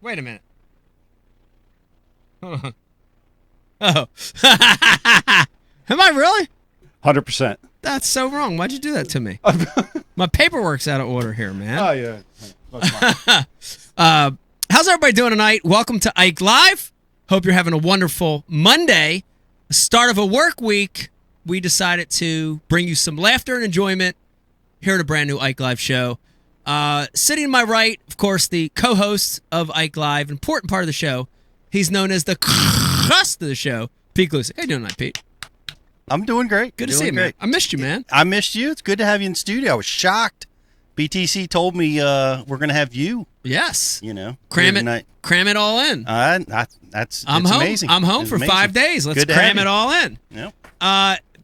Wait a minute. Hold on. Oh. Am I really? 100%. That's so wrong. Why'd you do that to me? My paperwork's out of order here, man. Oh, yeah. How's everybody doing tonight? Welcome to Ike Live. Hope you're having a wonderful Monday. The start of a work week. We decided to bring you some laughter and enjoyment here at a brand new Ike Live show. Sitting to my right, of course, the co-host of Ike Live, important part of the show. He's known as the crust of the show, Pete GLUSZEK. How you doing tonight, Pete? I'm doing great. Good to see you, man. I missed you, man. I missed you. It's good to have you in studio. I was shocked. BTC told me we're going to have you. Yes. You know. Cram it all in. That's I'm home. amazing. I'm home it's for amazing. 5 days. Let's Good cram it all in. Yep.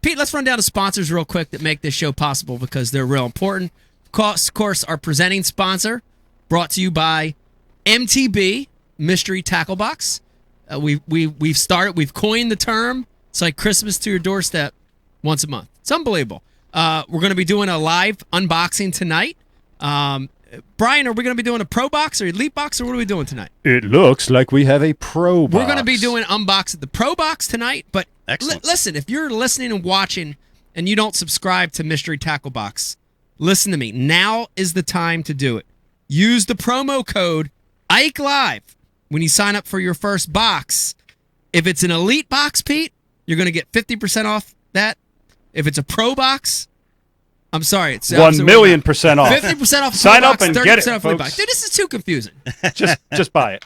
Pete, let's run down the sponsors real quick that make this show possible because they're real important. Of course, our presenting sponsor, brought to you by MTB, Mystery Tackle Box. We've started. We've coined the term. It's like Christmas to your doorstep once a month. It's unbelievable. We're going to be doing a live unboxing tonight. Brian, are we going to be doing a Pro Box or Elite Box, or what are we doing tonight? It looks like we have a Pro Box. We're going to be doing unboxing the Pro Box tonight, but Excellent. If you're listening and watching and you don't subscribe to Mystery Tackle Box, listen to me. Now is the time to do it. Use the promo code Ike Live when you sign up for your first box. If it's an Elite Box, Pete, you're going to get 50% off that. If it's a Pro Box, I'm sorry, it's 1,000,000% off. 50% off. Sign up box, and get it, off folks. box. Dude, this is too confusing. Just buy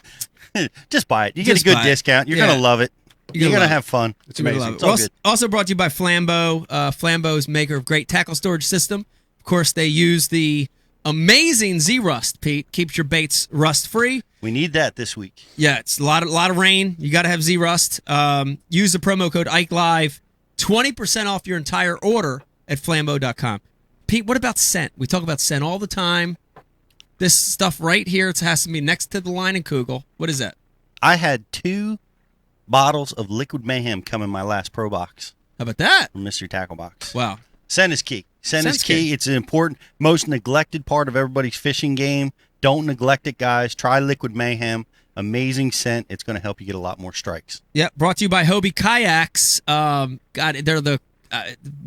it. Just buy it. You get a good discount. You're going to love it. You're going to have fun. It's amazing. It's all good. Also brought to you by Flambeau. Flambeau's maker of great tackle storage system. Of course, they use the amazing Z-Rust, Pete. Keeps your baits rust-free. We need that this week. Yeah, it's a lot of rain. You got to have Z-Rust. Use the promo code Ike Live. 20% off your entire order at flambeau.com. Pete, what about scent? We talk about scent all the time. This stuff right here, it has to be next to the line in Kugel. What is that? I had 2 bottles of Liquid Mayhem come in my last Pro Box. How about that? From Mystery Tackle Box. Wow. Scent is key. Scent is Scent's key. key. It's an important, most neglected part of everybody's fishing game. Don't neglect it, guys. Try Liquid Mayhem. Amazing scent. It's going to help you get a lot more strikes. Yeah, brought to you by Hobie Kayaks. They're the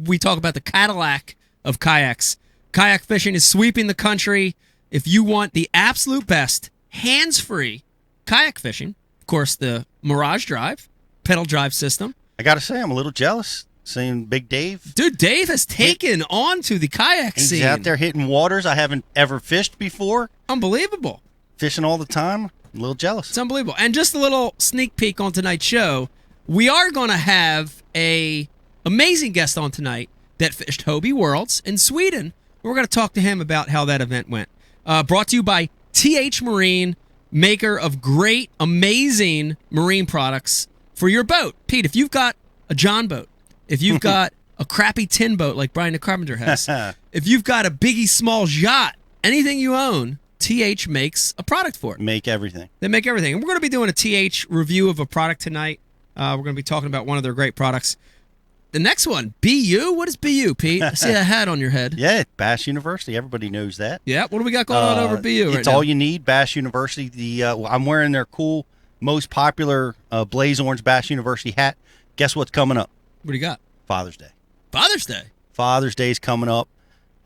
we talk about the Cadillac of kayaks. Kayak fishing is sweeping the country. If you want the absolute best hands-free kayak fishing, of course, the Mirage Drive, pedal drive system. I got to say, I'm a little jealous seeing Big Dave. Dude, Dave has taken on to the kayak scene. He's out there hitting waters I haven't ever fished before. Unbelievable. Fishing all the time. I'm a little jealous. It's unbelievable. And just a little sneak peek on tonight's show, we are going to have a amazing guest on tonight that fished Hobie Worlds in Sweden. We're going to talk to him about how that event went. Brought to you by TH Marine, maker of great, amazing marine products for your boat. Pete, if you've got a John boat, if you've got a crappy tin boat like Brian the Carpenter has, if you've got a biggie small yacht, anything you own, TH makes a product for it. Make everything. They make everything. And we're going to be doing a TH review of a product tonight. We're going to be talking about one of their great products. The next one, BU? What is BU, Pete? I see a hat on your head. Yeah, Bass University. Everybody knows that. Yeah, what do we got going on over at BU right It's now? all you need, Bass University. I'm wearing their cool, most popular Blaze Orange Bass University hat. Guess what's coming up? What do you got? Father's Day. Father's Day? Father's Day's coming up.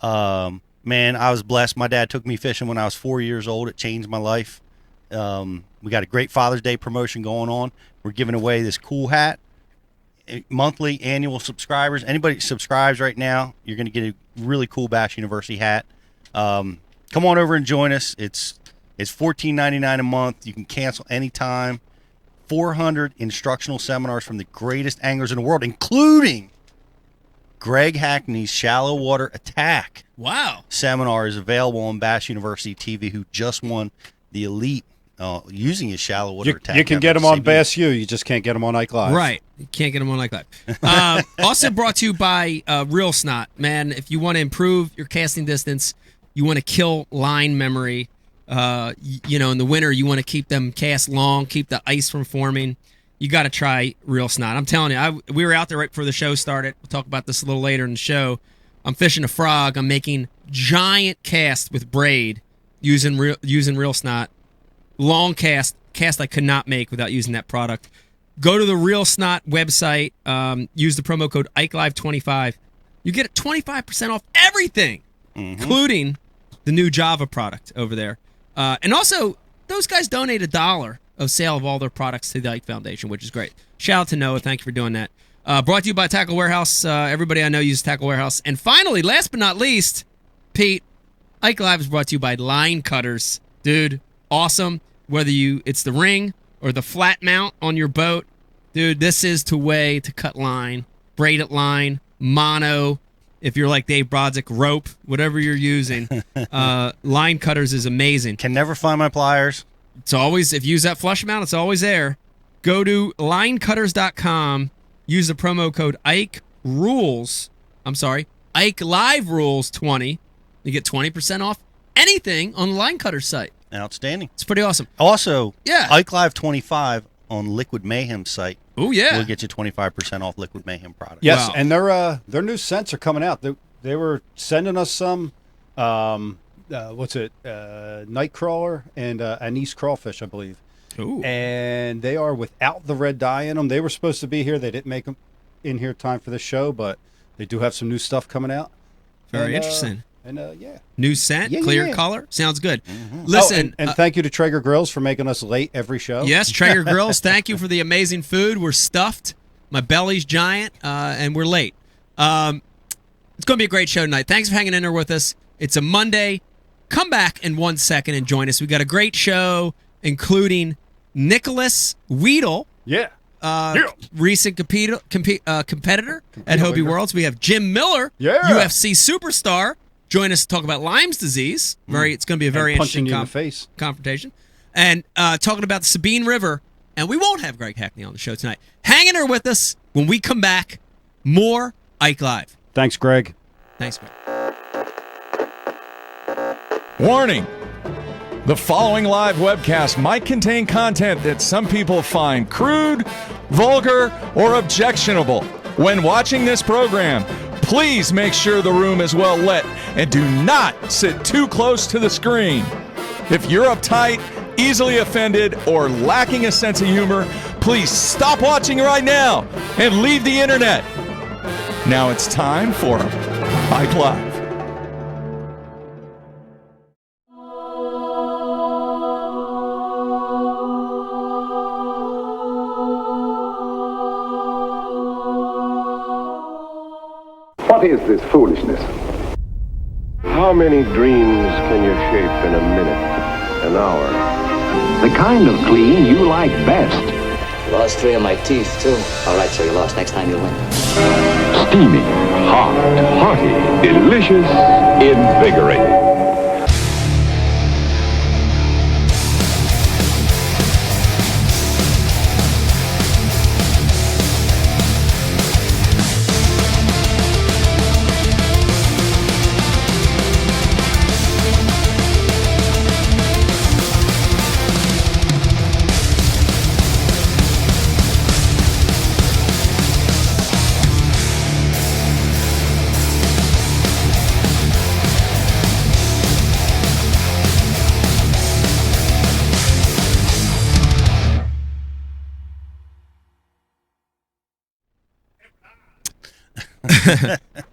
Man, I was blessed. My dad took me fishing when I was 4 years old. It changed my life. We got a great Father's Day promotion going on. We're giving away this cool hat. Monthly, annual subscribers. Anybody that subscribes right now, you're going to get a really cool Bass University hat. Come on over and join us. It's $14.99 a month. You can cancel anytime. 400 instructional seminars from the greatest anglers in the world, including Greg Hackney's Shallow Water Attack. Wow. Seminar is available on Bass University TV, who just won the Elite using his Shallow Water Attack. You can get them on Bass U. You just can't get them on Ike Live. Right. You can't get them on Ike Live. Also brought to you by Real Snot. Man, if you want to improve your casting distance, you want to kill line memory, in the winter, you want to keep them cast long, keep the ice from forming. You got to try Real Snot. I'm telling you, we were out there right before the show started. We'll talk about this a little later in the show. I'm fishing a frog. I'm making giant casts with braid using Real Snot. long cast I could not make without using that product. Go to the Real Snot website. Use the promo code IKELive25. You get 25% off everything, including the new Java product over there. And also, those guys donate $1 of sale of all their products to the Ike Foundation, which is great. Shout out to Noah. Thank you for doing that. Brought to you by Tackle Warehouse. Everybody I know uses Tackle Warehouse. And finally, last but not least, Pete, Ike Live is brought to you by Line Cutters. Dude, awesome. Whether it's the ring or the flat mount on your boat, dude, this is the way to cut line, braided line, mono. If you're like Dave Brodzik, rope, whatever you're using, Line Cutters is amazing. Can never find my pliers. It's always, if you use that flush mount, it's always there. Go to linecutters.com. Use the promo code Ike Live Rules 20. You get 20% off anything on the Line Cutters site. Outstanding. It's pretty awesome. Also, yeah, Ike Live 25 on Liquid Mayhem site. Oh yeah, we'll get you 25% off Liquid Mayhem products. Yes, wow. And their new scents are coming out. They were sending us some. Nightcrawler and anise crawfish, I believe. Ooh. And they are without the red dye in them. They were supposed to be here. They didn't make them in here time for the show, but they do have some new stuff coming out. Very interesting. Yeah. New scent, clear color. Sounds good. Mm-hmm. Listen. And thank you to Traeger Grills for making us late every show. Yes, Traeger Grills, thank you for the amazing food. We're stuffed. My belly's giant, and we're late. It's going to be a great show tonight. Thanks for hanging in there with us. It's a Monday. Come back in 1 second and join us. We got a great show, including Nicholas Weedle. Yeah. Recent competitor at Hobie Worlds. We have Jim Miller, UFC superstar, join us to talk about Lyme's disease. It's going to be a very interesting confrontation. And talking about the Sabine River. And we won't have Greg Hackney on the show tonight. Hang in there with us. When we come back, more Ike Live. Thanks, Greg. Thanks, Greg. Warning! The following live webcast might contain content that some people find crude, vulgar, or objectionable. When watching this program, please make sure the room is well lit and do not sit too close to the screen. If you're uptight, easily offended, or lacking a sense of humor, please stop watching right now and leave the internet. Now it's time for Ike Live. What is this foolishness? How many dreams can you shape in a minute, an hour? The kind of clean you like best. Lost 3 of my teeth, too. All right, so you lost. Next time you'll win. Steamy, hot, hearty, delicious, invigorating.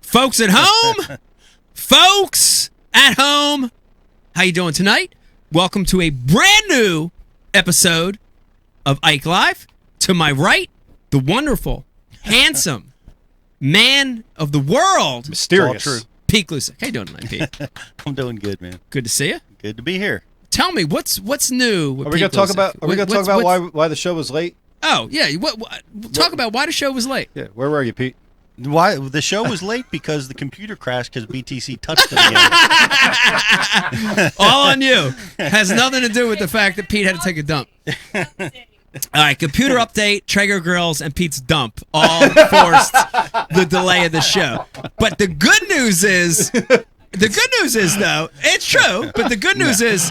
Folks at home, how you doing tonight? Welcome to a brand new episode of Ike Live. To my right, the wonderful, handsome man of the world, mysterious, Pete GLUSZEK. How you doing tonight, Pete? I'm doing good, man. Good to see you. Good to be here. Tell me what's new. With Are we going to talk about? Are we going to talk about why the show was late? Oh yeah, talk about why the show was late. Yeah, where were you, Pete? Why the show was late because the computer crashed because BTC touched it again. All on you. Has nothing to do with the fact that Pete had to take a dump. All right, computer update, Traeger Grills, and Pete's dump all forced the delay of the show. But the good news is, though, it's true. But the good news is,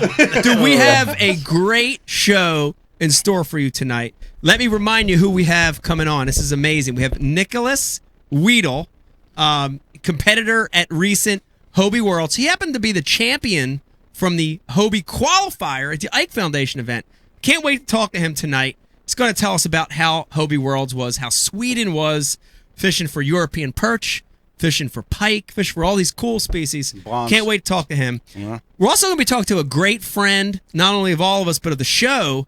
we have a great show in store for you tonight. Let me remind you who we have coming on. This is amazing. We have Nicholas Weedle, competitor at recent Hobie Worlds. He happened to be the champion from the Hobie qualifier at the Ike Foundation event. Can't wait to talk to him tonight. He's going to tell us about how Hobie Worlds was, how Sweden was, fishing for European perch, fishing for pike, fishing for all these cool species. Blondes. Can't wait to talk to him. Yeah. We're also going to be talking to a great friend, not only of all of us, but of the show,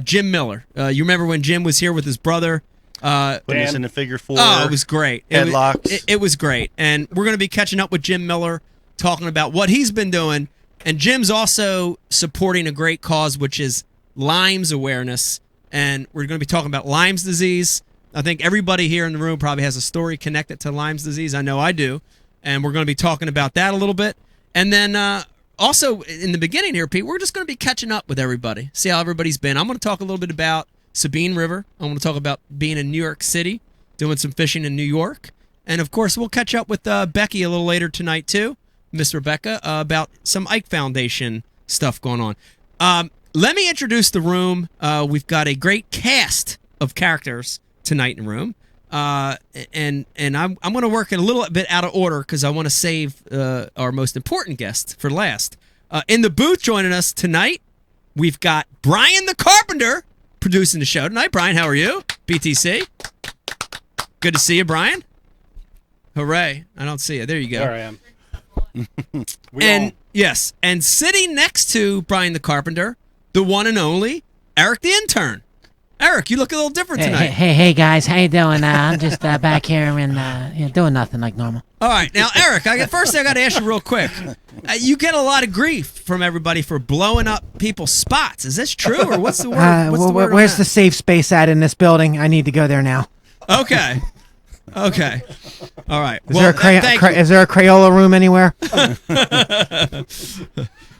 Jim Miller. You remember when Jim was here with his brother? Putting us in the figure four. Oh, it was great. Headlocks. It was great. And we're going to be catching up with Jim Miller, talking about what he's been doing. And Jim's also supporting a great cause, which is Lyme's awareness. And we're going to be talking about Lyme's disease. I think everybody here in the room probably has a story connected to Lyme's disease. I know I do. And we're going to be talking about that a little bit. And then also in the beginning here, Pete, we're just going to be catching up with everybody, see how everybody's been. I'm going to talk a little bit about Sabine River. I'm going to talk about being in New York City, doing some fishing in New York. And, of course, we'll catch up with Becky a little later tonight, too, Miss Rebecca, about some Ike Foundation stuff going on. Let me introduce the room. We've got a great cast of characters tonight in the room. And I'm going to work it a little bit out of order because I want to save our most important guest for last. In the booth joining us tonight, we've got Brian the Carpenter producing the show tonight. Brian, how are you? BTC. Good to see you, Brian. Hooray. I don't see you. There you go. There I am. Yes, and sitting next to Brian the Carpenter, the one and only Eric the Intern. Eric, you look a little different tonight. Hey, guys, how you doing? I'm just back here and doing nothing like normal. All right, now Eric, first I got to ask you real quick. You get a lot of grief from everybody for blowing up people's spots. Is this true, or what's the word? Where's the safe space at in this building? I need to go there now. Okay. All right. Is there a Crayola room anywhere?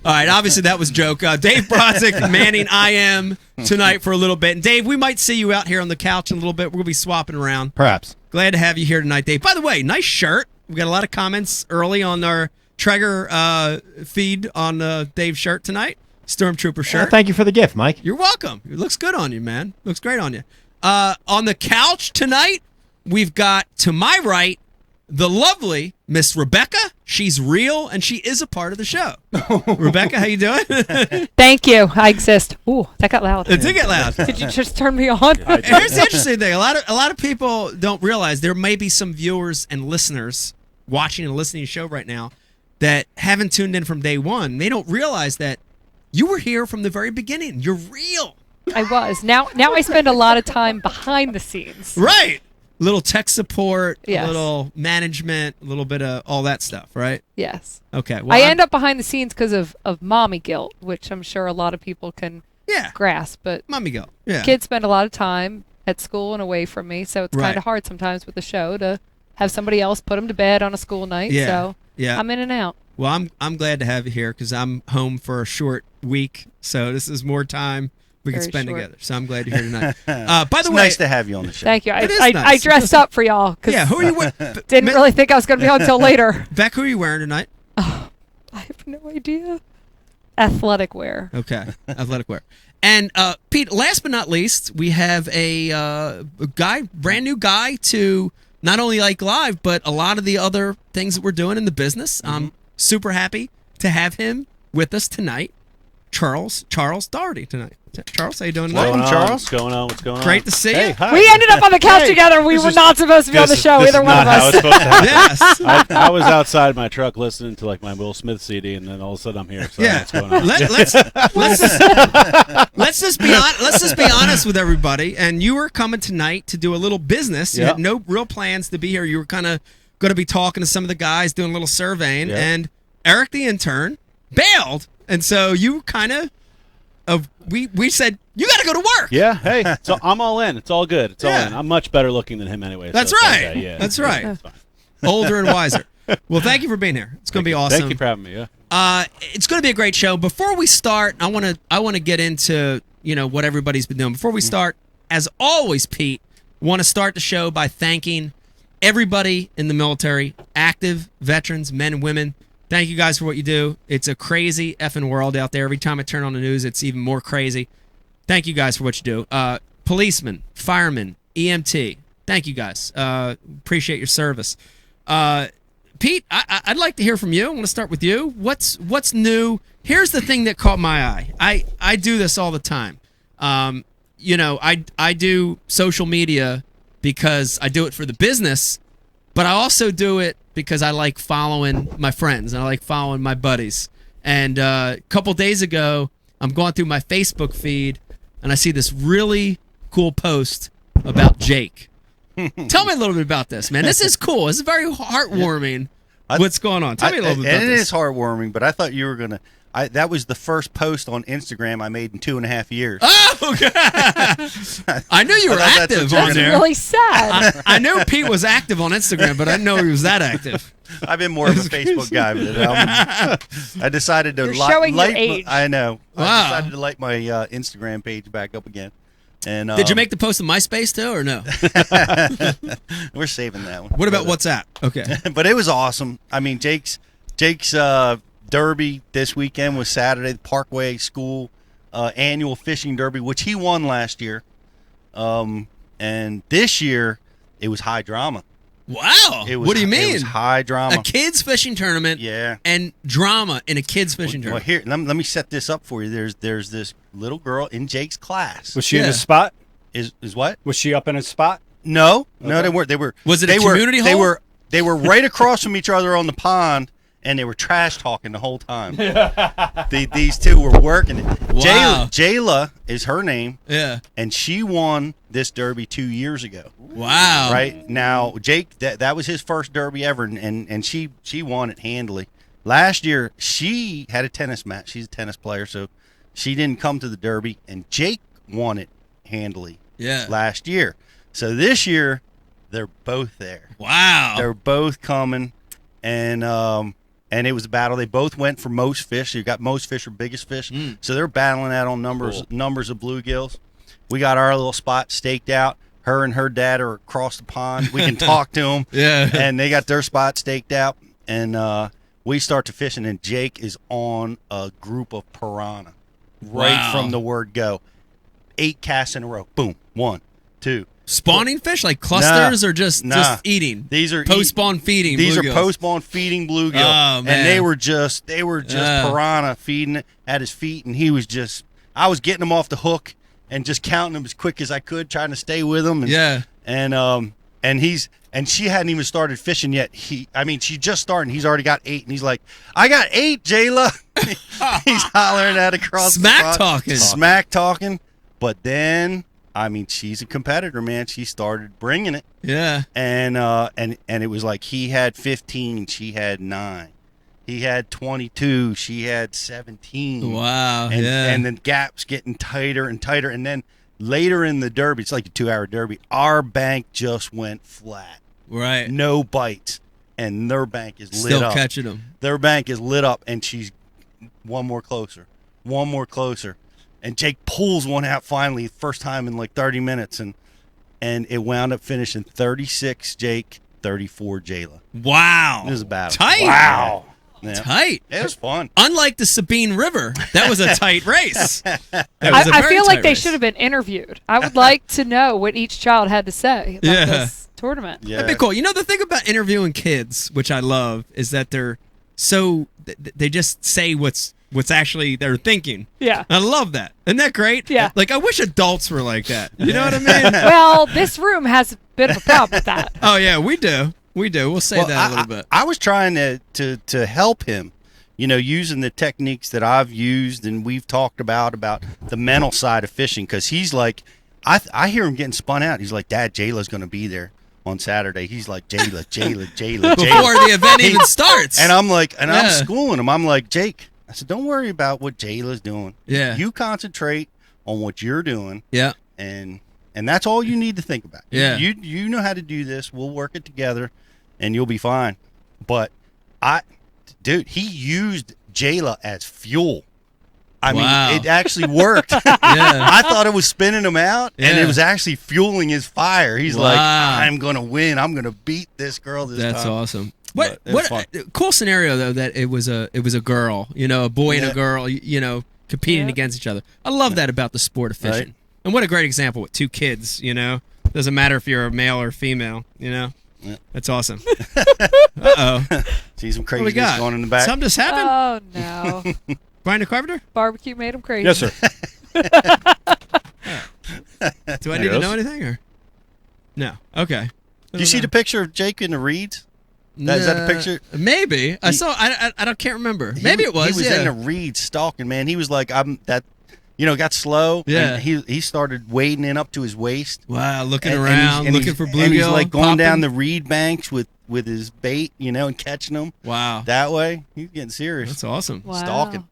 All right, obviously that was a joke. Dave Brodzik manning IM tonight for a little bit. And Dave, we might see you out here on the couch in a little bit. We're going to be swapping around. Perhaps. Glad to have you here tonight, Dave. By the way, nice shirt. We got a lot of comments early on our Traeger feed on Dave's shirt tonight. Stormtrooper shirt. Thank you for the gift, Mike. You're welcome. It looks good on you, man. Looks great on you. On the couch tonight, we've got, to my right, the lovely Miss Rebecca. She's real, and she is a part of the show. Rebecca, how you doing? Thank you. I exist. Ooh, that got loud. It did get loud. Did you just turn me on? Here's the interesting thing. A lot of people don't realize there may be some viewers and listeners watching and listening to the show right now that haven't tuned in from day one. They don't realize that you were here from the very beginning. You're real. I was. Now I spend a lot of time behind the scenes. Right. Little tech support, Yes. a little management, a little bit of all that stuff, right? Yes. Okay. Well, I end up behind the scenes because of mommy guilt, which I'm sure a lot of people can grasp. But mommy guilt. Yeah. kids spend a lot of time at school and away from me, so it's Right. kind of hard sometimes with the show to have somebody else put them to bed on a school night. Yeah. So Yeah. I'm in and out. Well, I'm glad to have you here because I'm home for a short week, so this is more time we can Very spend short. together. So I'm glad you're here tonight. By the It's way, nice to have you on the show. Thank you. It is I nice. dressed up for y'all because yeah, who are you with? didn't really think I was going to be on until later. Beck, who are you wearing tonight? I have no idea. Athletic wear. Okay, athletic wear. And Pete, last but not least, we have a brand new guy to not only like live, but a lot of the other things that we're doing in the business. I'm super happy to have him with us tonight. Charles Doherty tonight. Charles, how you doing tonight? Welcome, Charles. What's going on? What's going on? Great to see Hey, you. hi. We ended up on the couch Hey, together. We were not supposed to be on the show, either one of How it's us. supposed to happen. Yes. I was outside my truck listening to like my Will Smith CD, and then all of a sudden I'm here. So Yeah. what's going on? Let's just be honest with everybody. And you were coming tonight to do a little business. You Yeah. had no real plans to be here. You were kind of going to be talking to some of the guys, doing a little surveying. Yeah. And Eric the intern bailed, and so you kind of we said you got to go to work. Yeah. Hey, so I'm all in. It's all good. It's all Yeah. in. I'm much better looking than him anyway. That's so it's right. okay. Yeah. That's Yeah, right. it's fine. Older and wiser. Well, thank you for being here. It's going to be awesome. Thank you for having me. Yeah. It's going to be a great show. Before we start, I want to get into what everybody's been doing. Before we start, as always, Pete, want to start the show by thanking everybody in the military, active veterans, men and women. Thank you guys for what you do. It's a crazy effing world out there. Every time I turn on the news, it's even more crazy. Thank you guys for what you do. Policemen, firemen, EMT. Thank you guys. Appreciate your service. Pete, I'd like to hear from you. I want to start with you. What's new? Here's the thing that caught my eye. I do this all the time. I do social media because I do it for the business, but I also do it because I like following my friends and I like following my buddies. And a couple days ago, I'm going through my Facebook feed and I see this really cool post about Jake. Tell me a little bit about this, man. This is cool. This is very heartwarming. What's going on? Tell me a little bit about this. It is heartwarming, but I thought you were going to... that was the first post on Instagram I made in 2.5 years. Oh, okay. I knew you were active on there. That's really sad. I knew Pete was active on Instagram, but I didn't know he was that active. I've been more of a Facebook guy, but I decided to showing your age. I know. Wow. I decided to light my Instagram page back up again. And did you make the post on MySpace too, or no? We're saving that one. What about WhatsApp? Okay, but it was awesome. I mean, Jake's Derby this weekend was Saturday, the Parkway School annual fishing derby, which he won last year. And this year it was high drama. Wow. What do you mean? It was high drama. A kids fishing tournament. Yeah. And drama in a kids fishing tournament. Well, here, let me set this up for you. There's this little girl in Jake's class. Was she in his spot? Is what? Was she up in his spot? No, they weren't. They were. Was it a community hall? They were right across from each other on the pond. And they were trash talking the whole time. These two were working it. Wow. Jayla is her name. Yeah. And she won this derby 2 years ago. Wow. Right now, Jake, that was his first derby ever, and she won it handily. Last year, she had a tennis match. She's a tennis player, so she didn't come to the derby, and Jake won it handily. Yeah. Last year, so this year they're both there. Wow. They're both coming, and it was a battle. They both went for most fish. You got most fish or biggest fish. So they're battling out on numbers of bluegills. We got our little spot staked out. Her and her dad are across the pond. We can talk to them. Yeah. And they got their spot staked out. And we start to fishing, and Jake is on a group of piranha. Right from the word go. 8 casts in a row. Boom. 1, 2. Spawning fish, like clusters, or just eating? These are post-spawn feeding. These bluegills. are post-spawn feeding bluegill. Oh, man. And they were just piranha feeding it at his feet, and he was just. I was getting him off the hook and just counting them as quick as I could, trying to stay with him. And, and she hadn't even started fishing yet. She just started. And he's already got 8, and he's like, "I got 8, Jayla." He's hollering at across smack talking. Smack talking, but then. She's a competitor, man. She started bringing it. Yeah. And it was like he had 15, she had 9. He had 22, she had 17. Wow. And the gap's getting tighter and tighter. And then later in the derby, it's like a 2-hour derby, our bank just went flat. Right. No bites. And their bank is lit up. Still catching them. Their bank is lit up, and she's one more closer. And Jake pulls one out finally, first time in like 30 minutes, and it wound up finishing 36 Jake, 34 Jayla. Wow. It was a battle. Tight. Wow. Yeah. Tight. It was fun. Unlike the Sabine River, that was a tight race. I feel like they should have been interviewed. I would like to know what each child had to say about this tournament. Yeah. That'd be cool. You know, the thing about interviewing kids, which I love, is that they just say what's actually they're thinking. Yeah. I love that. Isn't that great? Yeah. Like, I wish adults were like that. You know what I mean? Well, this room has a bit of a problem with that. Oh, yeah, we do. We'll say that a little bit. I was trying to help him, using the techniques that I've used and we've talked about the mental side of fishing, because he's like, I hear him getting spun out. He's like, "Dad, Jayla's going to be there on Saturday." He's like, Jayla. Before the event even starts. And I'm like, I'm schooling him. I'm like, Jake, I said, don't worry about what Jayla's doing. Yeah. You concentrate on what you're doing. Yeah. And that's all you need to think about. Yeah. You know how to do this. We'll work it together, and you'll be fine. But he used Jayla as fuel. I mean, it actually worked. I thought it was spinning him out, and it was actually fueling his fire. He's like, I'm going to win. I'm going to beat this girl this time. That's awesome. What cool scenario though that it was a girl, a boy and a girl, competing against each other. I love that about the sport of fishing. Right. And what a great example with 2 kids, Doesn't matter if you're a male or female, That's awesome. Uh-oh. See some What do we craziness got? going in the back. Something just happened? Oh, no. Brian the Carpenter? Barbecue made him crazy. Yes, sir. Do I need to know anything? Or no. Okay. Did you see the picture of Jake in the reeds? Is that the picture? Maybe. I saw. I can't remember. Maybe it was. He was in the reeds stalking, man. He was like, got slow. Yeah. And he started wading in up to his waist. Wow, looking And around, he's- looking for bluegill. And he's like going popping. down the reed banks with his bait, and catching them. Wow. That way, he's getting serious. That's awesome. Wow. Stalking.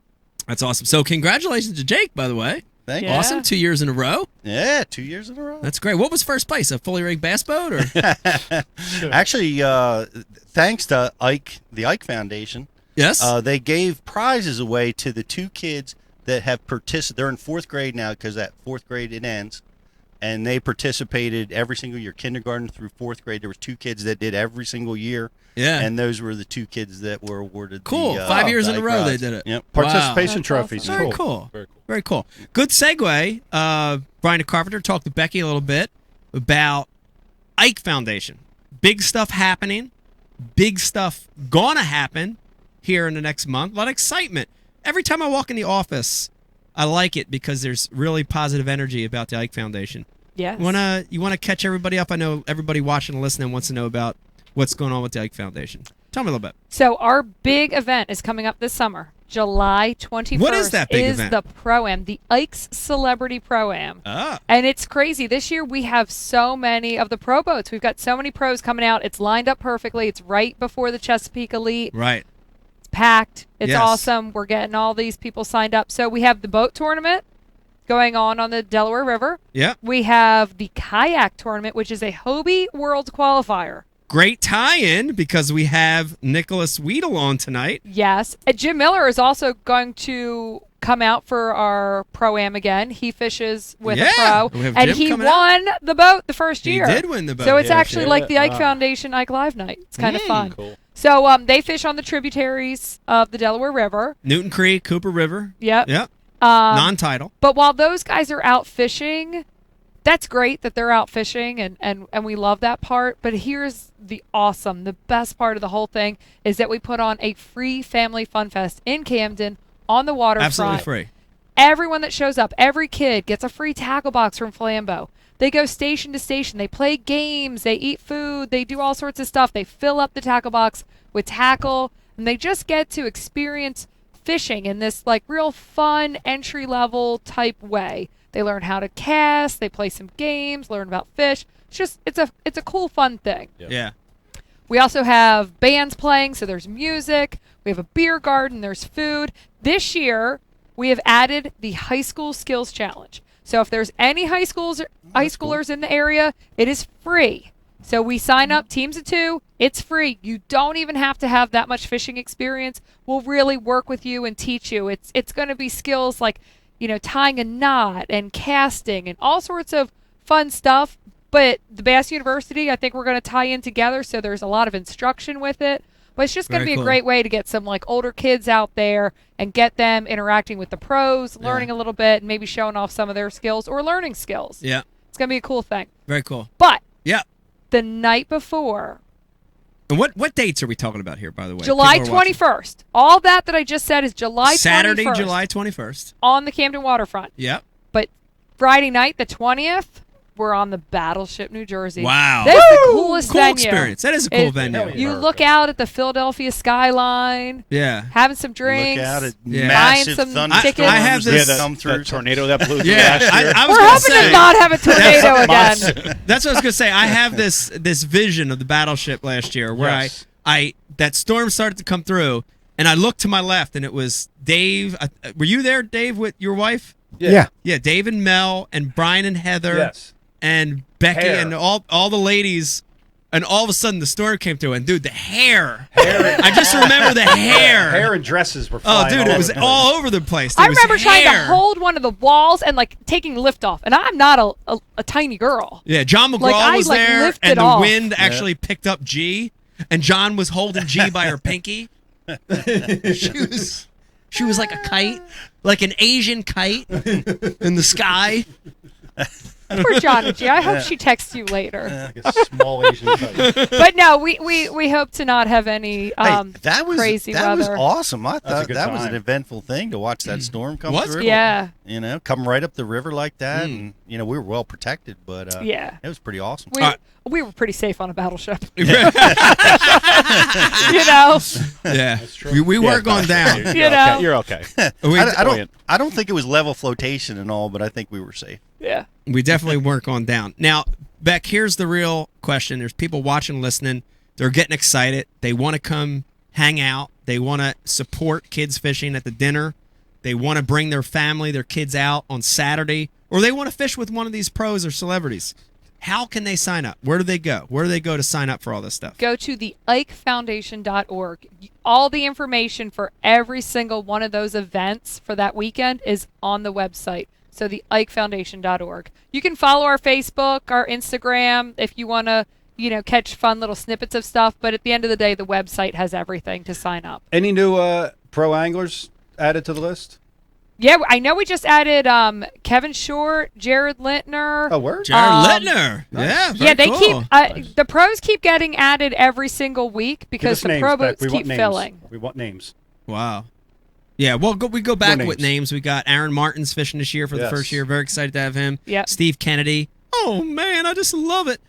That's awesome. So congratulations to Jake, by the way. Thank Yeah. you. Awesome. 2 years in a row. Yeah, 2 years in a row. That's great. What was first place? A fully rigged bass boat? Or Actually, thanks to Ike, the Ike Foundation, yes. they gave prizes away to the 2 kids that have participated. They're in 4th grade now because that 4th grade it ends. And they participated every single year, kindergarten through 4th grade. There was 2 kids that did every single year. Yeah. And those were the 2 kids that were awarded Cool. the, 5 years the in a Ike row prize. they did it. Yep. Participation That's trophies. awesome. Very Cool. cool. Very cool. Very cool. Good segue. Brian the Carpenter talked to Becky a little bit about Ike Foundation. Big stuff happening. Big stuff gonna happen here in the next month. A lot of excitement. Every time I walk in the office, I like it because there's really positive energy about the Ike Foundation. Yes. You wanna catch everybody up? I know everybody watching and listening wants to know about what's going on with the Ike Foundation. Tell me a little bit. So our big event is coming up this summer. July 21st What is that big event? the Pro-Am, the Ike's Celebrity Pro-Am. Ah. And it's crazy. This year we have so many of the pro boats. We've got so many pros coming out. It's lined up perfectly. It's right before the Chesapeake Elite. Right. It's packed. It's Yes. awesome. We're getting all these people signed up. So we have the boat tournament going on the Delaware River. Yep. We have the kayak tournament, which is a Hobie World Qualifier. Great tie-in because we have Nicholas Weedle on tonight. Yes. Jim Miller is also going to come out for our Pro-Am again. He fishes with Yeah, a pro. we have And Jim he coming won the boat the first He year. did win the boat. So it's yeah. actually like the Ike Foundation Ike Live night. It's kind of fun. Cool. So they fish on the tributaries of the Delaware River. Newton Creek, Cooper River. Yep. Yep. Non-tidal. But while those guys are out fishing, that's great that they're out fishing, and we love that part. But here's the best part of the whole thing is that we put on a free family fun fest in Camden on the waterfront. Absolutely free. Everyone that shows up, every kid gets a free tackle box from Flambeau. They go station to station. They play games. They eat food. They do all sorts of stuff. They fill up the tackle box with tackle, and they just get to experience fishing in this like real fun entry-level type way. They learn how to cast. They play some games. Learn about fish. It's a cool, fun thing. Yeah. We also have bands playing, so there's music. We have a beer garden. There's food. This year, we have added the High School Skills Challenge. So if there's any high schoolers in the area, it is free. So we sign up teams of 2. It's free. You don't even have to have that much fishing experience. We'll really work with you and teach you. It's going to be skills like, tying a knot and casting and all sorts of fun stuff. But the Bass University, I think we're going to tie in together, so there's a lot of instruction with it. But it's just going to be Very cool. a great way to get some like older kids out there and get them interacting with the pros, learning a little bit, and maybe showing off some of their skills or learning skills. Yeah. It's going to be a cool thing. Very cool. But Yeah. the night before, And what dates are we talking about here, by the way? July People are watching. 21st, all that I just said is July 21st. Saturday, July 21st. On the Camden waterfront. Yep. But Friday night, the 20th, we're on the Battleship, New Jersey. Wow. That's the coolest Cool venue. experience. That is a cool venue. You look out at the Philadelphia skyline, Yeah. having some drinks. Look out at Yeah. massive Buying some thunderstorms tickets. I have this- that come through. That tornado that blew through Yeah. last year. I was We're gonna hoping say, to not have a tornado again. That's what I was gonna say. I have this vision of the Battleship last year where Yes. I that storm started to come through, and I looked to my left, and it was Dave. Were you there, Dave, with your wife? Yeah. Yeah, Dave and Mel and Brian and Heather Yes. and Becky Hair. and all the ladies. And all of a sudden, the storm came through, and dude, the hair. I just remember the hair. Hair and dresses were Oh, flying. dude, all it was over the place. all over the place. There I was remember trying to hair. hold one of the walls and like taking lift off, and I'm not a tiny girl. Yeah, John McGraw Like, I, was like, there, lifted and the off. wind actually picked up G, and John was holding G by her pinky. She was like a kite, like an Asian kite in the sky. Poor Johnny G. I hope she texts you later. Like a small Asian type. But no, we hope to not have any that was crazy that was weather. awesome. I thought good that was an time. eventful thing to watch that storm come Was through. Yeah. You know, come right up the river like that, and we were well protected, but Yeah. it was pretty awesome. We were pretty safe on a battleship. Yeah. You know? Yeah. We were going down. You know? You're okay. I don't think it was level flotation and all, but I think we were safe. Yeah. We definitely weren't going down. Now, Beck, here's the real question. There's people watching, listening. They're getting excited. They want to come hang out. They want to support kids fishing at the dinner. They want to bring their family, their kids out on Saturday, or they want to fish with one of these pros or celebrities. How can they sign up? Where do they go? Where do they go to sign up for all this stuff? Go to the IKEFoundation.org. All the information for every single one of those events for that weekend is on the website. So the IKEFoundation.org. You can follow our Facebook, our Instagram, if you want to, catch fun little snippets of stuff. But at the end of the day, the website has everything to sign up. Any new pro anglers added to the list? Yeah, I know we just added Kevin Short, Jared Lintner. Oh, word? Jared Lintner. Yeah, very they cool. keep the pros keep getting added every single week because the pro boats keep filling. We want names. Wow. Yeah, well, we go back More with names. We got Aaron Martin's fishing this year for the Yes. first year. Very excited to have him. Yep. Steve Kennedy. Oh, man, I just love it.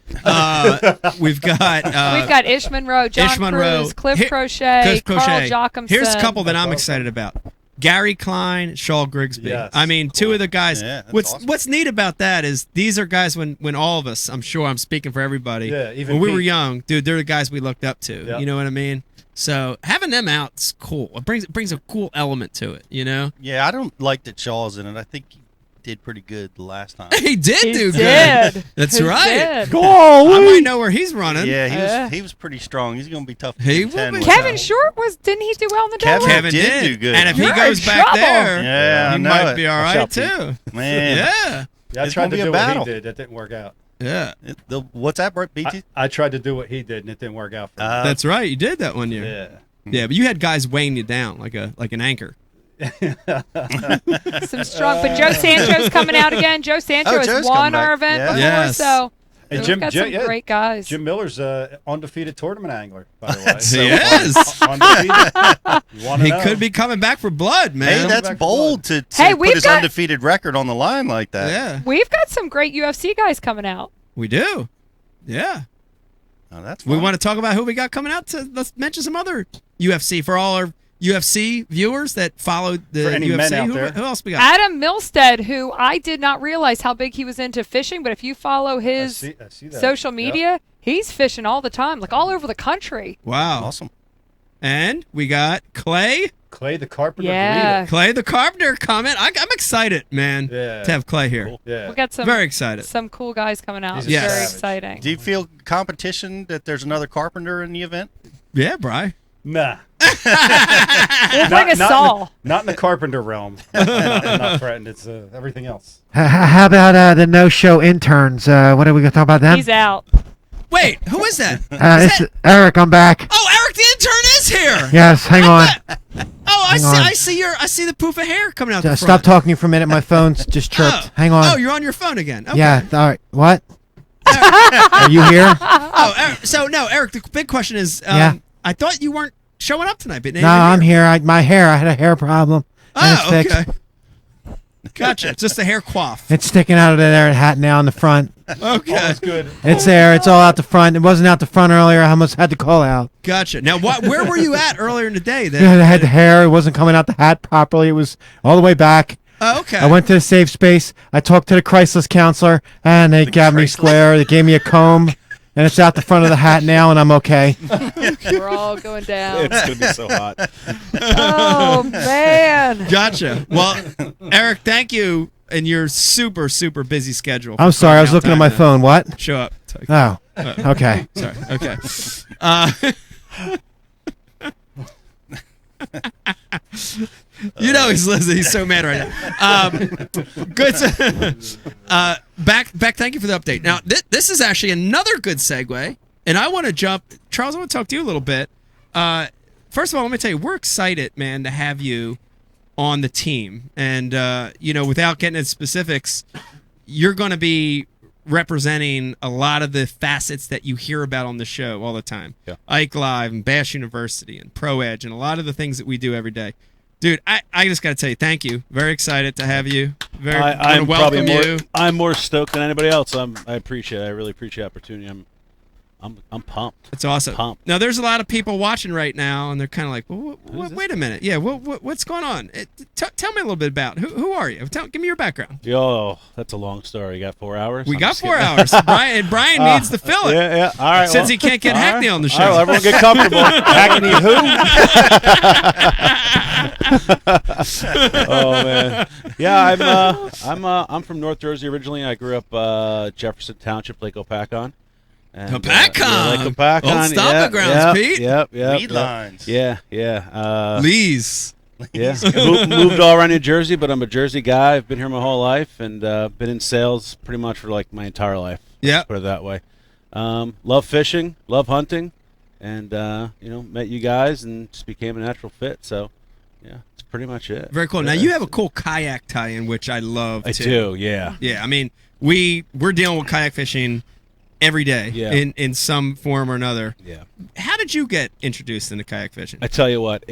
We've got Ish Monroe, John Ish Monroe, Cruz, Cliff Crochet, Carl Jochimson. Here's a couple that That's I'm awesome. excited about. Gary Klein, Shaw Grigsby. Yes. I mean, two of the guys. Yeah, that's awesome. What's neat about that is these are guys when all of us, I'm sure I'm speaking for everybody, Yeah, even when we were Pete. young, dude, they're the guys we looked up to. Yep. You know what I mean? So having them out's cool. It brings a cool element to it, you know? Yeah, I don't like that Shaw's in it. I think he did pretty good the last time. He did He do did. good. That's He right. did. I might know where he's running. Yeah, he was pretty strong. He's going to be tough to He will contend be. with. Kevin Short didn't he do well in the Kevin- Delaware? Kevin did did do good. And if You're he goes in back trouble. there, Yeah, I he know might it. be all Watch right out, Pete. too. Man. Yeah. Yeah, I It's tried gonna to be a do what battle. he did. That didn't work out. Yeah. What's that, Bert? BT? I tried to do what he did, and it didn't work out for me. That's right. You did that one year. Yeah. Yeah, but you had guys weighing you down like an anchor. Some strong, but Joe Sancho's coming out again. Joe Sancho Oh, has Joe's won coming our back. event Yeah. before, Yes. so And we've Jim- got Jim- some yeah. great guys. Jim Miller's undefeated tournament angler, by the way. He is. Undefeated. You wanna He know? could be coming back for blood, Hey, man. that's back bold to Hey, put we've his got- undefeated record on the line like that. Yeah, We've got some great UFC guys coming out. we do. Yeah. Oh, that's We fun. want to talk about who we got coming out to. Let's mention some other UFC for all our UFC viewers that follow the For any UFC. men out who, there. who else we got? Adam Milstead, who I did not realize how big he was into fishing, but if you follow his I see that. social Yep. media, he's fishing all the time, like all over the country. Wow. Awesome. And we got Clay Clay the Carpenter. Yeah. Clay the Carpenter comment. I'm excited, man, Yeah. to have Clay here. Cool. Yeah. We got some Very excited. some cool guys coming out. He's It's a very savage. exciting. Do you feel competition that there's another carpenter in the event? Yeah, Bri. Nah. We'll bring a saw. Not in the Carpenter realm. I'm not threatened. It's everything else. How about the no-show interns? What are we going to talk about them? He's out. Wait, who is that? It's Eric. I'm back. Oh, Eric the intern is here. Yes, hang on. Oh, Hang on. I see the poof of hair coming out the front. Stop talking for a minute. My phone's just chirped. Hang on. Oh, you're on your phone again. Okay. Yeah. All right. What? Are you here? Oh, Eric, so no, Eric. The big question is, Yeah. I thought you weren't showing up tonight, but now No, you're I'm here. I had a hair problem. And it's Oh, fixed. okay. Gotcha. It's just a hair coif. It's sticking out of there hat now in the front. Okay. That's good. It's there. It's all out the front. It wasn't out the front earlier. I almost had to call out. Gotcha. Now, where were you at earlier in the day? Then? I had the hair. It wasn't coming out the hat properly. It was all the way back. Oh, okay. I went to the safe space. I talked to the crisis counselor, and they got me crisis- square. They gave me a comb, and it's out the front of the hat now, and I'm okay. We're all going down. It's gonna be so hot. Oh man. Gotcha. Well, Eric, thank you, and your super busy schedule. I'm for sorry. I was carving looking out at my time phone. What? to Show up. Oh, okay. Sorry. Okay. You know he's listening. He's so mad right now. Good. Back. Thank you for the update. Now, this is actually another good segue, and I want to jump. Charles, I want to talk to you a little bit. First of all, let me tell you, we're excited, man, to have you on the team. And, without getting into specifics, you're going to be representing a lot of the facets that you hear about on the show all the time. Yeah. Ike Live and Bash University and Pro Edge and a lot of the things that we do every day. Dude, I just got to tell you, thank you. Very excited to have you. I'm welcome you. I'm more stoked than anybody else. I appreciate it. I really appreciate the opportunity. I'm pumped. It's awesome. Pumped. Now, there's a lot of people watching right now, and they're kind of like, well, wait a minute. Yeah, what's going on? Tell me a little bit about who are you? Give me your background. Yo, that's a long story. You got 4 hours? We got 4 hours. Brian needs to fill it. Yeah. All right. Since he can't get Hackney on the show. All right, everyone get comfortable. Hackney who? Oh, man. Yeah, I'm from North Jersey originally. I grew up Jefferson Township, Lake Opakon. Opakon. Opakon. Old stomping grounds, Pete. Yep. Weed lines. Yeah. Lee's. Yeah. Moved all around New Jersey, but I'm a Jersey guy. I've been here my whole life and been in sales pretty much for like my entire life. Yeah. Put it that way. Love fishing, love hunting, and met you guys and just became a natural fit. So, yeah, that's pretty much it. Very cool. Now, you have a cool kayak tie-in, which I love, I too. do, yeah. Yeah, I mean, we're dealing with kayak fishing every day in some form or another. Yeah. How did you get introduced into kayak fishing? I tell you what,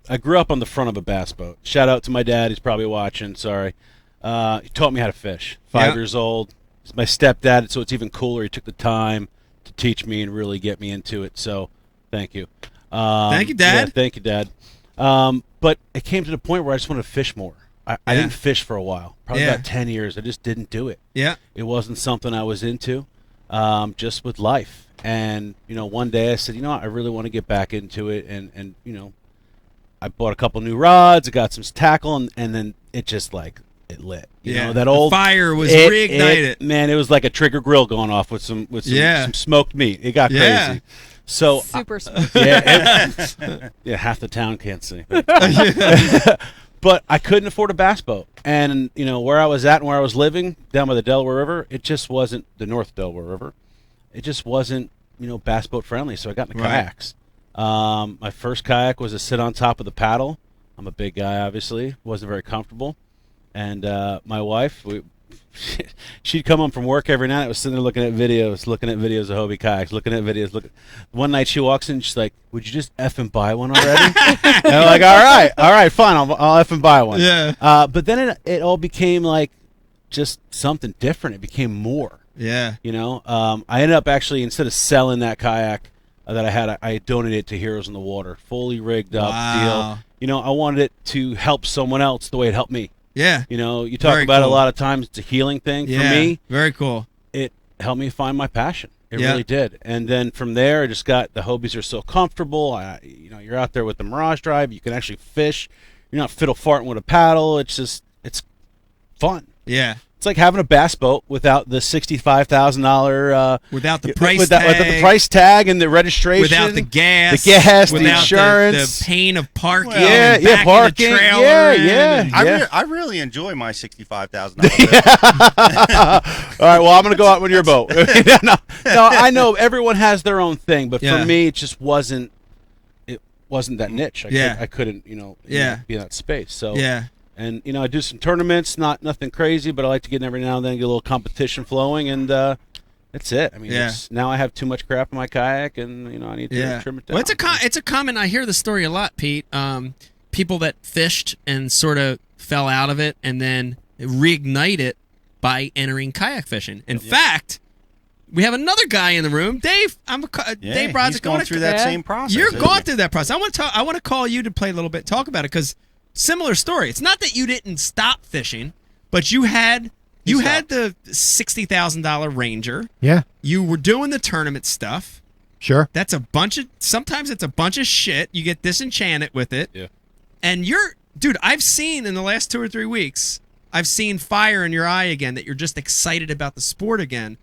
I grew up on the front of a bass boat. Shout out to my dad. He's probably watching. Sorry. He taught me how to fish. 5 years old. He's my stepdad, so it's even cooler. He took the time to teach me and really get me into it. So, thank you. Thank you, Dad. Yeah, thank you, Dad. But it came to the point where I just wanted to fish more. I didn't fish for a while. Probably about 10 years. I just didn't do it. Yeah. It wasn't something I was into. Just with life. And, one day I said, I really want to get back into it. And I bought a couple new rods, I got some tackle, and then it just it lit. You know, that old fire was reignited. Man, it was like a trigger grill going off with some smoked meat. It got crazy. So super smooth. Yeah, half the town can't see. But I couldn't afford a bass boat. And, where I was at and where I was living, down by the Delaware River, it just wasn't the North Delaware River. It just wasn't, bass boat friendly. So I got in the kayaks. My first kayak was a sit on top of the paddle. I'm a big guy, obviously. Wasn't very comfortable. And my wife, she'd come home from work every night. I was sitting there looking at videos of Hobie kayaks, looking at videos. One night she walks in, she's like, "Would you just effing buy one already?" And I'm like, all right, fine, I'll effing buy one. Yeah. But then it all became like just something different. It became more. Yeah. I ended up actually, instead of selling that kayak that I had, I donated it to Heroes in the Water. Fully rigged up deal. I wanted it to help someone else the way it helped me. Yeah. You talk about it a lot of times. It's a healing thing. For me, very cool. It helped me find my passion. It really did. And then from there, I just got the Hobies are so comfortable. You're out there with the Mirage Drive. You can actually fish. You're not fiddle farting with a paddle. It's fun. Yeah. It's like having a bass boat without the $65,000 without the price tag, without the price tag and the registration, without the gas, the insurance, the pain of parking, parking, the trailer, I really enjoy my $65,000. All right, well, I'm going to go out with your boat. No, I know everyone has their own thing, but for me, it just wasn't. It wasn't that niche. I couldn't, be in that space. So And I do some tournaments, nothing crazy, but I like to get in every now and then, get a little competition flowing, and that's it. I mean, now I have too much crap in my kayak, and I need to trim it down. Well, it's a common. I hear the story a lot, Pete. People that fished and sort of fell out of it, and then reignite it by entering kayak fishing. In fact, we have another guy in the room, Dave. Dave Brodzik. He's going through that same process. You're going through that process. I want to call you to play a little bit, talk about it, because. Similar story. It's not that you didn't stop fishing, but you had the $60,000 Ranger. Yeah. You were doing the tournament stuff. Sure. Sometimes it's a bunch of shit. You get disenchanted with it. Yeah. And dude, I've seen in the last 2 or 3 weeks, I've seen fire in your eye again, that you're just excited about the sport again.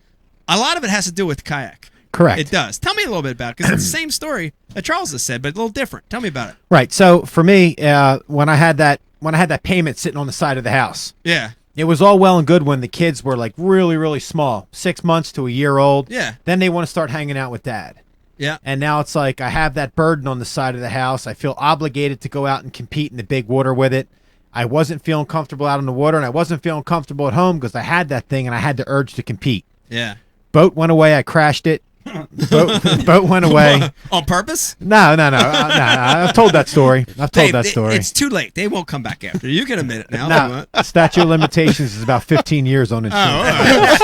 A lot of it has to do with kayak. Correct. It does. Tell me a little bit about it, because it's the same story that Charles has said, but a little different. Tell me about it. Right. So for me, when I had that payment sitting on the side of the house, it was all well and good when the kids were like really, really small, 6 months to a year old. Yeah. Then they want to start hanging out with dad. Yeah. And now it's like I have that burden on the side of the house. I feel obligated to go out and compete in the big water with it. I wasn't feeling comfortable out on the water, and I wasn't feeling comfortable at home because I had that thing and I had the urge to compete. Yeah. Boat went away. I crashed it. Boat went away. On purpose? No. I've told that story. It's too late. They won't come back after. You can admit it now. No, statute of limitations is about 15 years on insurance.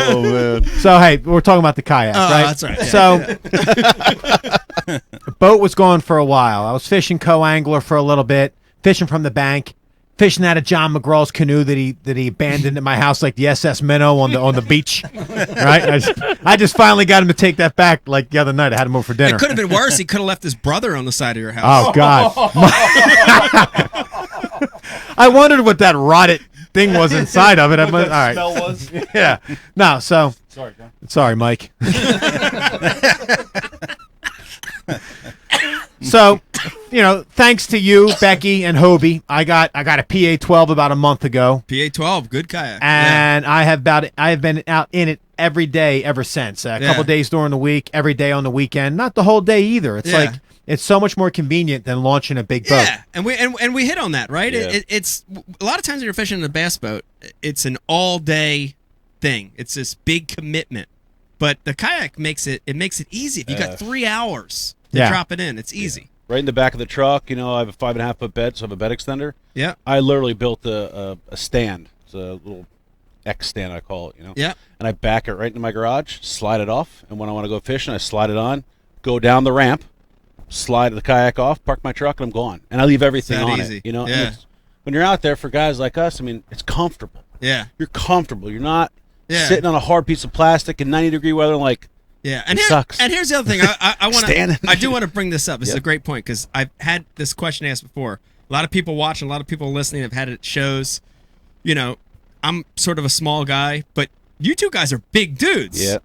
Oh, man. So, hey, we're talking about the kayak, right? That's right. So, boat was gone for a while. I was fishing co-angler for a little bit, fishing from the bank, fishing out of John McGraw's canoe that he abandoned at my house like the SS Minnow on the beach. Right? I just finally got him to take that back like the other night. I had him over for dinner. It could have been worse. He could have left his brother on the side of your house. Oh, God. I wondered what that rotted thing was inside of it. All right. Smell was. Yeah. No, so. Sorry, John. Sorry, Mike. So, thanks to you, Becky and Hobie, I got a PA-12 about a month ago. PA-12, good kayak. And I have been out in it every day ever since. A couple days during the week, every day on the weekend. Not the whole day either. It's like it's so much more convenient than launching a big boat. Yeah, and we hit on that, right? Yeah. It's a lot of times when you're fishing in a bass boat, it's an all-day thing. It's this big commitment. But the kayak makes it easy. If you got 3 hours to drop it in, it's easy. Right in the back of the truck, I have a 5.5 foot bed, so I have a bed extender. Yeah. I literally built a stand. It's a little X stand, I call it, Yeah. And I back it right into my garage, slide it off, and when I want to go fishing, I slide it on, go down the ramp, slide the kayak off, park my truck, and I'm gone. And I leave everything on easy. it, And Yeah. when you're out there, for guys like us, it's comfortable. Yeah. You're comfortable. You're not sitting on a hard piece of plastic in 90-degree weather like, yeah, and sucks. And here's the other thing. I want to. I do want to bring this up. This is a great point because I've had this question asked before. A lot of people watching, a lot of people listening have had it at shows. I'm sort of a small guy, but you two guys are big dudes. Yeah.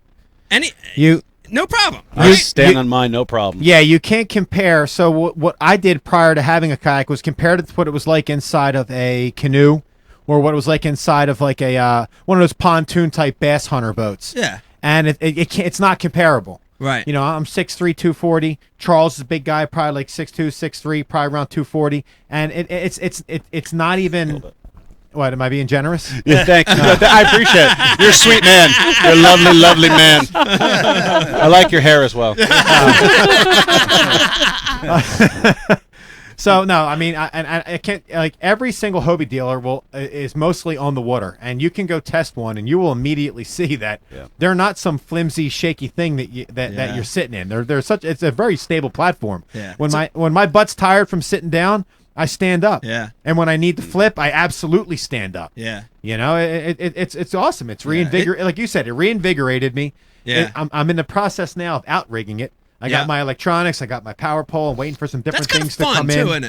No problem. I stand on mine, no problem. Yeah, you can't compare. So what I did prior to having a kayak was compared it to what it was like inside of a canoe, or what it was like inside of like a one of those pontoon type bass hunter boats. Yeah. And it's not comparable. Right. I'm 6'3", 240. Charles is a big guy, probably like 6'2", 6'3", probably around 240. And it's not even. What, am I being generous? Yeah, thanks. I appreciate it. You're a sweet man. You're a lovely, lovely man. I like your hair as well. So no, I can't, like, every single Hobie dealer is mostly on the water, and you can go test one, and you will immediately see that they're not some flimsy, shaky thing that you're sitting in. It's a very stable platform. Yeah. When my butt's tired from sitting down, I stand up. Yeah. And when I need to flip, I absolutely stand up. Yeah. It's awesome. It's reinvigorated. Like you said, it reinvigorated me. Yeah. I'm in the process now of outrigging it. I got my electronics. I got my power pole. I'm waiting for some different things to come in. That's kind of fun, too,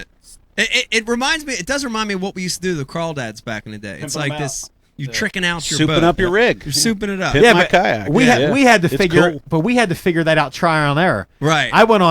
isn't it? It reminds me. It does remind me of what we used to do to the crawdads back in the day. It's like this. You tricking out your boat. Souping up your rig. You're souping it up. My kayak. We had to It's figure, cool. but we had to figure that out trial and error. Right. I went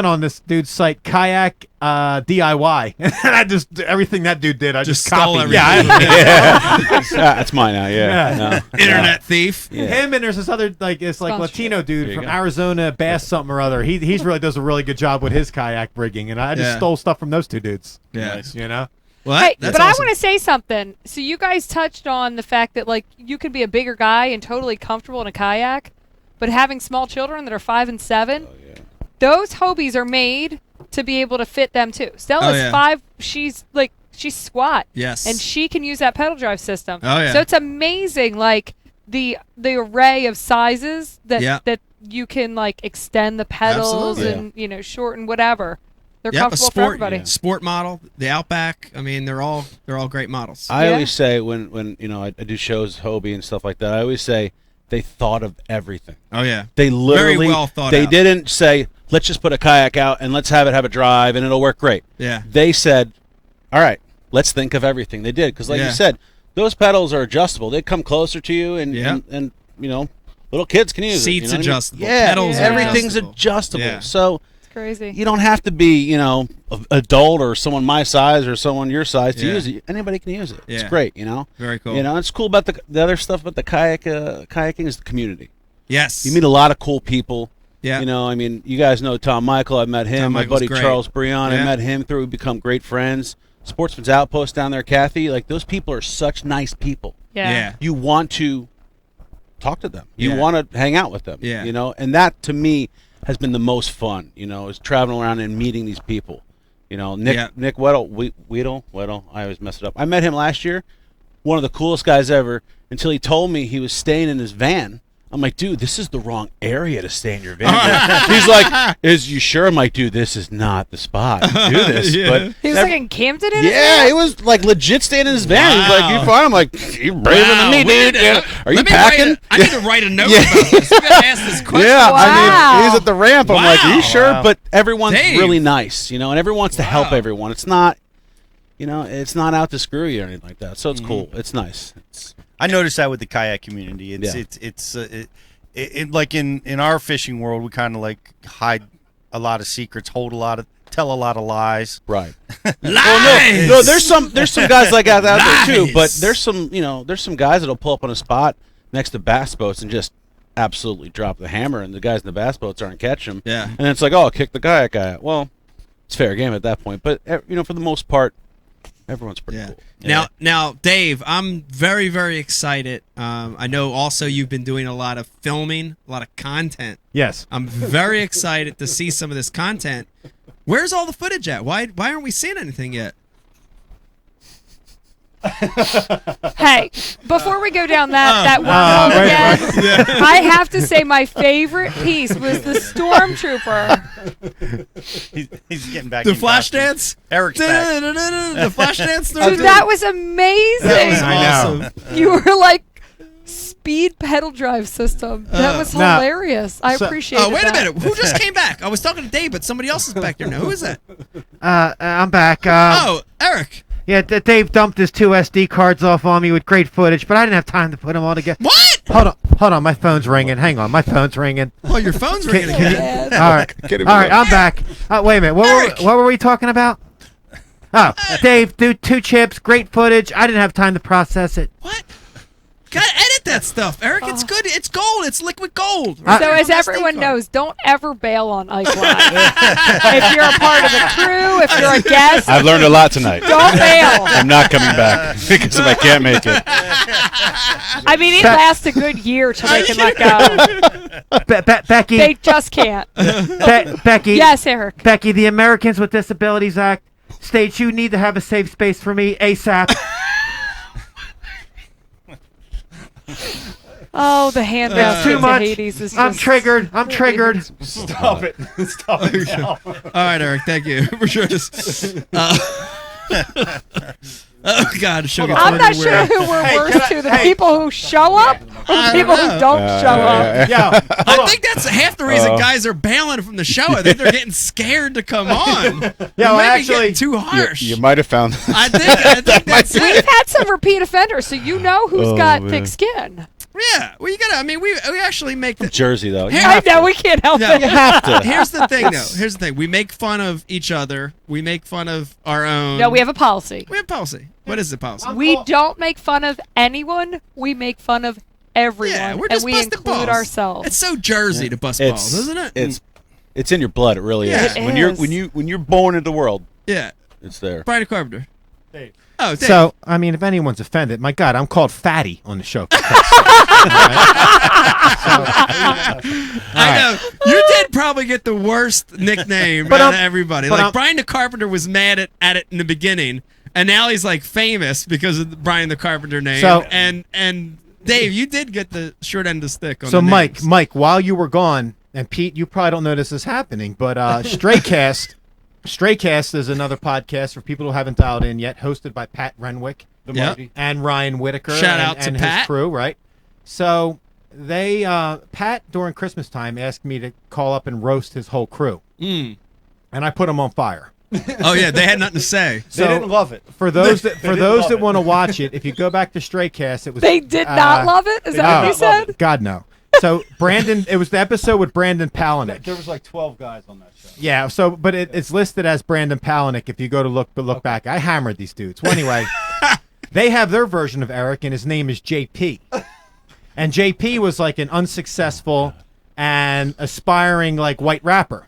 on this dude's site, Kayak DIY, and I just everything that dude did, I just stole copied. everything. That's mine now. Yeah. No. Internet thief. Yeah. Him and there's this other Latino dude from Arizona, Bass something or other. He's really does a really good job with his kayak rigging, and I just stole stuff from those two dudes. Yeah. Nice. Well, Hey, that's but awesome. I want to say something. So you guys touched on the fact that you can be a bigger guy and totally comfortable in a kayak, but having small children that are 5 and 7, those Hobies are made to be able to fit them too. Stella's 5. She's squat. Yes. And she can use that pedal drive system. Oh yeah. So it's amazing, the array of sizes that you can extend the pedals Absolutely. and shorten whatever. They're Yep, comfortable for everybody. Sport model, the Outback. They're all great models. I always say when I do shows, Hobie and stuff like that, I always say they thought of everything. Oh yeah. They literally very well thought They out. didn't say, let's just put a kayak out and let's have a drive and it'll work great. Yeah. They said, all right, let's think of everything. They did because, like you said, those pedals are adjustable. They come closer to you and little kids can use Seats it. adjustable. Yeah, Pedals are everything's adjustable. adjustable. Yeah. So Crazy. you don't have to be, an adult or someone my size or someone your size to use it. Anybody can use it. It's great, Very cool. It's cool about the other stuff about the kayaking is the community. Yes. You meet a lot of cool people. Yeah. You know, I mean, you guys know Tom Michael. I met him. Tom My Michael's buddy great. Charles Brion. Yeah. I met him through. We become great friends. Sportsman's Outpost down there, Kathy. Like, those people are such nice people. Yeah. You want to talk to them. You Yeah. want to hang out with them. Yeah. You know, and that to me has been the most fun. You know, is traveling around and meeting these people. You know, Nick Weddle. I always mess it up. I met him last year. One of the coolest guys ever. Until he told me he was staying in his van. I'm like, dude, this is the wrong area to stay in your van. He's like, "Is you sure?" I'm like, dude, this is not the spot to do this. Yeah. But He was like in Camden. In his yeah, van? it was like legit staying in his van. He's like, "You fine?" I'm like, "You braver Wow, than me, we dude. need to- Yeah. Are you let me packing?" I need to write a note Yeah. about this. We gotta ask this question. Yeah, I Wow. mean, he's at the ramp. I'm like, "Are Wow. you sure?" Wow. But everyone's Dave. really nice, you know, and everyone wants to help Wow. everyone. It's not, you know, it's not out to screw you or anything like that. So Mm-hmm. it's cool. It's nice. I noticed that with the kayak community. It's like in our fishing world, we kind of like hide a lot of secrets, tell a lot of lies. Right. Lies! No, there's some guys like that out there too, Lies! but there's some guys that'll pull up on a spot next to bass boats and just absolutely drop the hammer, and the guys in the bass boats aren't catching them. Yeah. And it's like, oh, kick the kayak guy out. Well, it's fair game at that point, but you know, for the most part, everyone's pretty cool. Now, Dave, I'm very, very excited. I know also you've been doing a lot of filming, a lot of content. Yes. I'm very excited to see some of this content. Where's all the footage at? Why aren't we seeing anything yet? Hey, before we go down that wormhole again, I have to say my favorite piece was the stormtrooper. He's getting back. The in flash costume. dance? Eric's back. The flash dance? Dude, that was amazing. That was I know. awesome. You were like speed pedal drive system. That was Now- hilarious. I so- appreciate Oh, wait a that. minute. Who just came back? I was talking to Dave, but somebody else is back there now. Who is that? I'm back. Oh, Eric. Yeah, Dave dumped his 2 SD cards off on me with great footage, but I didn't have time to put them all together. What? Hold on, my phone's ringing. Hang on, my phone's ringing. Oh, your phone's ringing Can again. you- all right, I'm back. Wait a minute, what were we talking about? Oh, Dave, dude, 2 chips, great footage. I didn't have time to process it. What? Gotta edit that stuff, Eric. It's good. It's gold. It's liquid gold. So Right? as everyone knows, don't ever bail on Ike Live. If you're a part of the crew, if you're a guest, I've learned a lot tonight. don't bail. I'm not coming back because if I can't make it. I mean, it lasts a good year till they can let go. Becky, They just can't. Becky, Yes, Eric. Becky, the Americans with Disabilities Act states you need to have a safe space for me ASAP. Oh, the handbasket Too to much. Hades is just... I'm triggered. Stop it. Stop it now. All right, Eric. Thank you for sure. Oh God, the show gets I'm not really sure weird. who we're worse to, the people who show up or the people who don't show up. Yeah, I think that's half the reason guys are bailing from the show. I think they're getting scared to come on. Yeah, well, Maybe actually, getting too harsh. You might have found. I think that's We've it. had some repeat offenders, so you know who's got thick skin. Yeah, well, you gotta. I mean, we actually make the. Jersey though. Here- I know, we can't help No. it. have to. Here's the thing, though. Here's the thing. We make fun of each other. We make fun of our own. No, we have a policy. We have policy. What is the policy? We don't make fun of anyone. We make fun of everyone. Yeah, we're and just we busting include balls. ourselves. It's so Jersey to bust balls, isn't it? It's in your blood. It really Yeah. is. It When you're born into the world, Yeah. it's there. Brian Carpenter. Dave. Oh, Dave. So, I mean, if anyone's offended, my God, I'm called Fatty on the show. I know. You did probably get the worst nickname But out of I'm- everybody. but Like, I'm- Brian the Carpenter was mad at it in the beginning, and now he's, like, famous because of the Brian the Carpenter name. So- and Dave, you did get the short end of the stick on So, the names. Mike, while you were gone, and Pete, you probably don't know this is happening, but Straycast is another podcast for people who haven't dialed in yet, hosted by Pat Renwick and Ryan Whitaker. Shout out and to his Pat. crew, right? So they Pat during Christmas time asked me to call up and roast his whole crew, and I put them on fire. Oh, yeah, they had nothing to say. So They didn't love it. For those that didn't love it. want to watch it, if you go back to Straycast, it was They did not love it? Is they that did what you not love said? God no. So Brandon, it was the episode with Brandon Palaniuk. There was like 12 guys on that show. Yeah, so but it's listed as Brandon Palaniuk if you go to look back. I hammered these dudes. Well, anyway, they have their version of Eric, and his name is JP. And JP was like an unsuccessful and aspiring like white rapper.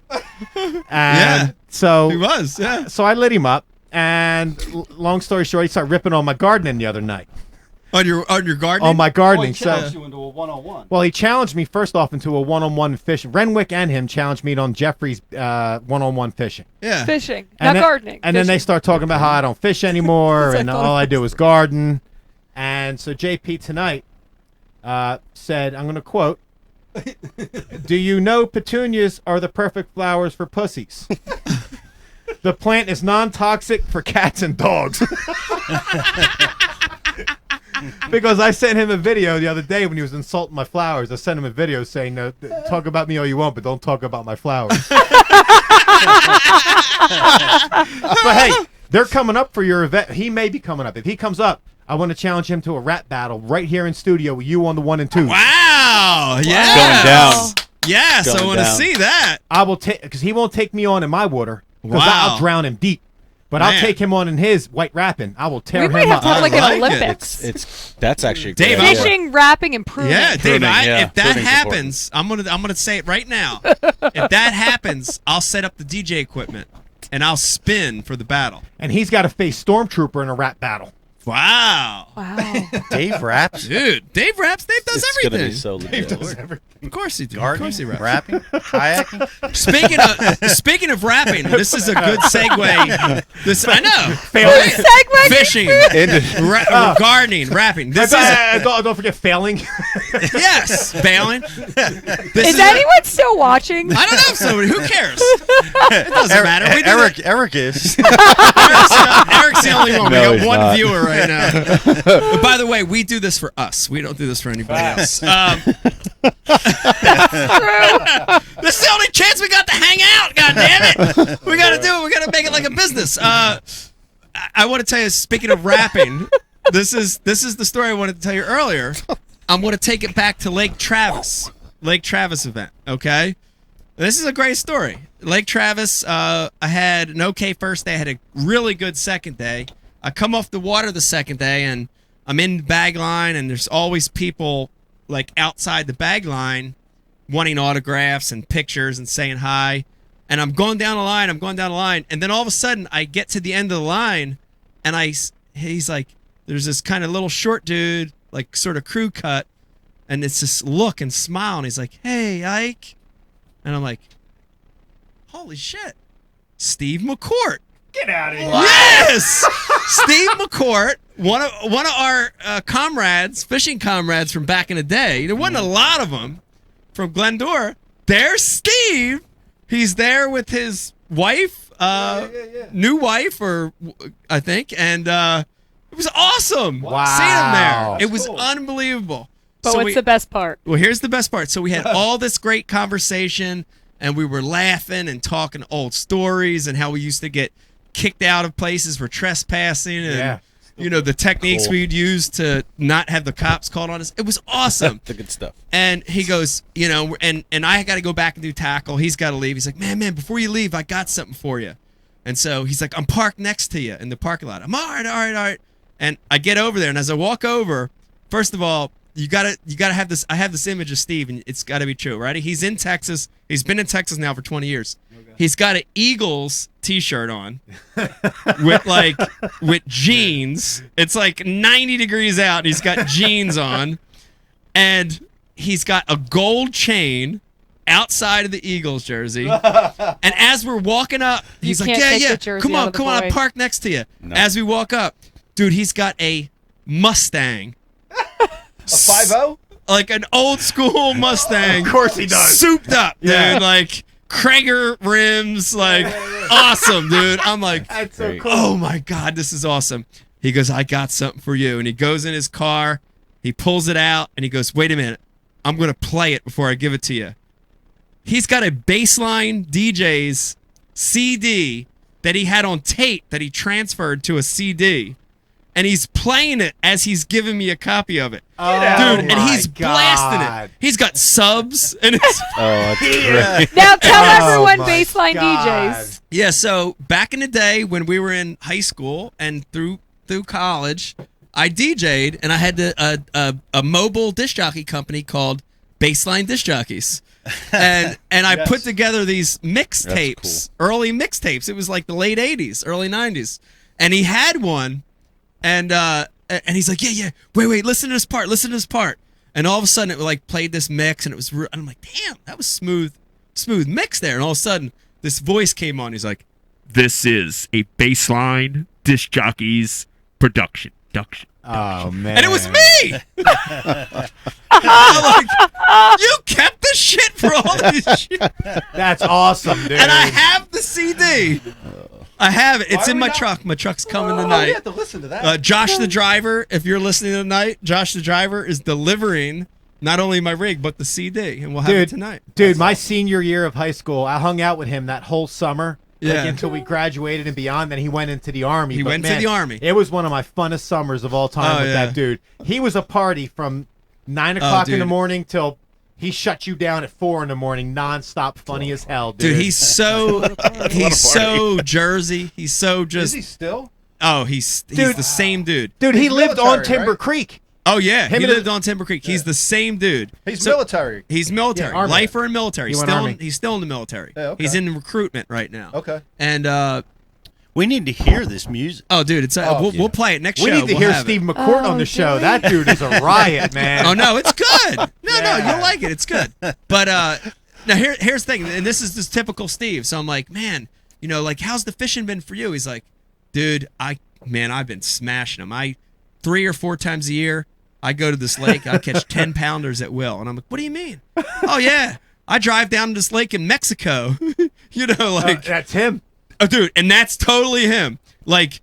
And Yeah. so He was, yeah. So I lit him up, and long story short, he started ripping on my gardening the other night. On your garden? On my gardening. He challenged you into a one-on-one. Well, he challenged me first off into a one-on-one fishing. Renwick and him challenged me on Jeffrey's one-on-one fishing. Yeah. Fishing, And not then- gardening. And then they fishing. start talking about how I don't fish anymore, It's and like, all I do is garden. And so JP tonight said, I'm going to quote, "Do you know petunias are the perfect flowers for pussies? The plant is non-toxic for cats and dogs." Because I sent him a video the other day when he was insulting my flowers. I sent him a video saying, "Talk about me all you want, but don't talk about my flowers." But hey, they're coming up for your event. He may be coming up. If he comes up, I want to challenge him to a rap battle right here in studio with you on the 1 and 2. Wow. Yeah. It's going down. Yes, I Going want to down. see that. I will take, because he won't take me on in my water, because Wow. I'll drown him deep. But Man. I'll take him on in his white rapping. I will tear We him might have up. to have like I an like it. Olympics. That's actually a Dave, great idea. Fishing, rapping, and proving. Yeah, Dave. Pruning, yeah. If that Pruning's happens, I'm gonna say it right now. If that happens, I'll set up the DJ equipment and I'll spin for the battle. And he's got to face Stormtrooper in a rap battle. Wow. Wow. Dave raps. Dude, Dave raps. Dave does It's gonna everything. be so legit. Of course he does. Of Gardening, course he raps. rapping, kayaking. Speaking of rapping, this is a good segue. This I know. Failing. Segue. Fishing, gardening, rapping. This is Don't forget failing. yes, bailing. This Is anyone still watching? I don't know. Somebody. Who cares? It doesn't matter. We do Eric is. Eric's the only one. No, We he's got one not. viewer right now. But by the way, we do this for us. We don't do this for anybody else. This is the only chance we got to hang out. God damn it! We got to do it. We got to make it like a business. I want to tell you. Speaking of rapping, this is the story I wanted to tell you earlier. I'm going to take it back to Lake Travis event. Okay, this is a great story. Lake Travis. I had an okay first day. I had a really good second day. I come off the water the second day, and I'm in the bag line, and there's always people like outside the bag line wanting autographs and pictures and saying hi. And I'm going down the line, and then all of a sudden I get to the end of the line, and he's like, there's this kind of little short dude, like sort of crew cut, and it's this look and smile, and he's like, "Hey, Ike," and I'm like, "Holy shit, Steve McCourt." Get out of here. Yes, Steve McCourt, one of our comrades, fishing comrades from back in the day. There wasn't a lot of them from Glendora. There's Steve. He's there with his wife, new wife, or I think, and it was awesome. Wow. Seeing him there, That's it was unbelievable. But So what's the best part? Well, here's the best part. So we had all this great conversation, and we were laughing and talking old stories and how we used to get kicked out of places for trespassing and the techniques Cool. we'd use to not have the cops called on us. It was awesome. The good stuff. And he goes, and I got to go back and do tackle. He's got to leave. He's like, man, before you leave, I got something for you. And so he's like, I'm parked next to you in the parking lot. I'm all right. And I get over there, and as I walk over, first of all, you gotta have this. I have this image of Steve, and it's got to be true, right? He's in Texas. He's been in Texas now for 20 years. Okay. He's got an Eagles T-shirt on with jeans. It's like 90 degrees out, and he's got jeans on, and he's got a gold chain outside of the Eagles jersey. And as we're walking up, he's like, "Yeah, come on, I park next to you." No. As we walk up, dude, he's got a Mustang. A 5.0? Like an old school Mustang. Of course he does. Souped up, dude. Like Krager rims, like awesome, dude. I'm like, that's so cool. Oh my God, this is awesome. He goes, "I got something for you." And he goes in his car, he pulls it out, and he goes, "Wait a minute. I'm going to play it before I give it to you." He's got a Baseline DJ's CD that he had on tape that he transferred to a CD. And he's playing it as he's giving me a copy of it. Dude, and he's blasting it. He's got subs. And it's that's great. Now tell everyone Baseline DJs. Yeah, so back in the day when we were in high school and through college, I DJ'd, and I had a mobile disc jockey company called baseline disc jockeys, and I put together these mixtapes, early mixtapes. It was like the late '80s, early '90s, and he had one, and he's like, yeah, wait, listen to this part, and all of a sudden it like played this mix, and it was, and I'm like, damn, that was smooth mix there, and all of a sudden this voice came on. He's like, this is a baseline disc jockeys production. Oh man! And it was me. I'm like, you kept the shit for all this shit. That's awesome, dude. And I have the CD. I have it. It's in my truck. My truck's coming tonight. You have to listen to that. Josh the driver, if you're listening tonight, Josh the driver is delivering not only my rig but the CD, and we'll have it tonight. Dude, my senior year of high school, I hung out with him that whole summer. Yeah. Until we graduated and beyond. Then he went into the Army. He went to the Army. It was one of my funnest summers of all time with that dude. He was a party from 9 o'clock in the morning till he shut you down at 4 in the morning, nonstop, funny as hell, dude. Dude, he's so Jersey. He's so just. Is he still? Oh, he's the same dude. Dude, he lived military, on Timber right? Creek. Oh yeah, he lived on Timber Creek. He's the same dude. He's military. He's military, Army. lifer and military. He went Army. He's still in the military. Yeah, okay. He's in recruitment right now. Okay. And We need to hear this music. oh, dude, it's we'll play it next We show. need to We'll hear have Steve it. McCourt on the show. That dude is a riot, man. Oh no, it's good. No, you'll like it. It's good. But now here's the thing, and this is just typical Steve. So I'm like, man, like how's the fishing been for you? He's like, dude, I've been smashing them. 3 or 4 times a year, I go to this lake. I catch 10-pounders at will. And I'm like, what do you mean? Oh, yeah. I drive down to this lake in Mexico. That's him. Oh, dude, and that's totally him. Like,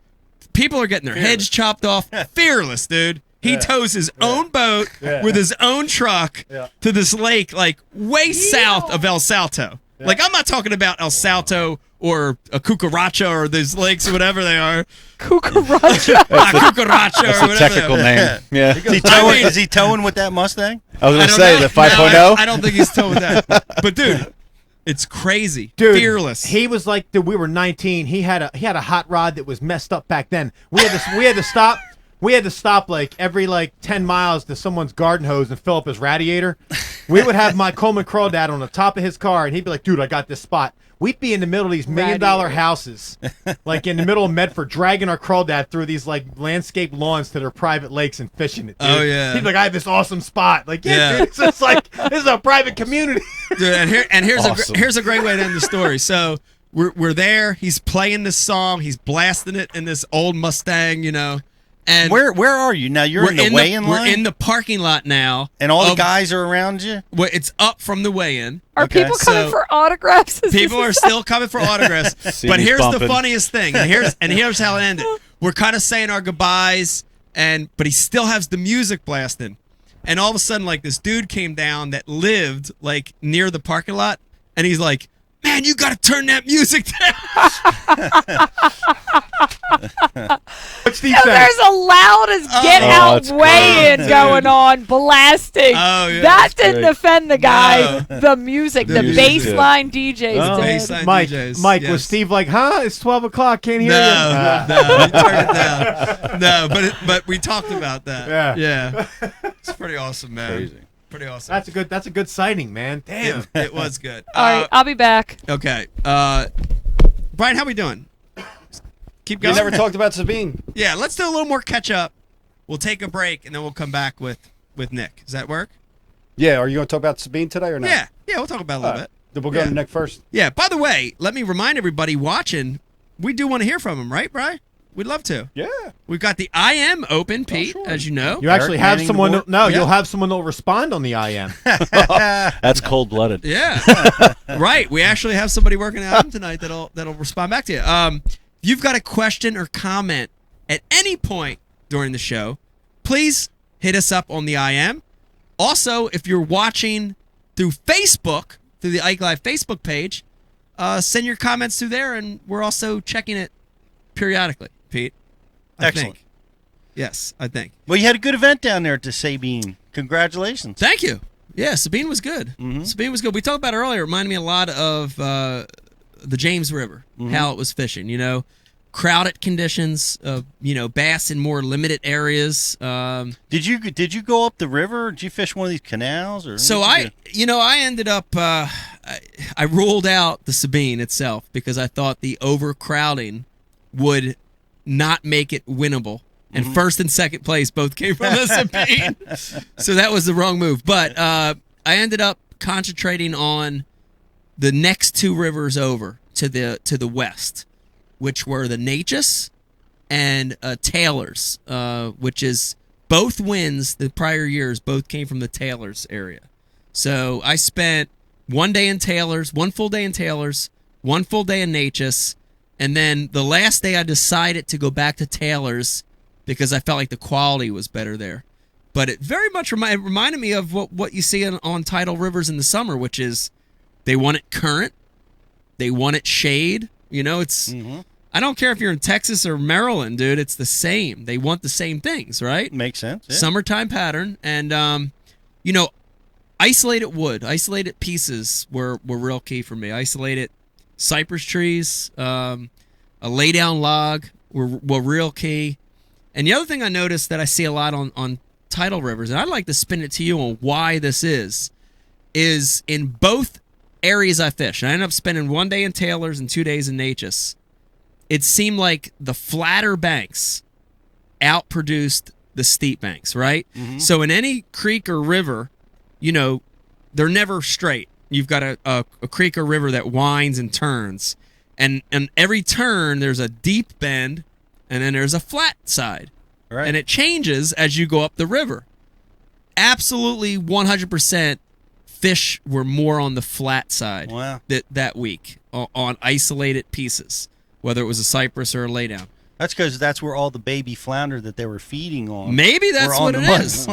people are getting their heads chopped off. Fearless, dude. He tows his own boat with his own truck to this lake, like, way south of El Salto. Like, I'm not talking about El Salto or a Cucaracha or these lakes or whatever they are. Cucaracha. Cucaracha That's or the whatever. technical name. Yeah. Is he towing with that Mustang? I was going to don't say know. the 5.0. No, I don't think he's towing that. But, dude, it's crazy. Dude, Fearless. He was like, dude, we were 19. He had a hot rod that was messed up back then. We had to stop. We had to stop like every 10 miles to someone's garden hose and fill up his radiator. We would have my Coleman Crawdad on the top of his car, and he'd be like, dude, I got this spot. We'd be in the middle of these $1 million houses, like in the middle of Medford, dragging our Crawdad through these landscape lawns to their private lakes and fishing it, dude. Oh, yeah. He'd be like, I have this awesome spot. Like, dude, it's just like, this is a private community. Dude, and here's Awesome. here's a great way to end the story. So we're there. He's playing this song. He's blasting it in this old Mustang, And Where are you now? You're in the weigh-in line. We're in the parking lot now, and all the guys are around you. Well, it's up from the weigh-in. Are people coming for autographs? People are still coming for autographs. But here's the funniest thing, and here's how it ended. We're kind of saying our goodbyes, but he still has the music blasting, and all of a sudden, this dude came down that lived near the parking lot, and he's like, man, you got to turn that music down. What's Steve So saying? there's a loud as get out weigh-in going on, blasting. Oh, yeah, that that's didn't great. offend the guy. The music, the music. baseline DJs did. Baseline Mike, DJs, Mike, yes. was Steve like, huh? It's 12 o'clock. Can't hear you. No, you turn it down. No, but we talked about that. Yeah. It's pretty awesome, man. Crazy. Pretty awesome. That's a good sighting, man. Damn. It was good. All right, I'll be back. Okay. Brian, how we doing? Keep You going. never talked about Sabine. Yeah, let's do a little more catch up. We'll take a break and then we'll come back with Nick. Does that work? Yeah, are you going to talk about Sabine today or not? Yeah, we'll talk about it a little bit. Then we'll go to Nick first. Yeah, by the way, let me remind everybody watching, we do want to hear from him, right, Brian? We'd love to. Yeah. We've got the IM open, Pete, as you know. You actually Eric have Manning someone. aboard? No, Yeah. you'll have someone that'll respond on the IM. That's cold-blooded. Yeah, right. We actually have somebody working out him tonight that'll respond back to you. If you've got a question or comment at any point during the show, please hit us up on the IM. Also, if you're watching through Facebook, through the Ike Live Facebook page, send your comments through there, and we're also checking it periodically. Pete, I Excellent. think. Yes, I think. Well, you had a good event down there at the Sabine. Congratulations. Thank you. Yeah, Sabine was good. Sabine was good. We talked about it earlier. It reminded me a lot of the James River, how it was fishing. crowded conditions, bass in more limited areas. Did you go up the river? Did you fish one of these canals? Or So I ended up, I ruled out the Sabine itself because I thought the overcrowding would not make it winnable. And first and second place both came from the Sabine. So that was the wrong move. But I ended up concentrating on the next two rivers over to the west, which were the Natchez and Taylor's, which is both wins the prior years both came from the Taylor's area. So I spent one day in Taylor's, one full day in Taylor's, one full day in Natchez, and then the last day I decided to go back to Taylor's because I felt like the quality was better there. But it very much reminded me of what you see on tidal rivers in the summer, which is they want it current, they want it shade. It's I don't care if you're in Texas or Maryland, dude. It's the same. They want the same things, right? Makes sense. Yeah. Summertime pattern, and isolated wood, isolated pieces were real key for me. Isolated cypress trees, a lay down log were real key. And the other thing I noticed that I see a lot on tidal rivers, and I'd like to spin it to you on why this is in both areas I fish. I ended up spending 1 day in Taylor's and 2 days in Natchez. It seemed like the flatter banks outproduced the steep banks, right? So in any creek or river, they're never straight. You've got a creek or river that winds and turns. And every turn, there's a deep bend, and then there's a flat side. Right. And it changes as you go up the river. Absolutely 100% fish were more on the flat side that week on isolated pieces, whether it was a cypress or a laydown. That's because that's where all the baby flounder that they were feeding on. Maybe that's what it is.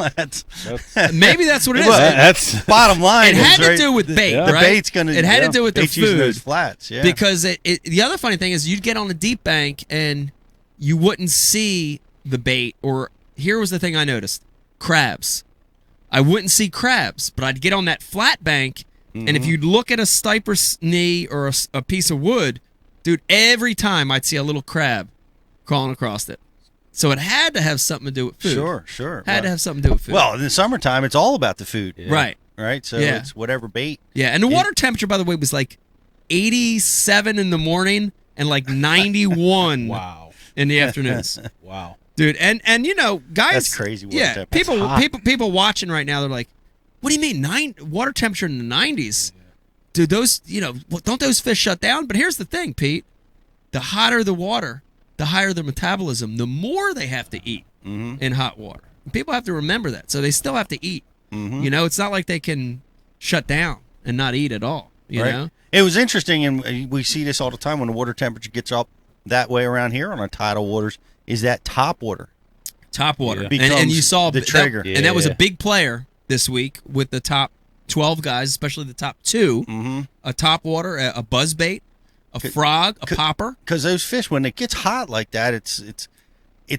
Maybe that's what it is. That's bottom line. It had to do with bait, right? The bait's going to. It had to do with the food. Those flats, yeah. Because the other funny thing is, you'd get on a deep bank and you wouldn't see the bait. Or here was the thing I noticed: crabs. I wouldn't see crabs, but I'd get on that flat bank, and if you'd look at a cypress knee or a piece of wood, dude, every time I'd see a little crab crawling across it. So it had to have something to do with food. Sure. Had to have something to do with food. Well, in the summertime, it's all about the food. Yeah. Right. So it's whatever bait. Yeah, and the water temperature, by the way, was like 87 in the morning and like 91 in the afternoons. Wow. Dude, and guys, that's crazy. Water people watching right now, they're like, "What do you mean water temperature in the 90s?" Dude, those don't those fish shut down? But here's the thing, Pete: the hotter the water, the higher their metabolism, the more they have to eat in hot water. And people have to remember that, so they still have to eat. It's not like they can shut down and not eat at all. You know, it was interesting, and we see this all the time when the water temperature gets up that way around here on our tidal waters. Is that top water? And you saw the trigger, and that was a big player this week with the top 12 guys, especially the top two. A top water, a buzzbait, a frog, a popper. Because those fish, when it gets hot like that, it's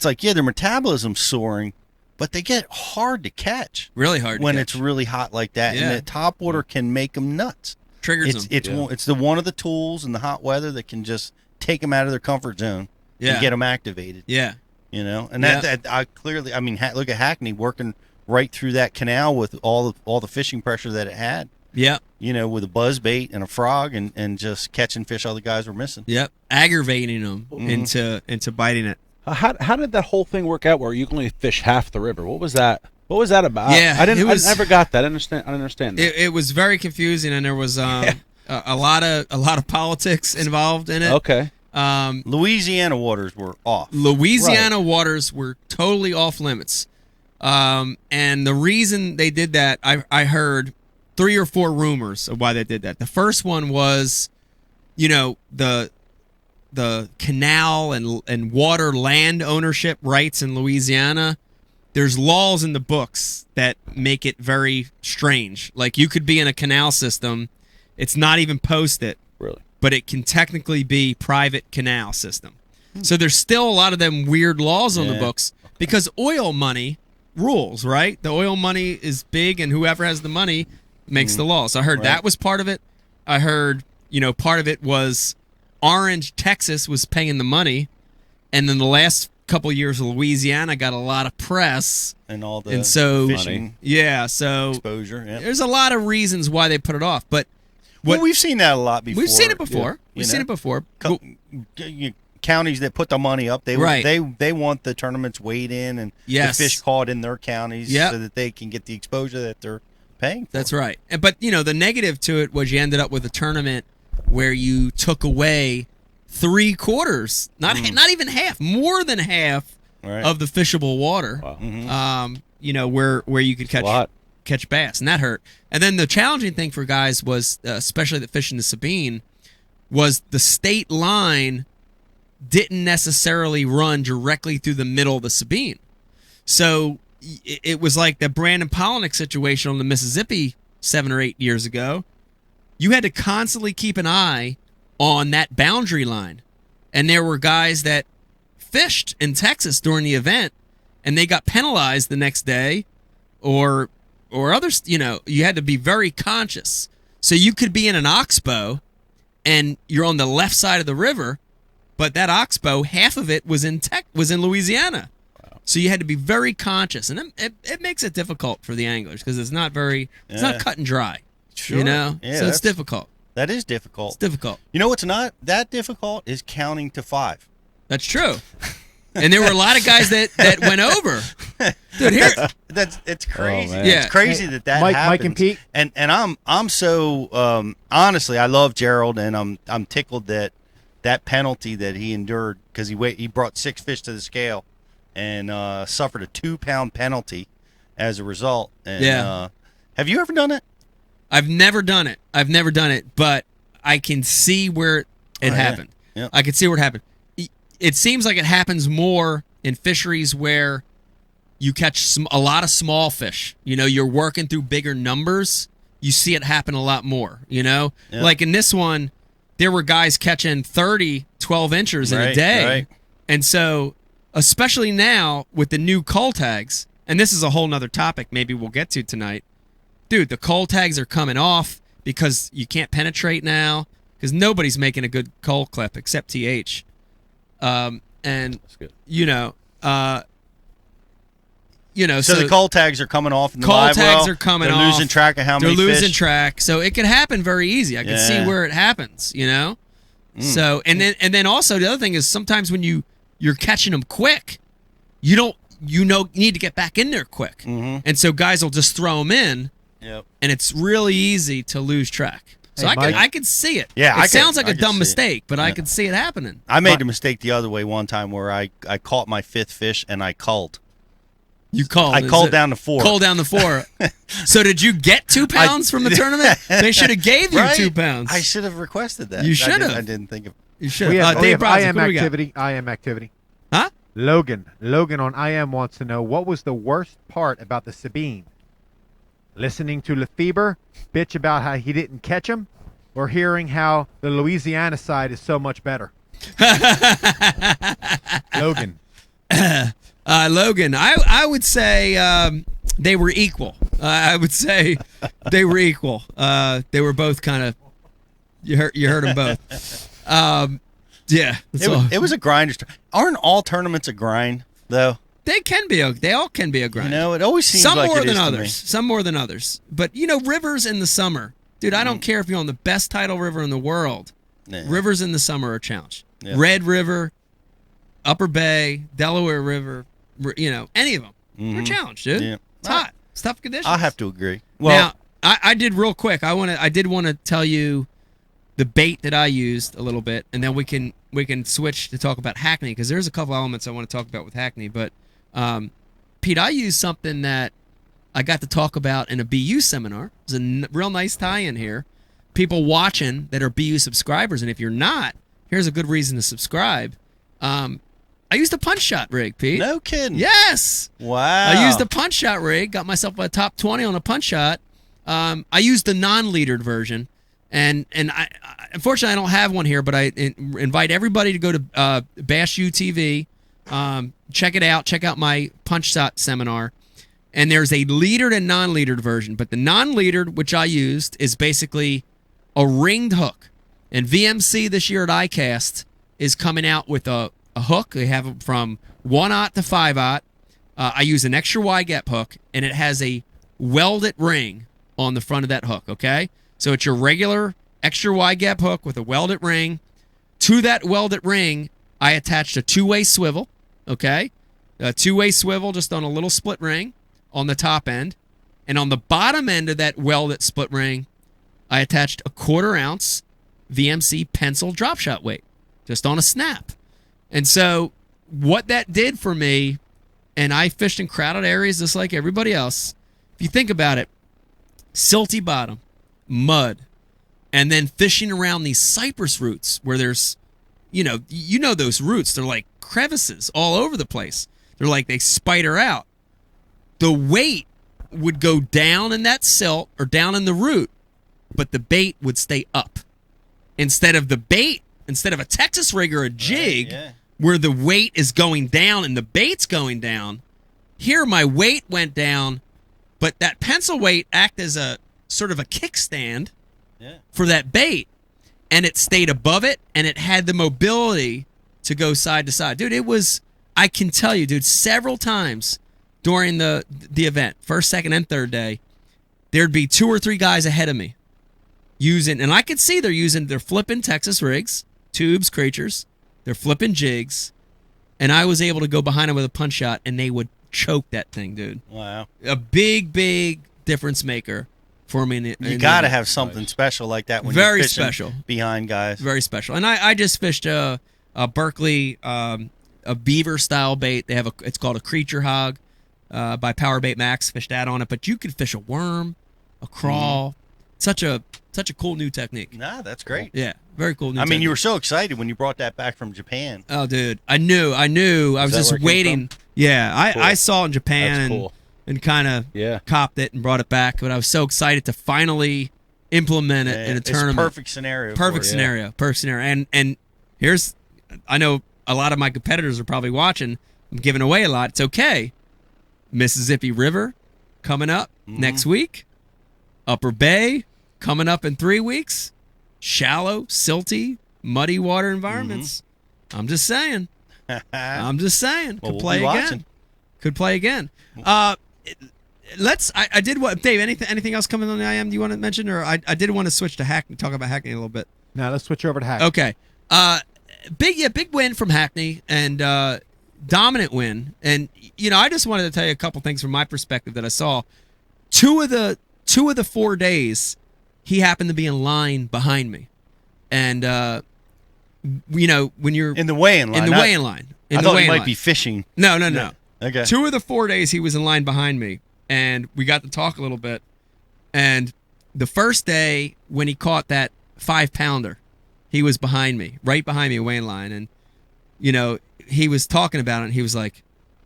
like their metabolism's soaring, but they get hard to catch. Really hard when it's really hot like that, and the top water can make them nuts. Triggers them. It's the one of the tools in the hot weather that can just take them out of their comfort zone. And get them activated. And that I clearly, look at Hackney working right through that canal with all the fishing pressure that it had. With a buzz bait and a frog and just catching fish all the guys were missing. Aggravating them into biting it. How did that whole thing work out where you can only fish half the river? What was that? What was that about? Yeah, I never got that. I understand that. It was very confusing, and there was a lot of politics involved in it. Okay. Louisiana waters were off. Waters were totally off limits. And the reason they did that, I heard 3 or 4 rumors of why they did that. The first one was, the canal and water land ownership rights in Louisiana. There's laws in the books that make it very strange. Like, you could be in a canal system, it's not even posted. Really? But it can technically be private canal system. So there's still a lot of them weird laws on the books because oil money rules, right? The oil money is big, and whoever has the money makes the laws. I heard that was part of it. I heard, part of it was Orange, Texas was paying the money and then the last couple years of Louisiana got a lot of press, and all the and so fishing so exposure. Yeah. there's a lot of reasons why they put it off, but Well, we've seen that a lot before. we've seen it before. We've seen it before. Counties that put the money up, they Right. they want the tournaments weighed in and Yes. the fish caught in their counties Yep. so that they can get the exposure that they're paying for. That's right. But the negative to it was you ended up with a tournament where you took away 3/4, not even half, more than half Right. of the fishable water. Wow. Where you could catch bass, and that hurt. And then the challenging thing for guys was, especially that fishing the Sabine, was the state line didn't necessarily run directly through the middle of the Sabine. So it was like the Brandon Polnick situation on the Mississippi 7 or 8 years ago. You had to constantly keep an eye on that boundary line. And there were guys that fished in Texas during the event, and they got penalized the next day, or others. You had to be very conscious. So you could be in an oxbow, and you're on the left side of the river, but that oxbow, half of it was in Louisiana. Wow. So you had to be very conscious, and it makes it difficult for the anglers because it's not cut and dry. Sure. Yeah, so it's that's- difficult. That is difficult. It's difficult. You know what's not that difficult is counting to 5. That's true. And there were a lot of guys that went over. Dude, here it's crazy. man. Yeah. It's crazy that Mike happens. and Pete? And I'm so honestly, I love Gerald, and I'm tickled that penalty that he endured because he brought 6 fish to the scale and suffered a 2-pound penalty as a result. And, Yeah. Have you ever done it? I've never done it, but I can see where it happened. Yeah. I can see where it happened. It seems like it happens more in fisheries where you catch a lot of small fish. You're working through bigger numbers. You see it happen a lot more, Yeah. Like in this one, there were guys catching 30, 12 inchers in a day. Right. And so, especially now with the new cull tags, and this is a whole nother topic maybe we'll get to tonight. Dude, the cull tags are coming off because you can't penetrate now because nobody's making a good cull clip except TH. And That's good. So the cull tags are coming off in the cull live tags well. are coming They're off. losing track of how They're many losing fish. track. So it can happen very easy. I can see Yeah. where it happens, So and then also the other thing is sometimes when you're catching them quick, you need to get back in there quick. Mhm. And so guys will just throw them in. Yep. And it's really easy to lose track. So Hey, Mike. I could see it. Yeah, it sounds like I a could dumb see it. mistake, but I Yeah. could see it happening. I made the mistake the other way one time where I caught my 5th fish and I culled. You called. I culled down to 4. Called down to 4. So did you get 2 pounds from the tournament? They should have gave you Right? 2 pounds. I should have requested that. You should have. I didn't think of. You should We have. have, we Dave have Browser, IM what do we got? activity. IM activity. Huh? Logan on IM wants to know what was the worst part about the Sabine? Listening to Lefebvre bitch about how he didn't catch him, or hearing how the Louisiana side is so much better? Logan. Logan, I would say they were equal. I would say they were equal. They were both kind of. You heard them both. Yeah, It was a grind. Aren't all tournaments a grind though? They can be. They all can be a grind. It always seems some like more it than is to others. me. Some more than others. But rivers in the summer, dude. I don't care if you're on the best tidal river in the world. Yeah. Rivers in the summer are a challenge. Yeah. Red River, Upper Bay, Delaware River. Any of them. They're a challenge, dude. Yeah. It's hot. It's tough conditions. I have to agree. Well, Now, I did real quick. I did want to tell you the bait that I used a little bit, and then we can switch to talk about Hackney because there's a couple elements I want to talk about with Hackney. But Pete, I used something that I got to talk about in a BU seminar. It was a real nice tie-in here. People watching that are BU subscribers, and if you're not, here's a good reason to subscribe. I used a punch shot rig, Pete. no kidding. Yes. Wow. I used a punch shot rig, got myself a top 20 on a punch shot. I used the non-leadered version, and I unfortunately I don't have one here, but I invite everybody to go to Bash UTV, check it out. Check out my punch shot seminar, and there's a leadered and non-leadered version. But the non-leadered, which I used, is basically a ringed hook, and VMC this year at ICAST is coming out with a a hook. They have them from 1/0 to 5/0. I use an extra wide gap hook, and it has a welded ring on the front of that hook, okay? So it's your regular extra wide gap hook with a welded ring. To that welded ring, I attached a two-way swivel, okay? A two-way swivel just on a little split ring on the top end. And on the bottom end of that welded split ring, I attached a 1/4 ounce VMC pencil drop shot weight just on a snap. And so what that did for me, and I fished in crowded areas just like everybody else. If you think about it, silty bottom, mud, and then fishing around these cypress roots where there's, you know those roots, they're like crevices all over the place. They're like they spider out. The weight would go down in that silt or down in the root, but the bait would stay up. Instead of a Texas rig or a jig, where the weight is going down and the bait's going down, here my weight went down, but that pencil weight acted as a sort of a kickstand for that bait, and it stayed above it, and it had the mobility to go side to side. Dude, I can tell you, dude, several times during the event, first, second, and third day, there'd be 2 or 3 guys ahead of me using, and I could see they're flipping Texas rigs, tubes, creatures, they're flipping jigs, and I was able to go behind them with a punch shot, and they would choke that thing, dude. Wow. A big, big difference maker for me. You got to have something special like that when very you're fishing special behind guys. Very special. And I just fished a Berkeley, a beaver style bait. It's called a creature hog by Power Bait Max. Fished that on it, but you could fish a worm, a crawl. Such a cool new technique. Nah, that's great. Yeah, very cool new technique. I mean, you were so excited when you brought that back from Japan. Oh, dude, I knew. I was just waiting. Yeah, Cool. I saw it in Japan That's cool. and kind of copped it and brought it back. But I was so excited to finally implement it in a tournament. Perfect scenario. Perfect scenario. And here's, I know a lot of my competitors are probably watching. I'm giving away a lot. It's okay. Mississippi River coming up next week. Upper Bay coming up in 3 weeks. Shallow, silty, muddy water environments. I'm just saying. Could play again. Could play again. I did what, Dave, anything else coming on the IM do you want to mention? Or I did want to switch to Hackney, talk about Hackney a little bit. No, let's switch over to Hackney. Okay. Big win from Hackney, and dominant win. And I just wanted to tell you a couple things from my perspective that I saw. Two of the 4 days, he happened to be in line behind me, and when you're in the weighing line, I thought he might be fishing. No. Okay. 2 of the 4 days he was in line behind me, and we got to talk a little bit. And the first day when he caught that 5-pounder, he was behind me, right behind me, weighing line, and he was talking about it. And he was like,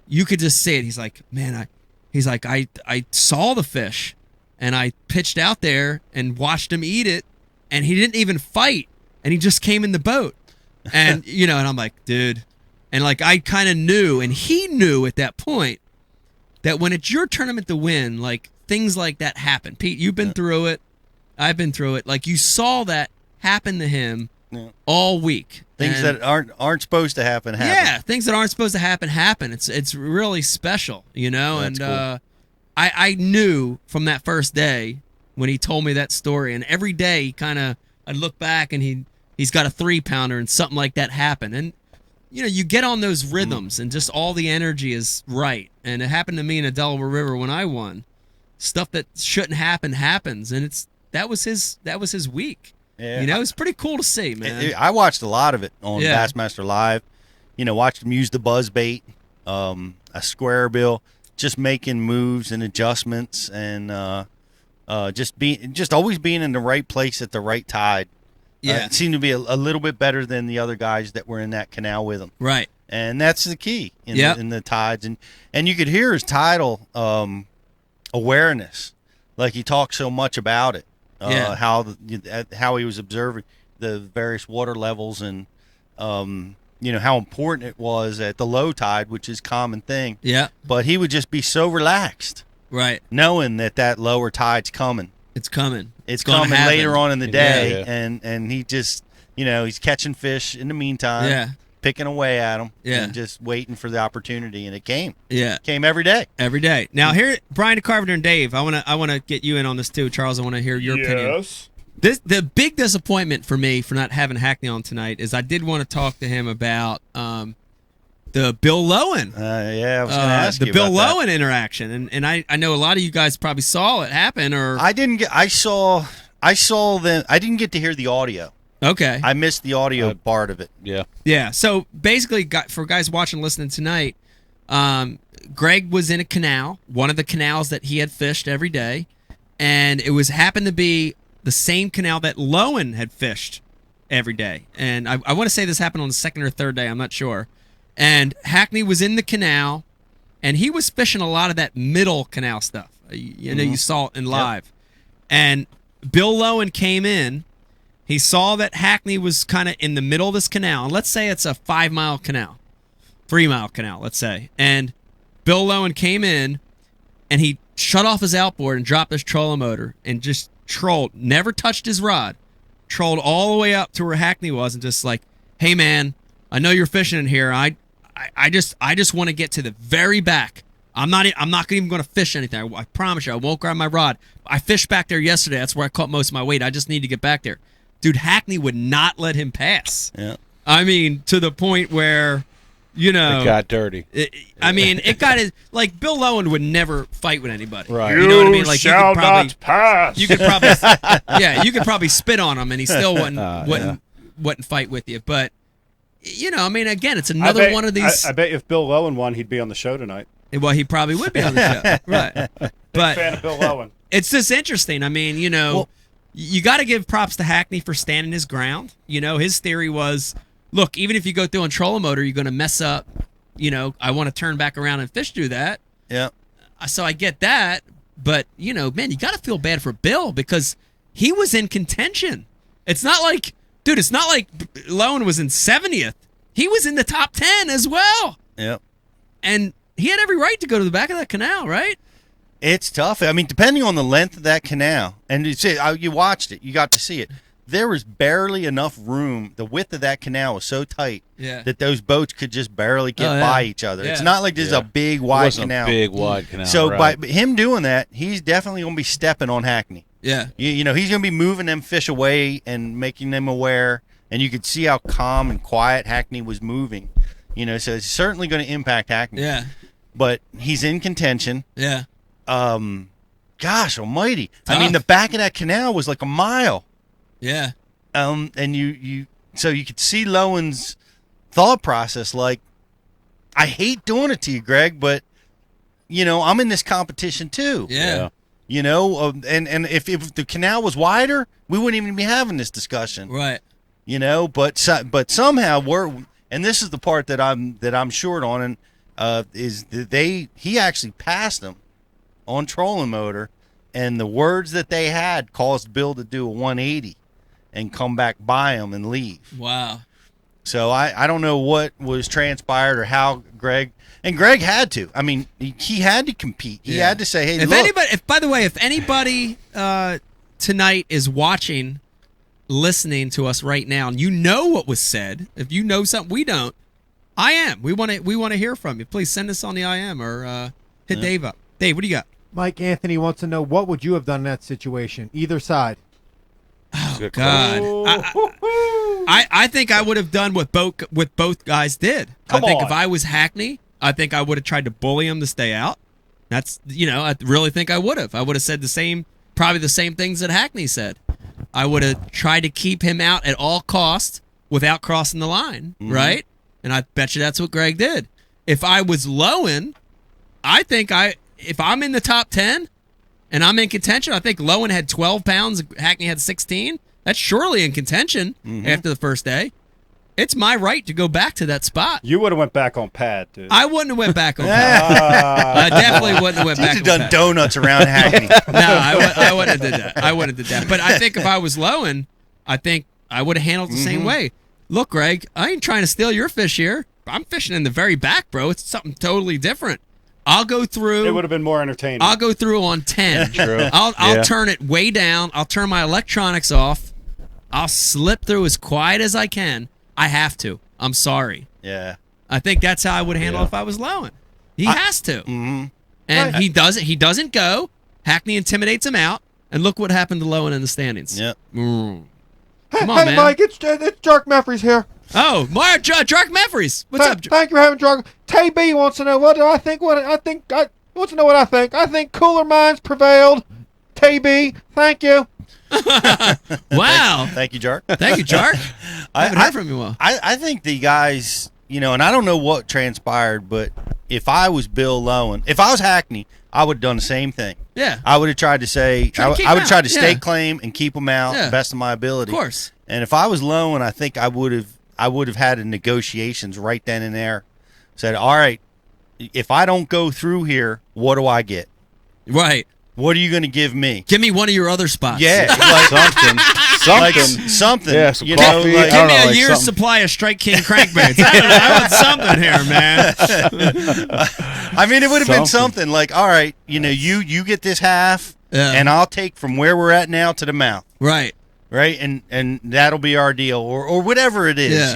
you could just see it. He's like, man, I saw the fish, and I pitched out there and watched him eat it, and he didn't even fight, and he just came in the boat, and and I'm like, dude. And like I kind of knew, and he knew at that point, that when it's your tournament to win, like things like that happen. Pete, you've been through it. I've been through it. Like you saw that happen to him all week. Things that aren't supposed to happen. Yeah, things that aren't supposed to happen. It's really special, That's cool. I knew from that first day when he told me that story, and every day I'd look back and he's got a 3-pounder and something like that happened, and you get on those rhythms and just all the energy is right. And it happened to me in the Delaware River when I won. Stuff that shouldn't happen happens, and that was his week. Yeah. It's pretty cool to see, man. I watched a lot of it on Bassmaster Live. Watched him use the buzz bait, a square bill, just making moves and adjustments, and just always being in the right place at the right tide. Yeah, it seemed to be a little bit better than the other guys that were in that canal with him. Right, and that's the key in the tides, and you could hear his tidal awareness, like he talked so much about it. How he was observing the various water levels, and how important it was at the low tide, which is a common thing. Yeah, but he would just be so relaxed, right, knowing that lower tide's coming. It's coming. It's coming later on in the day, and he just he's catching fish in the meantime. Yeah. picking away at them, Yeah. and just waiting for the opportunity, and it came. Yeah. Came every day. Every day. Now here, Brian Carpenter and Dave, I want to get you in on this too. Charles, I want to hear your opinion. The big disappointment for me for not having Hackney on tonight is I did want to talk to him about the Bill Lowen. Yeah, I was going to ask the you Bill about Lowen interaction, and I know a lot of you guys probably saw it happen. Or I didn't get. I saw them. I didn't get to hear the audio. Okay. I missed the audio part of it. Yeah. Yeah. So basically, for guys watching, listening tonight, Greg was in a canal, one of the canals that he had fished every day, and it happened to be the same canal that Lowen had fished every day. And I want to say this happened on the second or third day. I'm not sure. And Hackney was in the canal, and he was fishing a lot of that middle canal stuff. You know, you saw it in live. And Bill Lowen came in. He saw that Hackney was kind of in the middle of this canal. And let's say it's a 5-mile canal, 3-mile canal, let's say. And Bill Lowen came in, and he shut off his outboard and dropped his trolling motor and just trolled, never touched his rod, trolled all the way up to where Hackney was and just like, hey, man, I know you're fishing in here. I just want to get to the very back. I'm not even going to fish anything. I promise you, I won't grab my rod. I fished back there yesterday. That's where I caught most of my weight. I just need to get back there. Dude, Hackney would not let him pass. Yeah. I mean, to the point where, you know, It got dirty. It got like Bill Lowen would never fight with anybody. Right. You know what I mean? Like shall not pass. You could probably, you could probably spit on him and he still wouldn't fight with you. But you know, I mean, again, it's another one of these. I bet if Bill Lowen won, he'd be on the show tonight. Well, he probably would be on the show, right? But Fan of Bill Lowen. It's just interesting. I mean, you know, you got to give props to Hackney for standing his ground. You know, his theory was, look, even if you go through on trolling motor, you're going to mess up. You know, I want to turn back around and fish through that. Yeah. So I get that, but you know, man, you got to feel bad for Bill because he was in contention. It's not like, dude, it's not like Lowen was in 70th. He was in the top 10 as well. Yep. And he had every right to go to the back of that canal, right? It's tough. I mean, depending on the length of that canal, and you watched it, you got to see it. There was barely enough room. The width of that canal was so tight that those boats could just barely get by each other. Yeah. It's not like this is a big, wide canal. A big, wide canal. So right. by him doing that, he's definitely going to be stepping on Hackney. Yeah. You know, he's going to be moving them fish away and making them aware. And you could see how calm and quiet Hackney was moving. You know, so it's certainly going to impact Hackney. Yeah. But he's in contention. Yeah. Gosh almighty. Tough. I mean, the back of that canal was like a mile. Yeah. And so you could see Lowen's thought process like, I hate doing it to you, Greg, but, you know, I'm in this competition too. Yeah. You know, and if the canal was wider, we wouldn't even be having this discussion. Right. You know, but somehow and this is the part that I'm short on, and is that he actually passed them on trolling motor, and the words that they had caused Bill to do a 180 and come back by him and leave. Wow. So I don't know what was transpired or how Greg had to. I mean, he had to compete. He had to say, hey, by the way, if anybody tonight is watching, listening to us right now, and you know what was said, if you know something we don't, we want to hear from you. Please send us on the IM or hit Dave up. Dave, what do you got? Mike Anthony wants to know, what would you have done in that situation, either side? Oh God, I think I would have done what both guys did. I think if I was Hackney, I think I would have tried to bully him to stay out. That's, you know, I really think I would have. I would have said probably the same things that Hackney said. I would have tried to keep him out at all costs without crossing the line, right? And I bet you that's what Greg did. If I was Lowen, I think if I'm in the top 10 and I'm in contention, I think Lowen had 12 pounds, Hackney had 16. That's surely in contention after the first day. It's my right to go back to that spot. You would have went back on pad, dude. I wouldn't have went back on pad. I definitely wouldn't have went back on pad. You'd have done donuts around Hackney. No, I wouldn't have did that. I wouldn't have did that. But I think if I was Lowen, I think I would have handled it the same way. Look, Greg, I ain't trying to steal your fish here. I'm fishing in the very back, bro. It's something totally different. I'll go through. It would have been more entertaining. I'll go through on 10. True. I'll turn it way down. I'll turn my electronics off. I'll slip through as quiet as I can. I have to. I'm sorry. Yeah. I think that's how I would handle it if I was Lowen. He has to. Mm-hmm. And he doesn't. He doesn't go. Hackney intimidates him out. And look what happened to Lowen in the standings. Yep. Come Hey, on, man. Mike, it's Jark Meffries here. Oh, Jark Meffries. What's up? Thank you for having Jark. TB wants to know what do I think. Wants to know what I think. I think cooler minds prevailed. TB, thank you. Wow. Thank you, Jark. Thank you, Jark. I haven't heard from you well. I think the guys, and I don't know what transpired, but if I was Bill Lowen, if I was Hackney, I would have done the same thing. Yeah. I would have tried to say, I would have tried to stake claim and keep them out the best of my ability. Of course. And if I was Lowen, I think I would have had negotiations right then and there. Said, all right, if I don't go through here, what do I get? Right. What are you going to give me? Give me one of your other spots. Yeah, like something. Yeah, some you coffee. know, like, Give me a like year's something. supply of Strike King crankbaits. I want something here, man. I mean, it would have been something like, all right, you get this half, and I'll take from where we're at now to the mouth. Right. Right, and that'll be our deal, or whatever it is.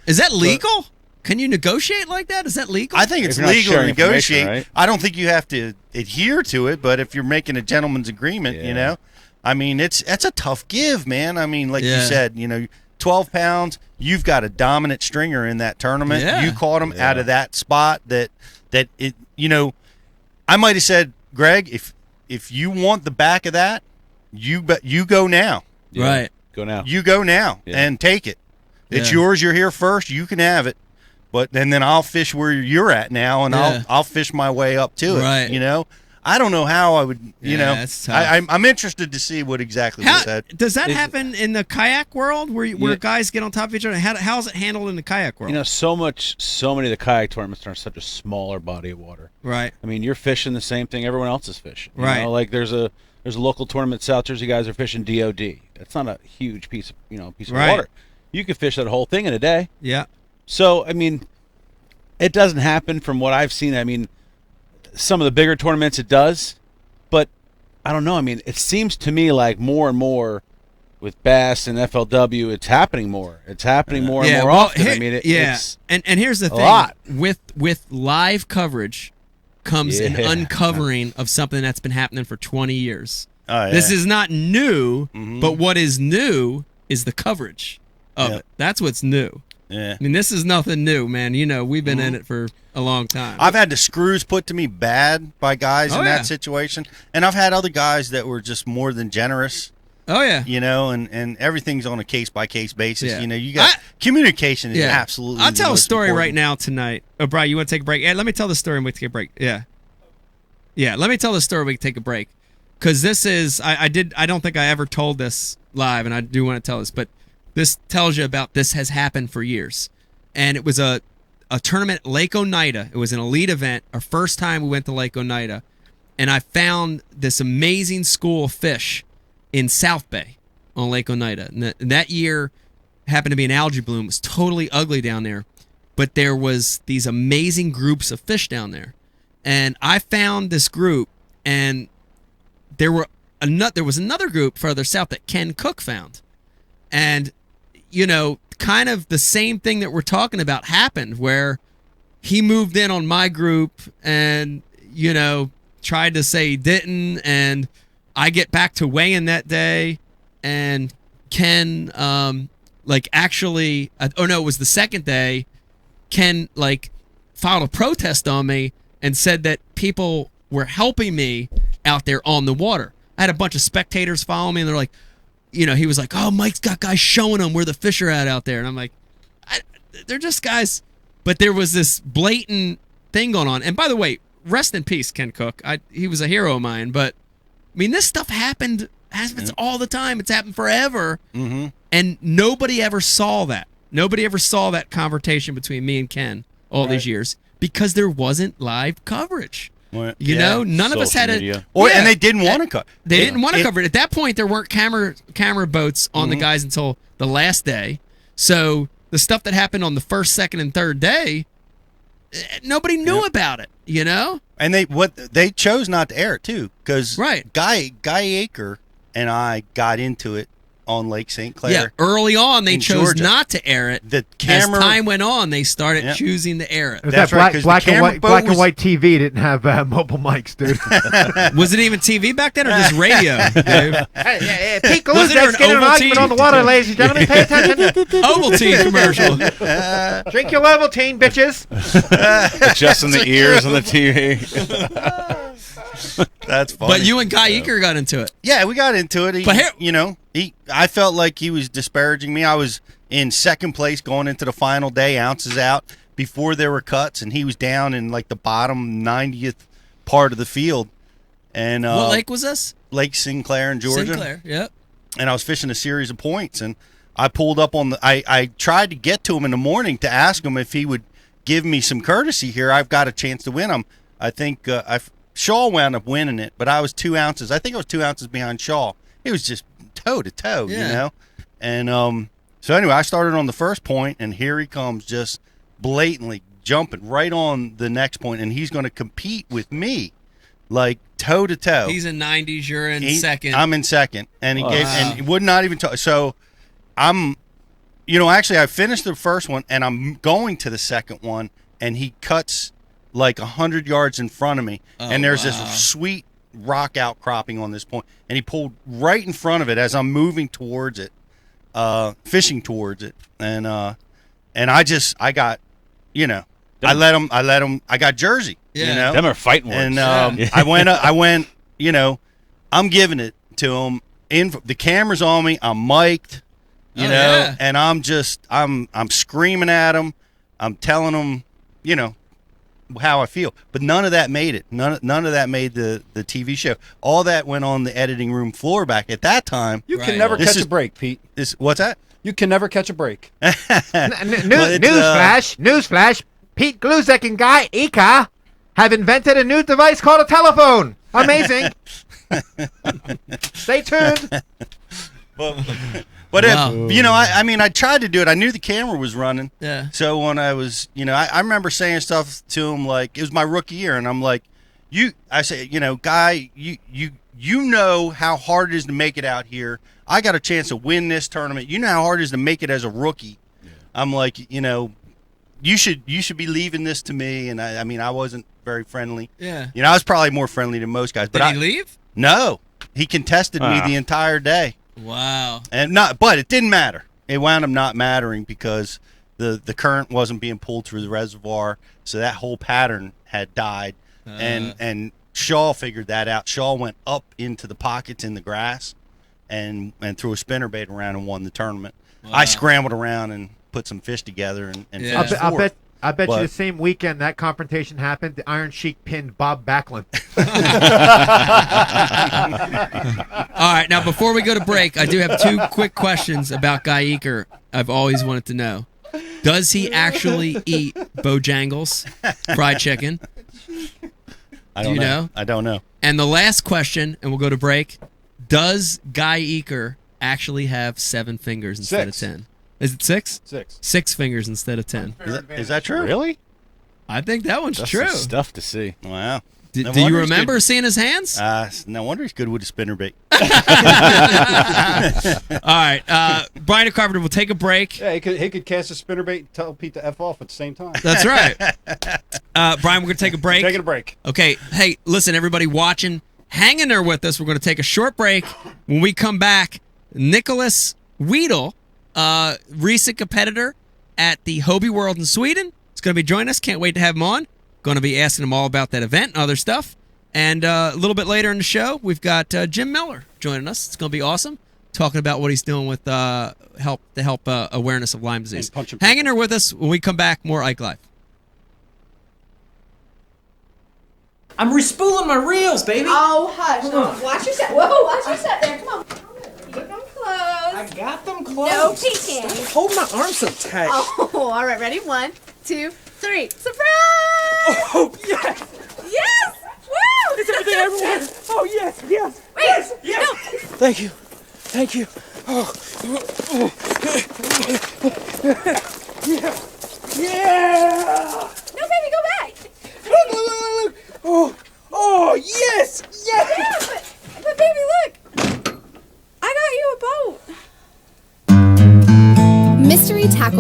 Is that legal? Can you negotiate like that? Is that legal? I think it's If you're not legal to sharing information, negotiate. right? I don't think you have to adhere to it, but if you're making a gentleman's agreement, I mean, it's a tough give, man. I mean, like you said, 12 pounds, you've got a dominant stringer in that tournament. Yeah. You caught him out of that spot that it, I might have said, Greg, if you want the back of that, you go now. Yeah. Right. Go now. You go now and take it. It's yours. You're here first. You can have it. But then I'll fish where you're at now, and I'll fish my way up to it. Right. I don't know how I would. That's tough. I'm interested to see what exactly was said. Does that happen in the kayak world where guys get on top of each other? How is it handled in the kayak world? So many of the kayak tournaments are such a smaller body of water. Right. I mean, you're fishing the same thing everyone else is fishing. Right. Like there's a local tournament, South Jersey guys are fishing DOD. That's not a huge piece of water. You could fish that whole thing in a day. Yeah. So I mean, it doesn't happen from what I've seen. I mean, some of the bigger tournaments it does, but I don't know. I mean, it seems to me like more and more with bass and FLW, it's happening more. It's happening more and more often. I mean, it's and here's the thing: lot. with live coverage comes an uncovering of something that's been happening for 20 years. Oh, yeah. This is not new, Mm-hmm. but what is new is the coverage of it. That's what's new. Yeah. I mean, this is nothing new, man. We've been in it for a long time. I've had the screws put to me bad by guys in that situation, and I've had other guys that were just more than generous. Oh yeah. And everything's on a case by case basis. Yeah. You got communication is absolutely. I'll tell the a most story important. right now tonight. Oh, Brian, you want to take a break? Yeah, let me tell the story and we take a break. Yeah. Let me tell the story. We can take a break because this is I don't think I ever told this live, and I do want to tell this, but this tells you about this has happened for years, and it was a tournament at Lake Oneida. It was an elite event. Our first time we went to Lake Oneida, and I found this amazing school of fish in South Bay on Lake Oneida. And that year happened to be an algae bloom. It was totally ugly down there, but there was these amazing groups of fish down there. And I found this group, and there was another group further south that Ken Cook found. And, kind of the same thing that we're talking about happened where he moved in on my group and, tried to say he didn't. And I get back to weighing that day, and Ken, it was the second day, Ken, filed a protest on me and said that people were helping me out there on the water. I had a bunch of spectators follow me, and they're like, he was like, oh, Mike's got guys showing him where the fish are at out there. And I'm like, they're just guys. But there was this blatant thing going on. And by the way, rest in peace, Ken Cook. He was a hero of mine, but I mean, this stuff happens all the time. It's happened forever. Mm-hmm. And nobody ever saw that. Nobody ever saw that confrontation between me and Ken all these years because there wasn't live coverage. Well, none of us had media. and they didn't want to cover. They didn't want to cover it. At that point, there weren't camera boats on the guys until the last day. So the stuff that happened on the first, second, and third day, nobody knew about it. And they chose not to air it too, because Guy Aker and I got into it on Lake St. Clair. Yeah, early on they in chose Georgia. not to air it. The camera, As time went on, they started Yeah. choosing to air it. It was That's that right, 'cause black the and camera white boat black and was- white TV didn't have mobile mics, dude. Was it even TV back then or just radio, Dave? Pete Was it an Gluzek's getting an argument Ovaltine? on the water, ladies and gentlemen. Pay attention. Ovaltine commercial. Drink your Ovaltine, bitches. Adjusting the ears on the TV. That's funny. But you and Guy Eaker got into it. Yeah, we got into it. But here- I felt like he was disparaging me. I was in second place going into the final day, ounces out, before there were cuts, and he was down in like the bottom 90th part of the field. And What lake was this? Lake Sinclair in Georgia. Sinclair, yep. And I was fishing a series of points, and I pulled up on the. I tried to get to him in the morning to ask him if he would give me some courtesy here. I've got a chance to win him. I think Shaw wound up winning it, but I was 2 ounces. I think I was 2 ounces behind Shaw. It was just toe to toe, you know. And so anyway, I started on the first point, and here he comes, just blatantly jumping right on the next point, and he's going to compete with me, like toe to toe. He's in 90s. You're in second. I'm in second, and he would not even talk. So I'm, actually I finished the first one, and I'm going to the second one, and he cuts like 100 yards in front of me, and there's this sweet rock outcropping on this point, and he pulled right in front of it as I'm moving towards it, fishing towards it, and I got, I let him. I got Jersey. Yeah. Them are fighting words. And I went. I'm giving it to him. The camera's on me. I'm mic'd. And I'm screaming at him. I'm telling him, how I feel. But none of that made it. None of that made the TV show. All that went on the editing room floor back at that time. You can never catch a break, Pete. What's that? You can never catch a break. Newsflash. Pete Gluzek and Guy Eaker have invented a new device called a telephone. Amazing. Stay tuned. But I tried to do it. I knew the camera was running. Yeah. So when I was, I remember saying stuff to him like it was my rookie year, and I'm like, Guy, you know how hard it is to make it out here. I got a chance to win this tournament. You know how hard it is to make it as a rookie. Yeah. I'm like, you should be leaving this to me. And I wasn't very friendly. Yeah. I was probably more friendly than most guys. But Did he leave? No, he contested me the entire day. Wow. But it didn't matter. It wound up not mattering because the current wasn't being pulled through the reservoir, so that whole pattern had died. And Shaw figured that out. Shaw went up into the pockets in the grass and threw a spinnerbait around and won the tournament. Wow. I scrambled around and put some fish together and finished fourth. I bet you the same weekend that confrontation happened, the Iron Sheik pinned Bob Backlund. All right, now before we go to break, I do have 2 quick questions about Guy Eaker I've always wanted to know. Does he actually eat Bojangles fried chicken? Do you know? I don't know. And the last question, and we'll go to break, does Guy Eaker actually have 7 fingers instead of 10? Is it 6? 6. 6 fingers instead of 10. Is that true? Really? I think that one's That's true. some stuff to see. Wow. Do you remember seeing his hands? No wonder he's good with a spinnerbait. All right. Brian and Carpenter will take a break. Yeah, he could cast a spinnerbait and tell Pete to F off at the same time. That's right. Brian, we're going to take a break. Taking a break. Okay. Hey, listen, everybody watching, hang in there with us. We're going to take a short break. When we come back, Nicholas Weedle, recent competitor at the Hobie World in Sweden, is going to be joining us. Can't wait to have him on. Going to be asking him all about that event and other stuff. And a little bit later in the show, we've got Jim Miller joining us. It's going to be awesome, talking about what he's doing with help awareness of Lyme disease. Hang in there with us. When we come back, more Ike Live. I'm respooling my reels, baby. Oh, hush. Watch your set. Whoa, watch your set there. Come on. Keep them closed. I got them closed. No peeking. Stop holding my arms so tight. Oh, all right. Ready? 1, 2, 3. Surprise! Oh, yes. Yes! Woo! Is everything everywhere? Oh, yes, yes. Wait, yes, yes. No. Thank you. Thank you. Oh. Yeah. Yeah. No, baby, go back. Look. Oh, yes. Yes. Yeah, but baby, look. I got you a boat.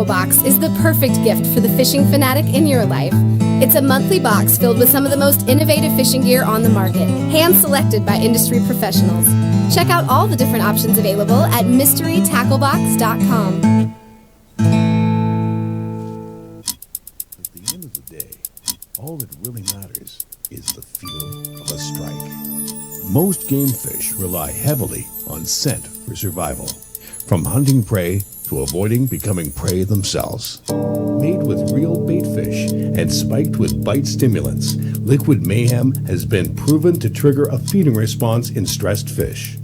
Box is the perfect gift for the fishing fanatic in your life. It's a monthly box filled with some of the most innovative fishing gear on the market, hand-selected by industry professionals. Check out all the different options available at mysterytacklebox.com. At the end of the day, all that really matters is the feel of a strike. Most game fish rely heavily on scent for survival, from hunting prey to avoiding becoming prey themselves. Made with real bait fish and spiked with bite stimulants, Liquid Mayhem has been proven to trigger a feeding response in stressed fish.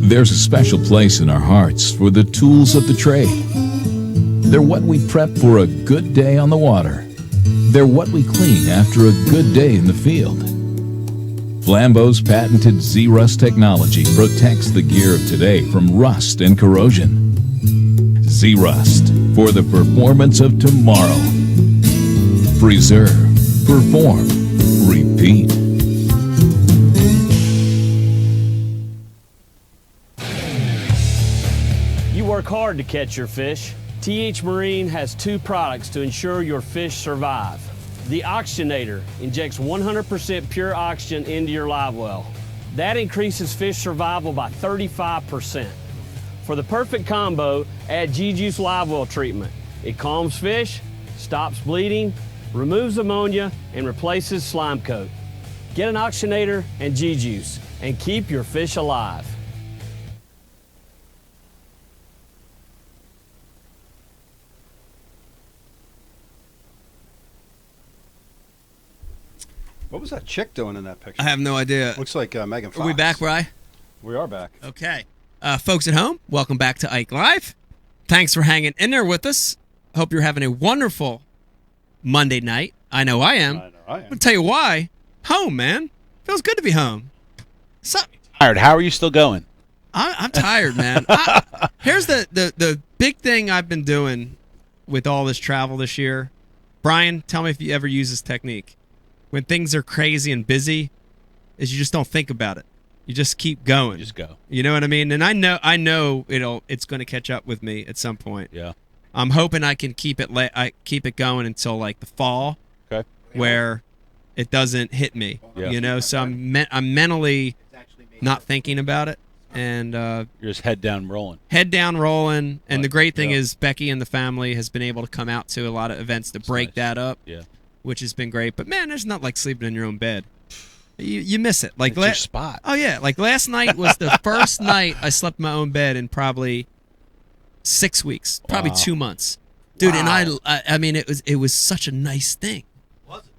There's a special place in our hearts for the tools of the trade. They're what we prep for a good day on the water. They're what we clean after a good day in the field. Flambeau's patented Z-Rust technology protects the gear of today from rust and corrosion. Z-Rust for the performance of tomorrow. Preserve, perform, repeat. You work hard to catch your fish. TH Marine has two products to ensure your fish survive. The Oxygenator injects 100% pure oxygen into your live well. That increases fish survival by 35%. For the perfect combo, add G-Juice live well treatment. It calms fish, stops bleeding, removes ammonia, and replaces slime coat. Get an Oxygenator and G-Juice and keep your fish alive. What was that chick doing in that picture? I have no idea. Looks like Megan Fox. Are we back, Bri? We are back. Okay. Folks at home, welcome back to Ike Live. Thanks for hanging in there with us. Hope you're having a wonderful Monday night. I know I am. I'm going to tell you why. Home, man. Feels good to be home. Tired. How are you still going? I'm tired, man. Here's the big thing I've been doing with all this travel this year. Brian, tell me if you ever use this technique. When things are crazy and busy, is you just don't think about it. You just keep going. Just go. You know what I mean? And I know it's going to catch up with me at some point. Yeah. I'm hoping I can keep it going until like the fall, okay, where it doesn't hit me. Yeah. You know, so I'm mentally not thinking about it, and you're just head down rolling. And the great thing is Becky and the family has been able to come out to a lot of events to break that up. Yeah. Which has been great. But man, there's not like sleeping in your own bed. You miss it. Like it's your spot. Oh yeah, like last night was the first night I slept in my own bed in probably 6 weeks, probably 2 months, dude. Wow. And I mean, it was such a nice thing.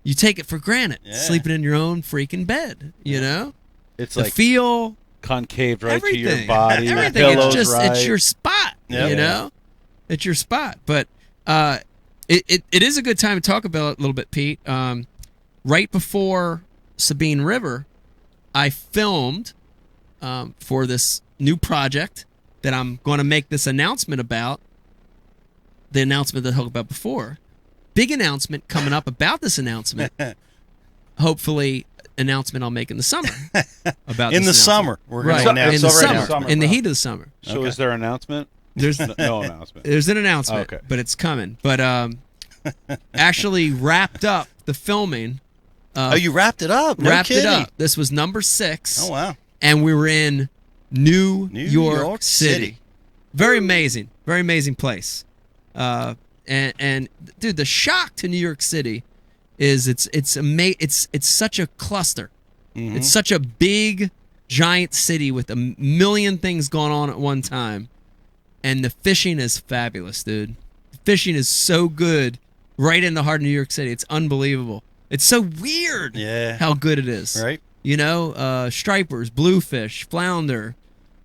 You take it for granted, sleeping in your own freaking bed. You know, it's the like feel concaved right everything, to your body. Everything. Pillows It's just right. it's your spot. Yep. You know, it's your spot. But it is a good time to talk about it a little bit, Pete. Right before Sabine River, I filmed for this new project that I'm going to make this announcement about. The announcement that I talked about before. Big announcement coming up about this announcement. Hopefully, announcement I'll make in the summer about in this the announcement. summer. We're going right to announce in the already. summer, in the heat of the summer. So is there an announcement? There's no announcement. There's an announcement, okay, but it's coming. But actually wrapped up the filming. Oh, you wrapped it up? No wrapped kidding. it up. This was number 6. Oh wow! And we were in New York City. City. Very amazing place. And dude, the shock to New York City is it's such a cluster. Mm-hmm. It's such a big, giant city with a million things going on at one time, and the fishing is fabulous, dude. fishing is so good right in the heart of New York City. It's unbelievable. It's so weird how good it is. Right. You know, stripers, bluefish, flounder,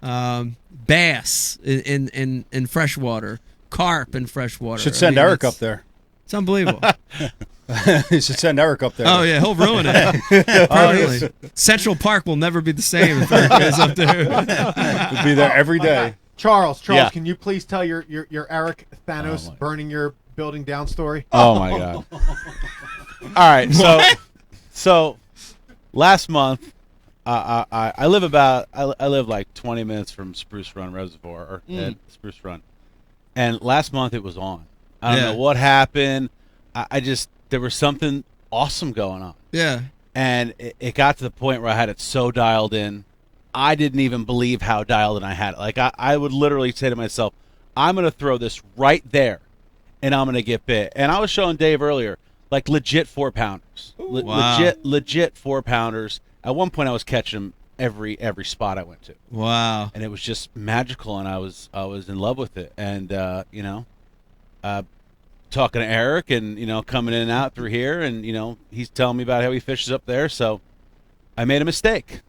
bass in freshwater, carp in freshwater. Should send Eric up there. It's unbelievable. You should send Eric up there. Oh yeah, he'll ruin it. Permanently. Central Park will never be the same if Eric goes up there. We'll be there every day. Charles, Yeah. can you please tell your Eric Thanos burning your building down story? Oh my God! All right, so last month, I live like 20 minutes from Spruce Run Reservoir or at Spruce Run, and last month it was on. I don't know what happened. There was something awesome going on. Yeah. And it got to the point where I had it so dialed in, I didn't even believe how dialed in I had it. Like I would literally say to myself, I'm going to throw this right there, and I'm going to get bit. And I was showing Dave earlier, like legit 4-pounders. Wow. Legit 4-pounders. At one point I was catching them every spot I went to. Wow. And it was just magical, and I was in love with it. And talking to Eric and, coming in and out through here, and, he's telling me about how he fishes up there. So I made a mistake.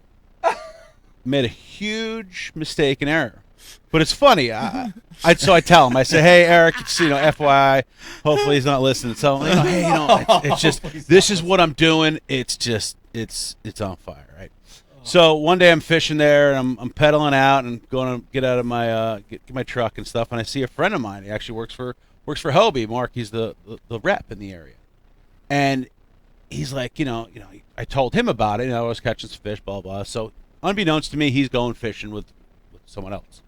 Made a huge mistake and error. But it's funny. So I tell him, I say, hey, Eric, it's, FYI, hopefully he's not listening. So, hey, it's just, this is what I'm doing. It's just, it's on fire, right? So one day I'm fishing there, and I'm pedaling out and going to get out of my get my truck and stuff, and I see a friend of mine. He actually works for Hobie. Mark, he's the rep in the area, and he's like, I told him about it. I was catching some fish, blah blah. So unbeknownst to me, he's going fishing with someone else.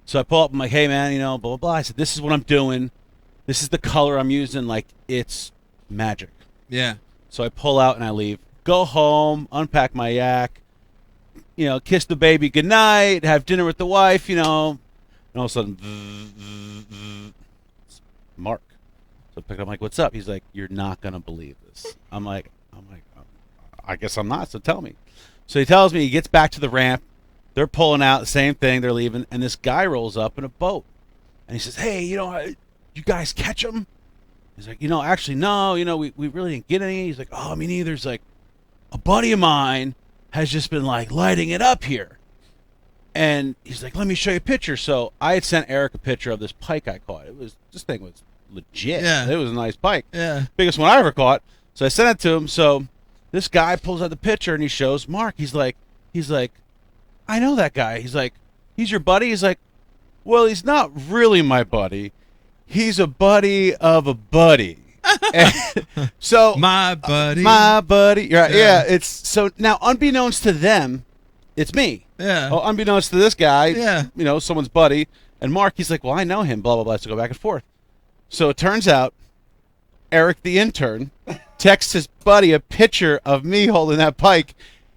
So I pull up, I'm like, hey man, blah blah blah. I said, this is what I'm doing. This is the color I'm using. Like, it's magic. Yeah. So I pull out and I leave. Go home, unpack my yak, kiss the baby goodnight, have dinner with the wife, and all of a sudden, it's Mark. So I pick it up, I'm like, what's up? He's like, you're not going to believe this. I'm like, I guess I'm not, so tell me. So he tells me, he gets back to the ramp. They're pulling out, the same thing, they're leaving, and this guy rolls up in a boat. And he says, hey, you guys catch him? He's like, actually, no, we really didn't get any. He's like, oh, me neither. He's like, a buddy of mine has just been like lighting it up here. And he's like, let me show you a picture. So I had sent Eric a picture of this pike I caught. This thing was legit. Yeah. It was a nice pike. Yeah. Biggest one I ever caught. So I sent it to him. So this guy pulls out the picture and he shows Mark. He's like, I know that guy. He's like, he's your buddy? He's like, well, he's not really my buddy. He's a buddy of a buddy. So my buddy. Right, yeah. It's so now, unbeknownst to them, it's me. Yeah. Oh, unbeknownst to this guy, yeah. Someone's buddy. And Mark, he's like, well, I know him, blah, blah, blah. So go back and forth. So it turns out Eric, the intern, texts his buddy a picture of me holding that pike.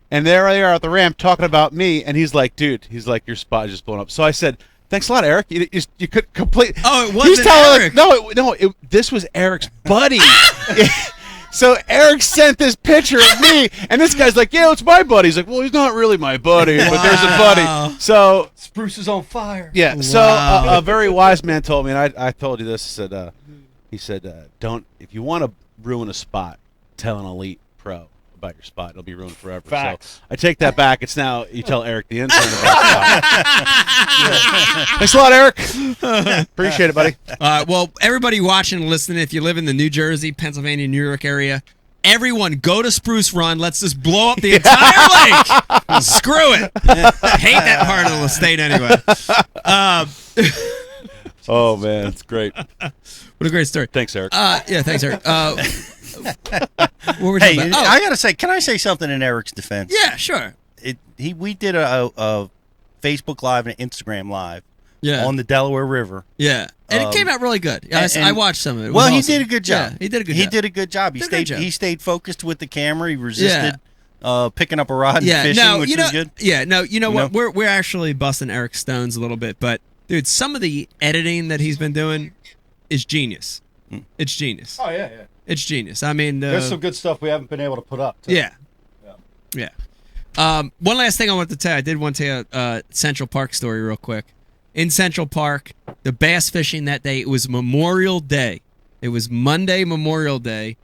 And there they are at the ramp talking about me. And he's like, dude, your spot is just blown up. So I said, thanks a lot, Eric. You could complete. Oh, it wasn't Eric. This was Eric's buddy. So Eric sent this picture of me, and this guy's like, yeah, it's my buddy. He's like, well, he's not really my buddy, but there's a buddy. So Spruce is on fire. yeah. Wow. So a very wise man told me, and I told you this. He said, don't, if you want to ruin a spot, tell an elite pro about your spot. It'll be ruined forever. Facts. So I take that back. It's now you tell Eric the intern about Thanks a lot, Eric. Appreciate it, buddy. Well, everybody watching and listening, if you live in the New Jersey, Pennsylvania, New York area, everyone go to Spruce Run. Let's just blow up the entire lake. Screw it. Hate that part of the state anyway. Oh, man. It's great. What a great story. Thanks, Eric. Yeah, thanks, Eric. What were we Hey, talking about? I gotta say, can I say something in Eric's defense? Yeah, sure. We did a Facebook Live and an Instagram Live Yeah. on the Delaware River. Yeah, and it came out really good. I watched some of it. It was Well, he awesome. did a good job. Yeah, he did a good He job. did a good job. He Did a good stayed. job. He stayed focused with the camera. He resisted picking up a rod and fishing, no, which was good. Yeah, no, you know what? know? We're actually busting Eric Stones a little bit, but dude, some of the editing that he's been doing is genius. It's genius. Oh yeah. It's genius. I mean, There's some good stuff we haven't been able to put up. Too. Yeah. One last thing I want to tell you. I did want to tell you a Central Park story real quick. in Central Park. The bass fishing that day, it was Memorial Day. It was Monday, Memorial Day.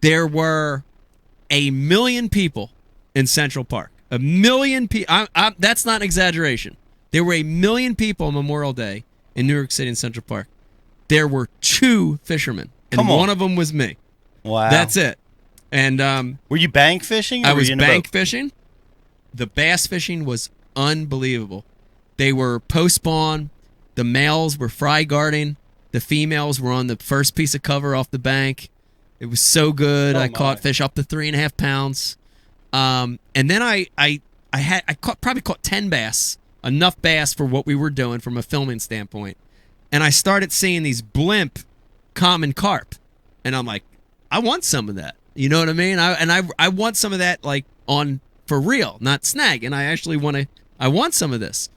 There were 1 million people in Central Park. 1 million people. That's not an exaggeration. There were 1 million people on Memorial Day in New York City in Central Park. There were 2 fishermen, and one of them was me. Wow. That's it. And were you bank fishing? Or I were was you in a bank boat? fishing. The bass fishing was unbelievable. They were post-spawn. The males were fry guarding. The females were on the first piece of cover off the bank. It was so good. I caught fish up to 3.5 pounds. And then I probably caught 10 bass, enough bass for what we were doing from a filming standpoint. And I started seeing these blimp common carp, and I'm like, I want some of that. You know what I mean? I want some of that, like, on for real, not snag. And I want some of this.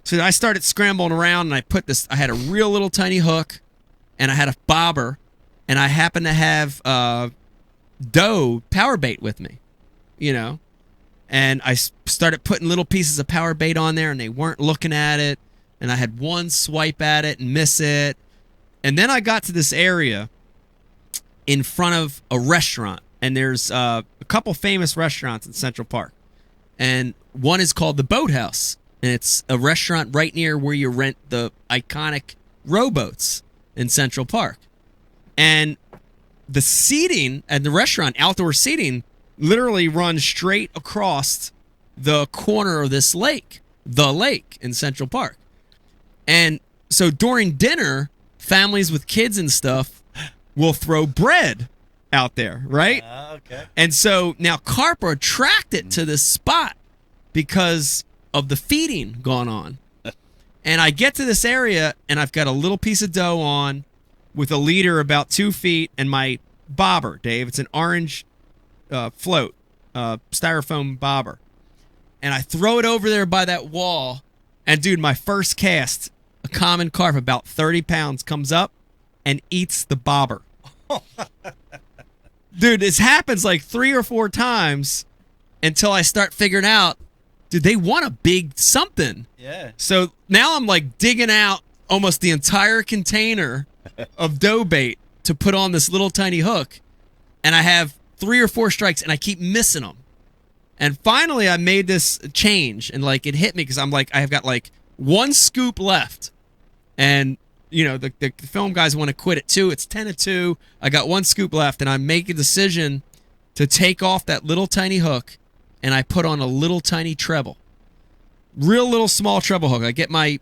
So I started scrambling around, and I had a real little tiny hook, and I had a bobber, and I happened to have dough power bait with me, you know. And I started putting little pieces of power bait on there, and they weren't looking at it. And I had one swipe at it and miss it. And then I got to this area in front of a restaurant. And there's a couple famous restaurants in Central Park. And one is called the Boathouse. And it's a restaurant right near where you rent the iconic rowboats in Central Park. And the seating at the restaurant, outdoor seating, literally runs straight across the corner of this lake, the lake in Central Park. And so during dinner, families with kids and stuff will throw bread out there, right? Okay. And so now carp are attracted to this spot because of the feeding going on. And I get to this area, and I've got a little piece of dough on with a leader about 2 feet and my bobber, Dave. It's an orange float, styrofoam bobber. And I throw it over there by that wall, and, dude, my first cast, a common carp about 30 pounds, comes up and eats the bobber. Dude, this happens like 3 or 4 times until I start figuring out, dude, they want a big something. Yeah. So now I'm like digging out almost the entire container of dough bait to put on this little tiny hook. And I have 3 or 4 strikes, and I keep missing them. And finally I made this change, and like it hit me because I'm like, I have got like 1 scoop left. And you know, the film guys want to quit at 2. It's 10-2. I got 1 scoop left, and I make a decision to take off that little tiny hook, and I put on a little tiny treble. Real little small treble hook. I get my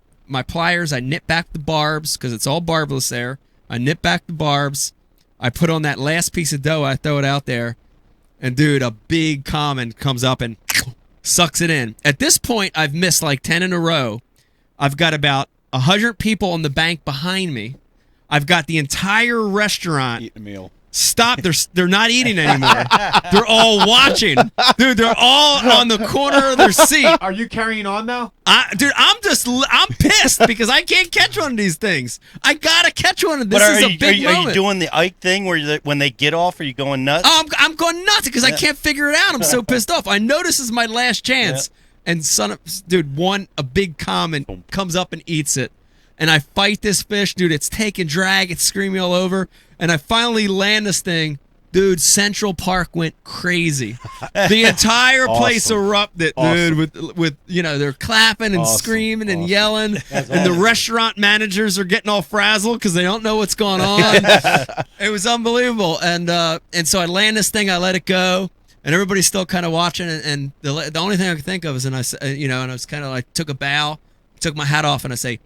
pliers, I nip back the barbs, because it's all barbless there. I nip back the barbs. I put on that last piece of dough, I throw it out there, and dude, a big common comes up and sucks it in. At this point, I've missed like 10 in a row. I've got about 100 people on the bank behind me. I've got the entire restaurant eating a meal. Stop. They're not eating anymore. They're all watching. Dude, they're all on the corner of their seat. Are you carrying on now? Dude, I'm pissed because I can't catch one of these things. I gotta catch one of this. Is a big moment. Are you doing the Ike thing where when they get off, are you going nuts? I'm going nuts because I can't figure it out. I'm so pissed off. I know this is my last chance. Yeah. And dude, a big common comes up and eats it. And I fight this fish, dude. It's taking drag. It's screaming all over. And I finally land this thing. Dude, Central Park went crazy. The entire place erupted, dude, with you know, they're clapping and screaming and yelling. And the restaurant managers are getting all frazzled because they don't know what's going on. It was unbelievable. And so I land this thing, I let it go. And everybody's still kind of watching, and the only thing I could think of is, and I was kind of like, took a bow, took my hat off, and I say,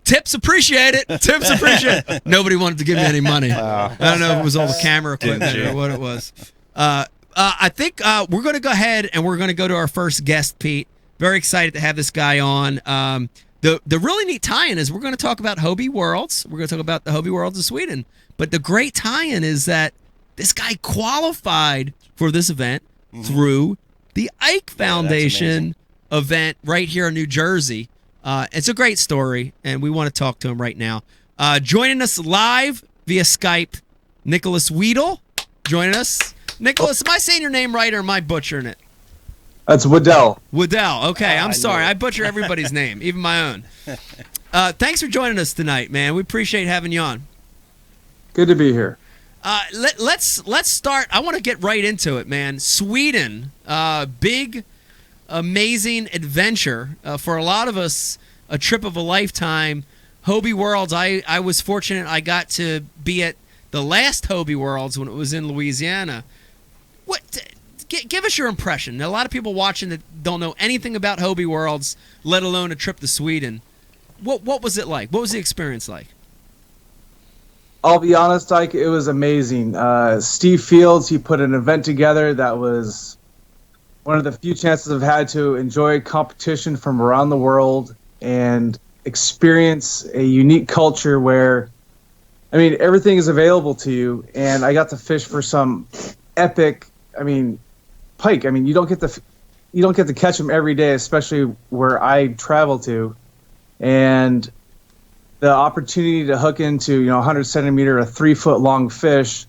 tips appreciate it. Tips appreciate it. Nobody wanted to give me any money. I don't know if it was all the camera equipment or what it was. I think we're going to go ahead and we're going to go to our first guest, Pete. Very excited to have this guy on. The really neat tie-in is we're going to talk about Hobie Worlds. We're going to talk about the Hobie Worlds of Sweden. But the great tie-in is that this guy qualified for this event through the Ike Foundation event right here in New Jersey. It's a great story, and we want to talk to him right now. Joining us live via Skype, Nicholas Weedle. Joining us. Nicholas, am I saying your name right, or am I butchering it? That's Waddell. Waddell. Okay, I'm sorry. I butcher everybody's name, even my own. Thanks for joining us tonight, man. We appreciate having you on. Good to be here. Let's start. I want to get right into it, man. Sweden, big, amazing adventure for a lot of us. A trip of a lifetime. Hobie Worlds. I was fortunate. I got to be at the last Hobie Worlds when it was in Louisiana. Give us your impression. Now, a lot of people watching that don't know anything about Hobie Worlds, let alone a trip to Sweden. What was it like? What was the experience like? I'll be honest, Ike, it was amazing. Steve Fields, he put an event together that was one of the few chances I've had to enjoy competition from around the world and experience a unique culture where, I mean, everything is available to you. And I got to fish for some epic, pike. You don't get to catch them every day, especially where I travel to. And the opportunity to hook into 100 centimeter, a 3 foot long fish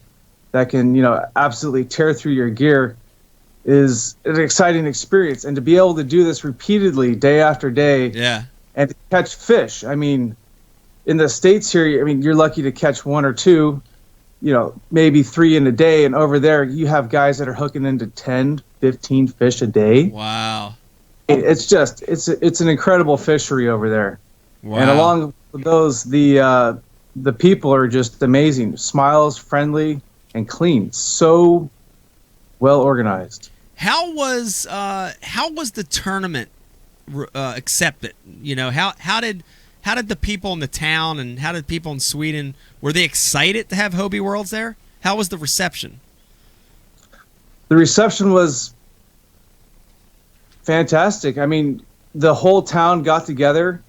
that can absolutely tear through your gear is an exciting experience. And to be able to do this repeatedly day after day, and to catch fish. In the States here, you're lucky to catch one or two, maybe 3 in a day. And over there, you have guys that are hooking into 10, 15 fish a day. Wow. It's an incredible fishery over there. Wow. And along with those, the people are just amazing. Smiles, friendly, and clean. So well organized. How was the tournament accepted? How did the people in the town and how did people in Sweden, were they excited to have Hobie Worlds there? How was the reception? The reception was fantastic. The whole town got together.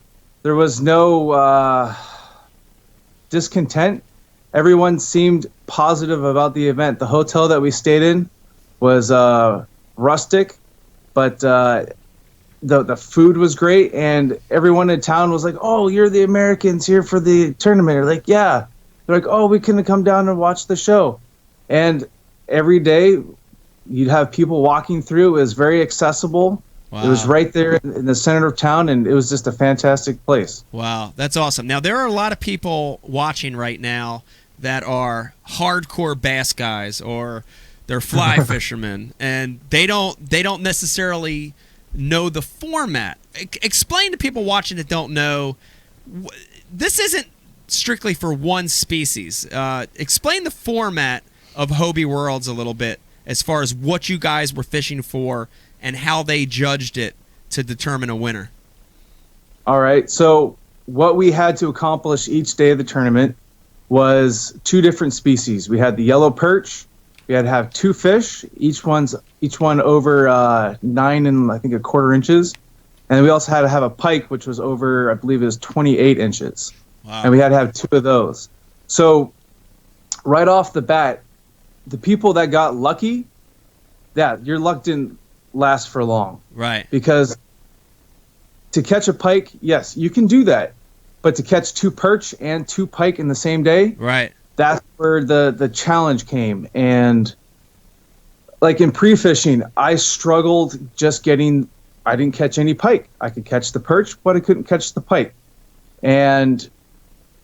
There was no discontent. Everyone seemed positive about the event. The hotel that we stayed in was rustic, but the food was great, and everyone in town was like, "Oh, you're the Americans here for the tournament." They're like, "Yeah." They're like, "Oh, we couldn't come down and watch the show." And every day, you'd have people walking through. It was very accessible. Wow. It was right there in the center of town, and it was just a fantastic place. Wow, that's awesome. Now, there are a lot of people watching right now that are hardcore bass guys or they're fly fishermen, and they don't necessarily know the format. Explain to people watching that don't know. This isn't strictly for one species. Explain the format of Hobie Worlds a little bit as far as what you guys were fishing for and how they judged it to determine a winner. All right. So what we had to accomplish each day of the tournament was 2 different species. We had the yellow perch. We had to have 2 fish, each one over 9 and I think 1/4 inches. And we also had to have a pike, which was over, I believe it was 28 inches. Wow. And we had to have 2 of those. So right off the bat, the people that got lucky, your luck didn't last for long. Right. Because to catch a pike, yes, you can do that. But to catch 2 perch and 2 pike in the same day, right, that's where the challenge came. And like in pre-fishing, I struggled I didn't catch any pike. I could catch the perch, but I couldn't catch the pike. And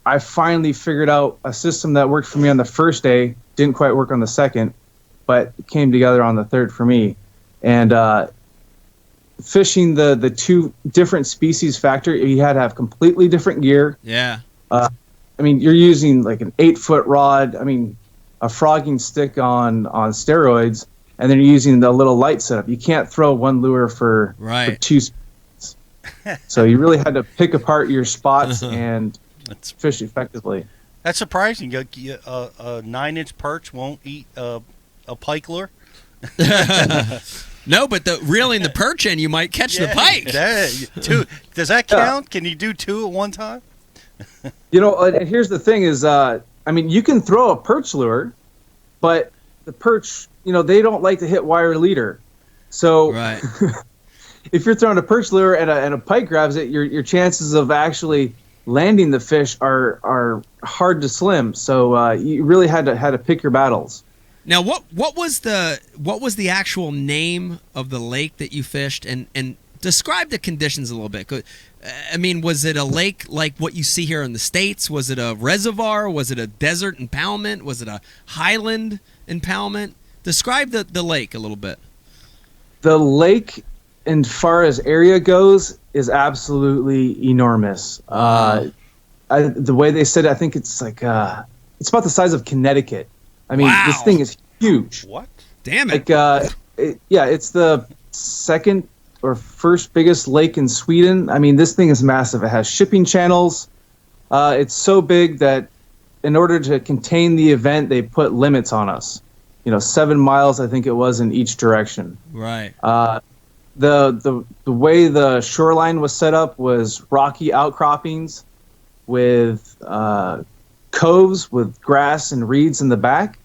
I finally figured out a system that worked for me on the first day, didn't quite work on the second, but it came together on the third for me. And fishing the 2 different species factor, you had to have completely different gear. Yeah. You're using like an 8-foot rod, a frogging stick on steroids, and then you're using the little light setup. You can't throw one lure for 2 spots. So you really had to pick apart your spots and fish effectively. That's surprising. A 9-inch perch won't eat a pike lure? No, but reeling the perch in, you might catch the pike. 2. Does that count? Can you do 2 at one time? And here's the thing is, you can throw a perch lure, but the perch, they don't like to hit wire leader. So right. If you're throwing a perch lure and a pike grabs it, your chances of actually landing the fish are hard to slim. So you really had to pick your battles. Now, what was the actual name of the lake that you fished, and describe the conditions a little bit? I mean, was it a lake like what you see here in the States? Was it a reservoir? Was it a desert impoundment? Was it a highland impoundment? Describe the lake a little bit. The lake, as far as area goes, is absolutely enormous. The way they said it, I think it's like it's about the size of Connecticut. I mean, This thing is huge. What? Damn it! It's the second or first biggest lake in Sweden. I mean, this thing is massive. It has shipping channels. It's so big that in order to contain the event, they put limits on us. 7 miles, I think it was, in each direction. Right. The way the shoreline was set up was rocky outcroppings with coves with grass and reeds in the back,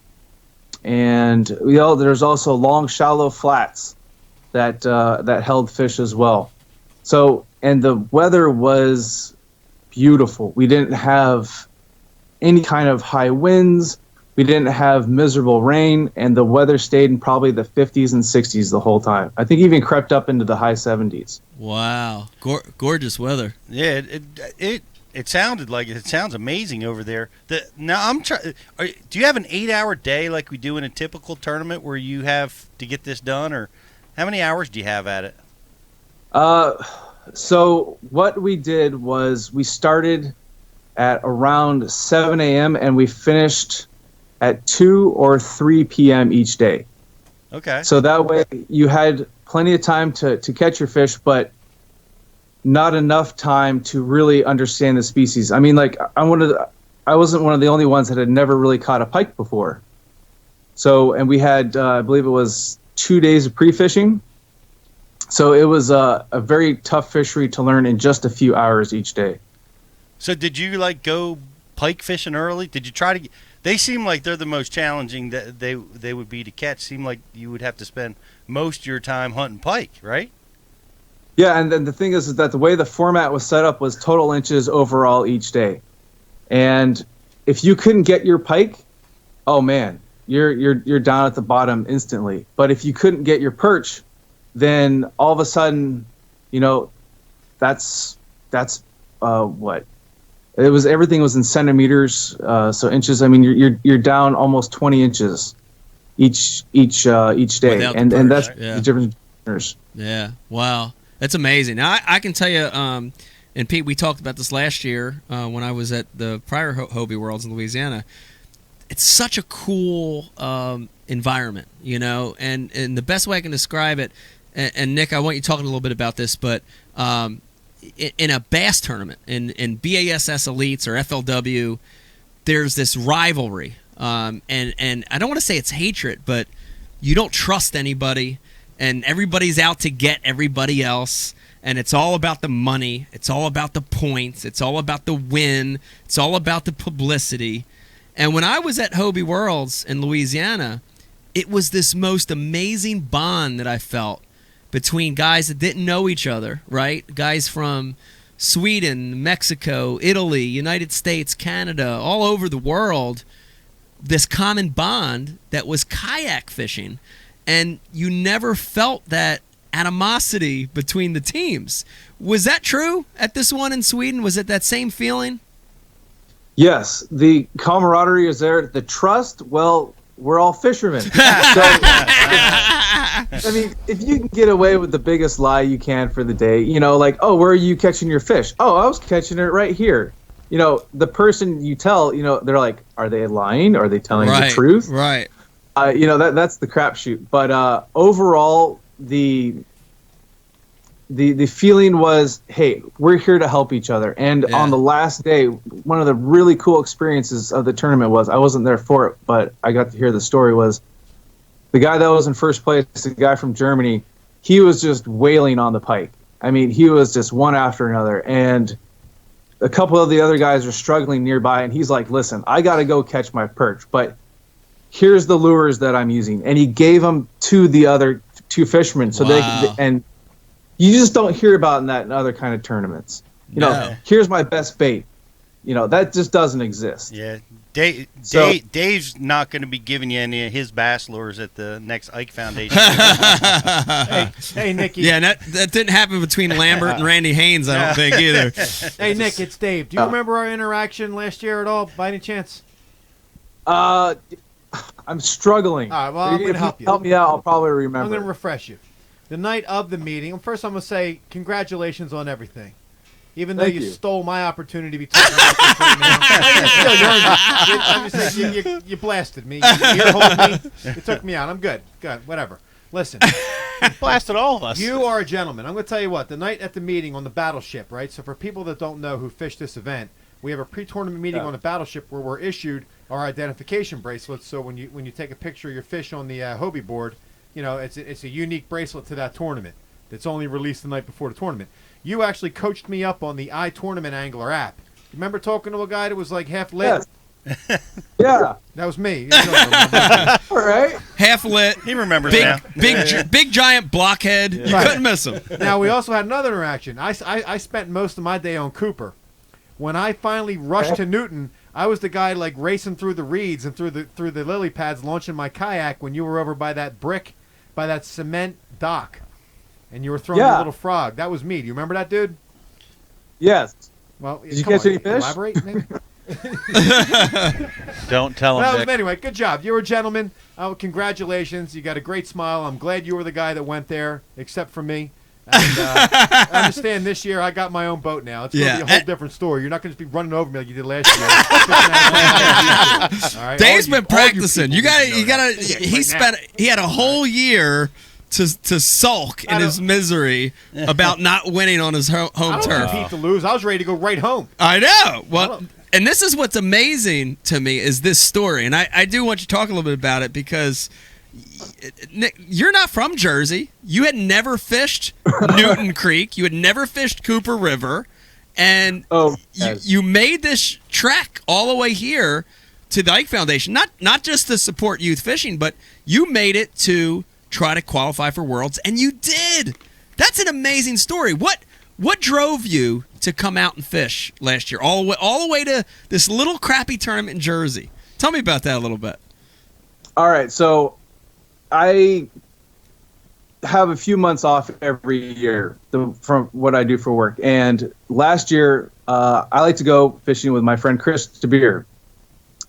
and there's also long, shallow flats that held fish as well. So, and the weather was beautiful. We didn't have any kind of high winds. We didn't have miserable rain, and the weather stayed in probably the 50s and 60s the whole time. I think even crept up into the high 70s. Wow, gorgeous weather. Yeah, it sounded like it sounds amazing over there. Now I'm trying. Do you have an 8-hour day like we do in a typical tournament where you have to get this done, or how many hours do you have at it? So what we did was we started at around 7 a.m. and we finished at 2 or 3 p.m. each day. Okay. So that way you had plenty of time to catch your fish, but not enough time to really understand the species. I mean, like I wasn't one of the only ones that had never really caught a pike before. So, and we had, I believe it was 2 days of pre-fishing. So it was a very tough fishery to learn in just a few hours each day. So did you go pike fishing early? Did you try to they seem like they're the most challenging that they would be to catch. Seem like you would have to spend most of your time hunting pike, right? Yeah, and then the thing is that the way the format was set up was total inches overall each day. And if you couldn't get your pike, oh man, you're down at the bottom instantly. But if you couldn't get your perch, then all of a sudden, that's what it was. Everything was in centimeters, so inches. I mean, you're down almost 20 inches each day, and that's the difference. Yeah, wow, that's amazing. Now I can tell you, and Pete, we talked about this last year when I was at the prior Hobie Worlds in Louisiana. It's such a cool environment, and the best way I can describe it. And Nick, I want you talking a little bit about this, but in a bass tournament, in BASS Elites or FLW, there's this rivalry, and I don't want to say it's hatred, but you don't trust anybody, and everybody's out to get everybody else, and it's all about the money, it's all about the points, it's all about the win, it's all about the publicity. And when I was at Hobie Worlds in Louisiana, it was this most amazing bond that I felt between guys that didn't know each other, right? Guys from Sweden, Mexico, Italy, United States, Canada, all over the world, this common bond that was kayak fishing. And you never felt that animosity between the teams. Was that true at this one in Sweden? Was it that same feeling? Yes, the camaraderie is there. The trust, well, we're all fishermen. So, I mean, if you can get away with the biggest lie you can for the day, like, oh, where are you catching your fish? Oh, I was catching it right here. The person you tell, they're like, are they lying? Are they telling the truth? Right. That's the crapshoot. But overall, the feeling was, hey, we're here to help each other. And on the last day, one of the really cool experiences of the tournament was, I wasn't there for it, but I got to hear the story, was the guy that was in first place, the guy from Germany, he was just wailing on the pike. I mean, he was just one after another. And a couple of the other guys are struggling nearby, and he's like, listen, I got to go catch my perch, but here's the lures that I'm using. And he gave them to the other two fishermen. So and you just don't hear about that in other kind of tournaments. Here's my best bait. that just doesn't exist. Yeah. So- Dave's not going to be giving you any of his bass lures at the next Ike Foundation. Hey, Nicky. Yeah, that didn't happen between Lambert and Randy Haynes, I don't think, either. Hey, Nick, it's Dave. Do you remember our interaction last year at all, by any chance? I'm struggling. All right, well, I'm going to help you. Help me out. I'll probably I'm remember. going to refresh you. The night of the meeting, first I'm going to say congratulations on everything. Even though Thank you you. stole my opportunity to be talking about this right now. I'm just saying, you blasted me. You ear-holed me. You took me out. I'm good. Good. Whatever. Listen. Blasted all of us. You are a gentleman. I'm going to tell you what. The night at the meeting on the battleship, right? So for people that don't know who fished this event, we have a pre-tournament meeting on the battleship where we're issued our identification bracelets. So when you take a picture of your fish on the Hobie board, it's a unique bracelet to that tournament that's only released the night before the tournament. You actually coached me up on the iTournament Angler app. Remember talking to a guy that was like half lit? Yes. Yeah. That was me. All right. Half lit. He remembers big, now. Big giant blockhead. You couldn't miss him. Now, we also had another interaction. I spent most of my day on Cooper. When I finally rushed to Newton, I was the guy like racing through the reeds and through the lily pads, launching my kayak when you were over by that cement dock. And you were throwing a little frog. That was me. Do you remember that, dude? Yes. Well, did you catch any fish? Elaborate, maybe? Don't tell him, Dick. Anyway, good job. You were a gentleman. Congratulations. You got a great smile. I'm glad you were the guy that went there, except for me. And I understand this year I got my own boat now. It's going to be a whole different story. You're not going to just be running over me like you did last year. All right? Dave's been practicing. You got to. He had a whole year to sulk in his misery about not winning on his home I don't turf. compete to lose. I was ready to go right home. I know. Well, and this is what's amazing to me is this story, and I do want you to talk a little bit about it because Nick, you're not from Jersey. You had never fished Newton Creek. You had never fished Cooper River, and you made this trek all the way here to the Ike Foundation. Not just to support youth fishing, but you made it to try to qualify for Worlds, and you did. That's an amazing story. What drove you to come out and fish last year, all the way to this little crappy tournament in Jersey? Tell me about that a little bit. All right, so I have a few months off every year from what I do for work, and last year I like to go fishing with my friend Chris DeBeer.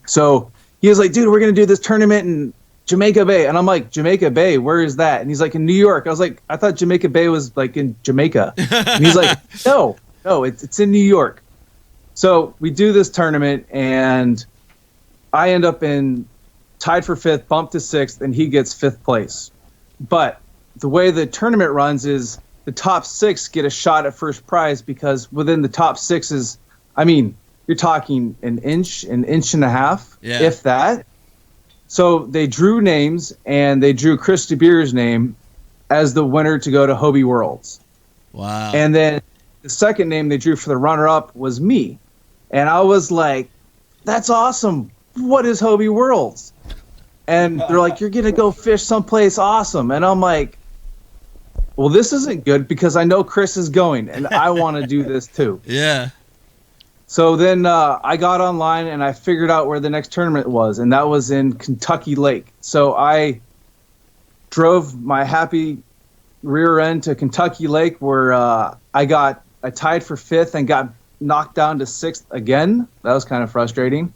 So he was like, "Dude, we're gonna do this tournament in Jamaica Bay," and I'm like, "Jamaica Bay, where is that?" And he's like, "In New York." I was like, "I thought Jamaica Bay was like in Jamaica." And he's like, no, it's in New York. So we do this tournament, and I end up tied for 5th, bumped to 6th, and he gets 5th place. But the way the tournament runs is the top 6 get a shot at first prize, because within the top 6 is, you're talking an inch and a half, if that. So they drew names, and they drew Chris DeBeer's name as the winner to go to Hobie Worlds. Wow. And then the second name they drew for the runner-up was me. And I was like, that's awesome. What is Hobie Worlds? And they're like, you're going to go fish someplace awesome. And I'm like, well, this isn't good because I know Chris is going, and I want to do this too. Yeah. So then I got online and I figured out where the next tournament was, and that was in Kentucky Lake. So I drove my happy rear end to Kentucky Lake, where I tied for 5th and got knocked down to 6th again. That was kind of frustrating.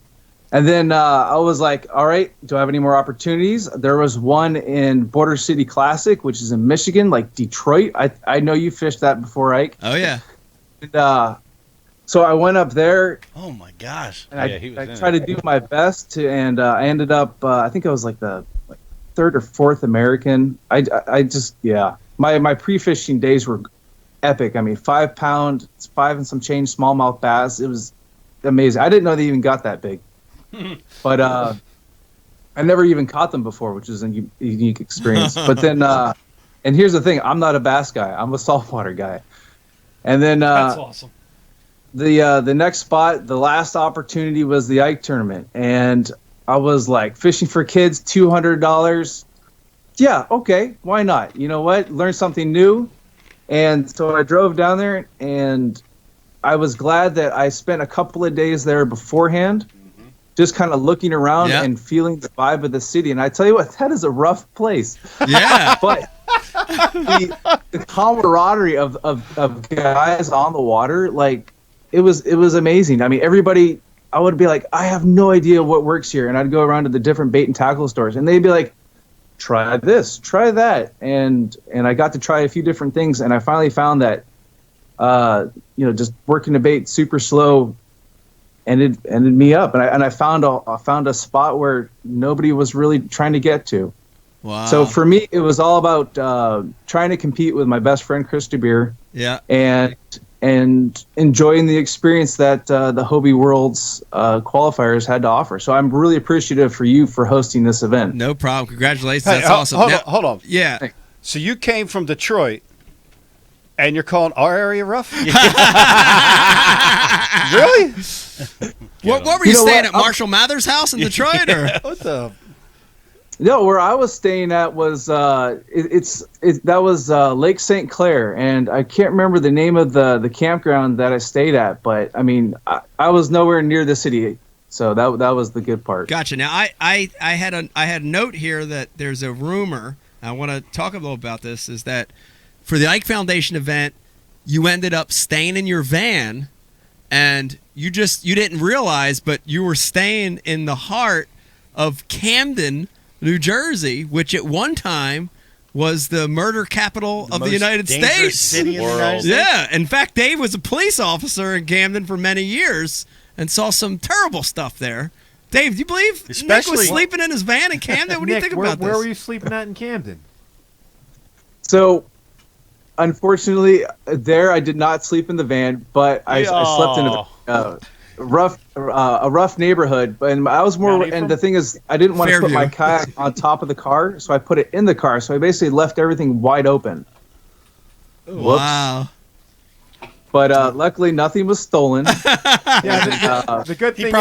And then I was like, all right, do I have any more opportunities? There was one in Border City Classic, which is in Michigan, like Detroit. I know you fished that before, Ike. Oh, yeah. And so I went up there. Oh, my gosh. And I tried to do my best, and I ended up, I think I was like the 3rd or 4th American. I just, my pre-fishing days were epic. 5 pound, 5 and some change smallmouth bass. It was amazing. I didn't know they even got that big. But I never even caught them before, which is a unique experience. But then, and here's the thing, I'm not a bass guy. I'm a saltwater guy. And then That's awesome. The next spot, the last opportunity was the Ike tournament. And I was like, fishing for kids, $200. Yeah, okay, why not? You know what? Learn something new. And so I drove down there, and I was glad that I spent a couple of days there beforehand, just kind of looking around and feeling the vibe of the city. And I tell you what, that is a rough place. Yeah. But the camaraderie of guys on the water, like it was amazing. I mean, everybody, I would be like, I have no idea what works here. And I'd go around to the different bait and tackle stores and they'd be like, try this, try that. And I got to try a few different things. And I finally found that, just working the bait super slow ended me up. And I found a spot where nobody was really trying to get to. Wow. So for me, it was all about trying to compete with my best friend, Chris DeBeer. Yeah. And enjoying the experience that the Hobie Worlds qualifiers had to offer. So I'm really appreciative for you for hosting this event. No problem. Congratulations. Hey, That's awesome. Hold on. Yeah. So you came from Detroit, and you're calling our area rough? Really? What were you staying at Marshall Mather's house in Detroit? Or? What the? No, where I was staying at was that was Lake St. Clair, and I can't remember the name of the campground that I stayed at, but I mean I was nowhere near the city, so that was the good part. Gotcha. Now I had a note here that there's a rumor. I want to talk a little about this. Is that for the Ike Foundation event, you ended up staying in your van, and you didn't realize, but you were staying in the heart of Camden, New Jersey, which at one time was the murder capital of the United States. City in the United States. Yeah. In fact, Dave was a police officer in Camden for many years and saw some terrible stuff there. Dave, do you believe Nick was sleeping in his van in Camden? What do you think about this? Where were you sleeping at in Camden? So, unfortunately, there I did not sleep in the van, but I slept in a rough neighborhood. And I was more, and the thing is, I didn't want to put my kayak on top of the car, so I put it in the car. So I basically left everything wide open. Wow. But luckily, nothing was stolen. The good thing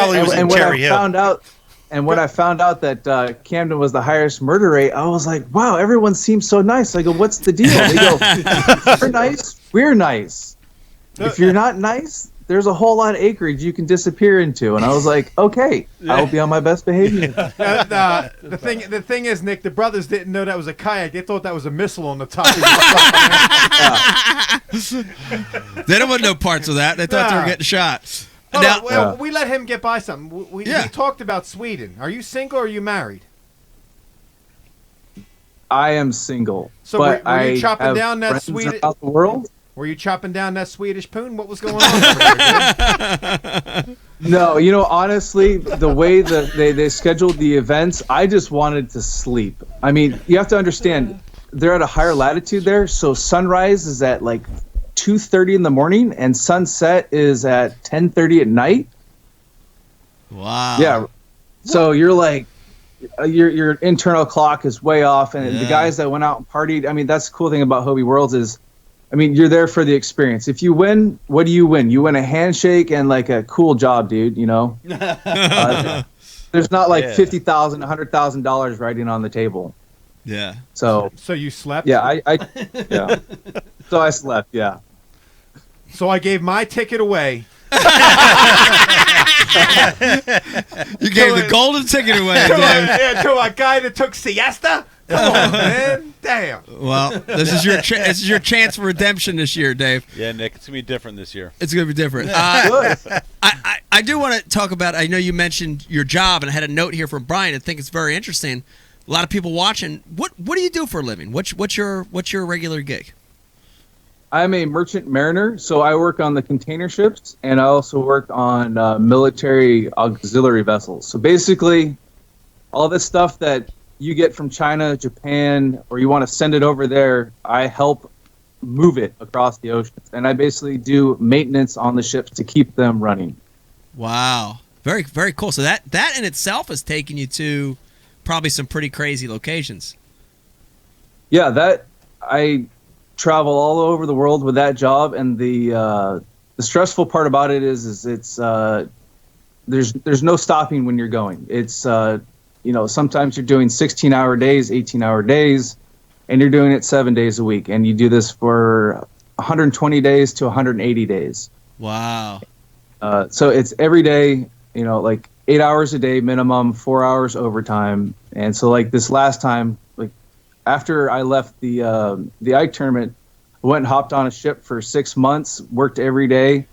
when I found out that Camden was the highest murder rate, I was like, wow, everyone seems so nice. I go, what's the deal? They go, you're nice, we're nice. If you're not nice, there's a whole lot of acreage you can disappear into. And I was like, okay, I will be on my best behavior. The thing is, Nick, the brothers didn't know that was a kayak. They thought that was a missile on the top. They don't want no parts of that. They thought they were getting shot. We let him get by something. We talked about Sweden. Are you single or are you married? I am single. So but were you chopping have down that friends Swedish? around the world? Were you chopping down that Swedish poon? What was going on over there? No, honestly, the way that they scheduled the events, I just wanted to sleep. I mean, you have to understand, they're at a higher latitude there, so sunrise is at like 2:30 in the morning, and sunset is at 10:30 at night. Wow. Yeah. So you're like, your internal clock is way off, and the guys that went out and partied. I mean, that's the cool thing about Hobie Worlds is, I mean, you're there for the experience. If you win, what do you win? You win a handshake and like a cool job, dude. You know, there's not like $50,000, $100,000 riding on the table. Yeah. So you slept? Yeah, yeah. So I slept. Yeah. So I gave my ticket away. You gave the golden ticket away, Dave. To a guy that took siesta. Come on, man. Damn. Well, this is your chance for redemption this year, Dave. Yeah, Nick, it's gonna be different this year. It's gonna be different. I do want to talk about. I know you mentioned your job, and I had a note here from Brian. I think it's very interesting. A lot of people watching. What do you do for a living? What's your regular gig? I'm a merchant mariner, so I work on the container ships, and I also work on military auxiliary vessels. So basically, all this stuff that you get from China, Japan, or you want to send it over there, I help move it across the oceans. And I basically do maintenance on the ships to keep them running. Wow. Very, very cool. So that in itself has taken you to probably some pretty crazy locations. Yeah, I travel all over the world with that job, and the stressful part about it is it's there's no stopping when you're going. It's sometimes you're doing 16-hour days, 18-hour days, and you're doing it 7 days a week, and you do this for 120 days to 180 days. Wow. So it's every day, like 8 hours a day minimum, 4 hours overtime. And so like this last time, like after I left the IKE tournament, I went and hopped on a ship for 6 months, worked every day.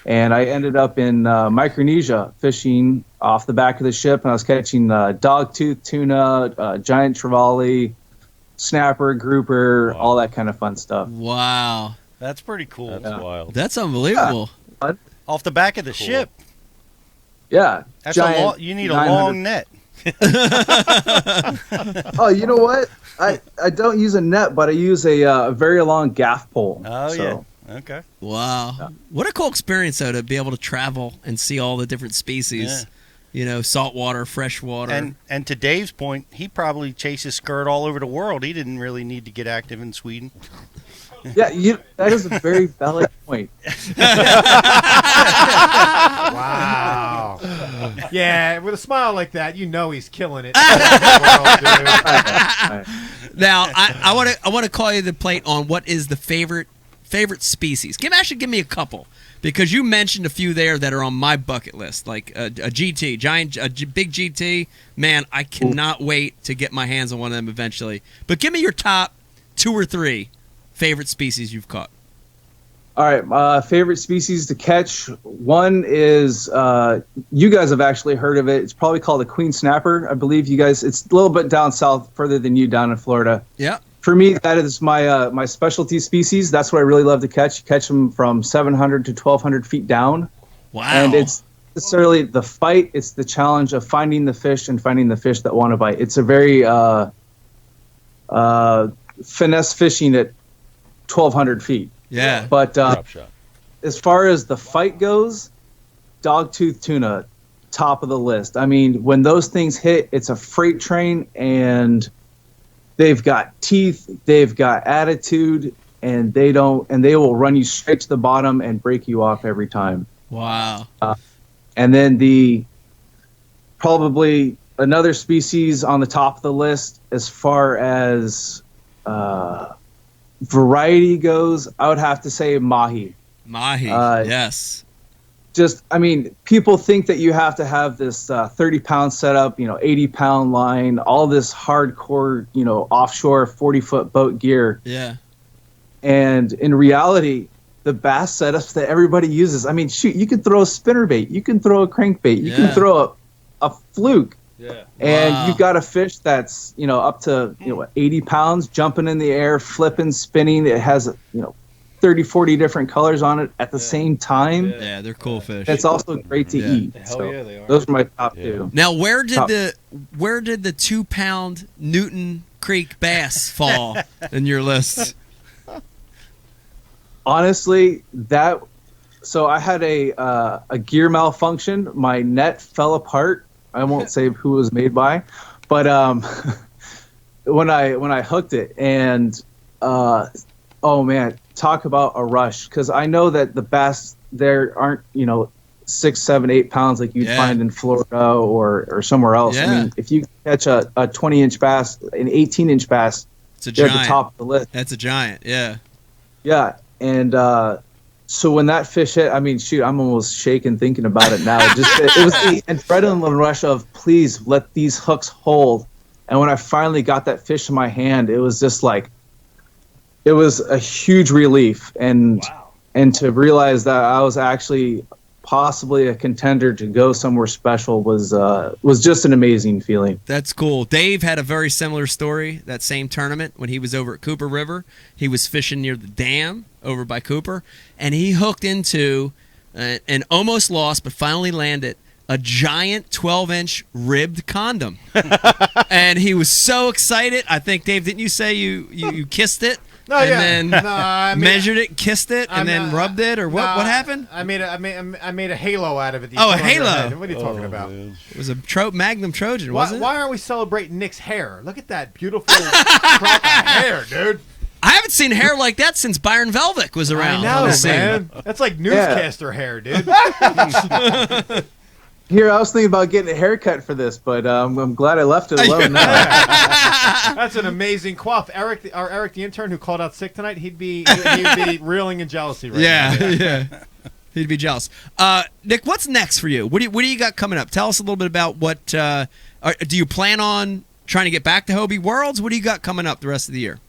And I ended up in Micronesia fishing off the back of the ship, and I was catching dogtooth tuna, giant trevally, snapper, grouper, all that kind of fun stuff. Wow. That's pretty cool. That's wild. That's unbelievable. Yeah. Off the back of the ship. Yeah. That's giant you need a 900 long net. Oh, you know what? I don't use a net, but I use a very long gaff pole. Oh, so. yeah. Okay. Wow. What a cool experience, though, to be able to travel and see all the different species. Saltwater, freshwater. And to Dave's point, he probably chases skirt all over the world. He didn't really need to get active in Sweden. Yeah, that is a very valid point. Wow. Yeah, with a smile like that, he's killing it. Now, I want to call you the plate on what is the favorite species. Give me a couple, because you mentioned a few there that are on my bucket list, like a GT, big GT. Man, I cannot wait to get my hands on one of them eventually. But give me your top 2 or 3 favorite species you've caught. All right, favorite species to catch. One is you guys have actually heard of it. It's probably called a queen snapper. I believe you guys. It's a little bit down south, further than you, down in Florida. Yeah. For me, that is my specialty species. That's what I really love to catch. You catch them from 700 to 1,200 feet down. Wow. And it's necessarily the fight. It's the challenge of finding the fish and finding the fish that want to bite. It's a very finesse fishing at 1,200 feet. Yeah. But as far as the fight goes, dogtooth tuna, top of the list. I mean, when those things hit, it's a freight train, and they've got teeth, they've got attitude, and they will run you straight to the bottom and break you off every time. Wow. And then probably another species on the top of the list as far as variety goes, I would have to say mahi. Mahi, yes. People think that you have to have this 30-pound setup, 80-pound line, all this hardcore, offshore 40-foot boat gear. Yeah. And in reality, the bass setups that everybody uses, you can throw a spinnerbait, you can throw a crankbait, you can throw a fluke. Yeah. And you've got a fish that's, up to, 80 pounds, jumping in the air, flipping, spinning. It has, 30, 40 different colors on it at the same time. Yeah, they're cool fish. It's also great to eat. Hell So yeah, they are. those are my top 2. Now, where did the 2-pound Newton Creek bass fall in your list? Honestly, so I had a gear malfunction. My net fell apart. I won't say who it was made by, but when I hooked it, and oh man, talk about a rush, because I know that the bass there aren't 6, 7, 8 pounds like you'd find in Florida or somewhere else. Yeah. I mean, if you catch a 20-inch bass, an 18-inch bass, It's a they're giant. at the top of the list. That's a giant, yeah. Yeah, and so when that fish hit, I'm almost shaking thinking about it now. It was the adrenaline rush of, please let these hooks hold. And when I finally got that fish in my hand, it was just like, it was a huge relief. And to realize that I was actually possibly a contender to go somewhere special was just an amazing feeling. That's cool. Dave had a very similar story that same tournament when he was over at Cooper River. He was fishing near the dam over by Cooper, and he hooked into and almost lost, but finally landed a giant 12-inch ribbed condom. And he was so excited. I think, Dave, didn't you say you kissed it? No, and yeah. then No, I mean, measured it, kissed it, and then rubbed it, or what? No, What happened? I made a halo out of it. that you Oh, a put on your halo. head. What are you talking about? Man. It was a Magnum Trojan, Why, wasn't it? why aren't we celebrating Nick's hair? Look at that beautiful crop of hair, dude. I haven't seen hair like that since Byron Velvick was around. I on know, the scene. man. That's like newscaster hair, dude. Here, I was thinking about getting a haircut for this, but I'm glad I left it alone now. That's an amazing quaff. Eric, the intern who called out sick tonight, he'd be reeling in jealousy right now. Yeah. He'd be jealous. Nick, what's next for you? What do you got coming up? Tell us a little bit about what. Do you plan on trying to get back to Hobie Worlds? What do you got coming up the rest of the year?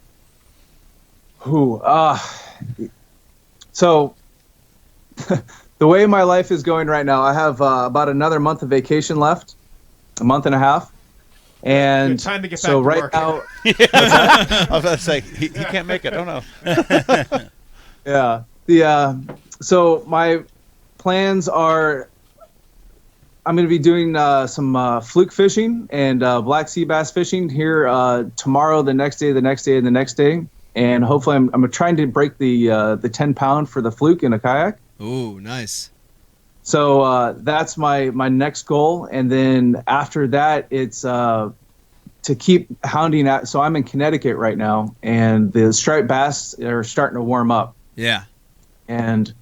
So the way my life is going right now, I have about another month of vacation left, a month and a half. And Good time to get so back to right work. now, I was about to say he can't make it. I don't know. yeah. So my plans are, I'm going to be doing some fluke fishing and black sea bass fishing here tomorrow, the next day, and the next day. And hopefully I'm trying to break the 10-pound for the fluke in a kayak. Ooh, nice. So that's my next goal. And then after that, it's to keep hounding at. So I'm in Connecticut right now, and the striped bass are starting to warm up. Yeah. And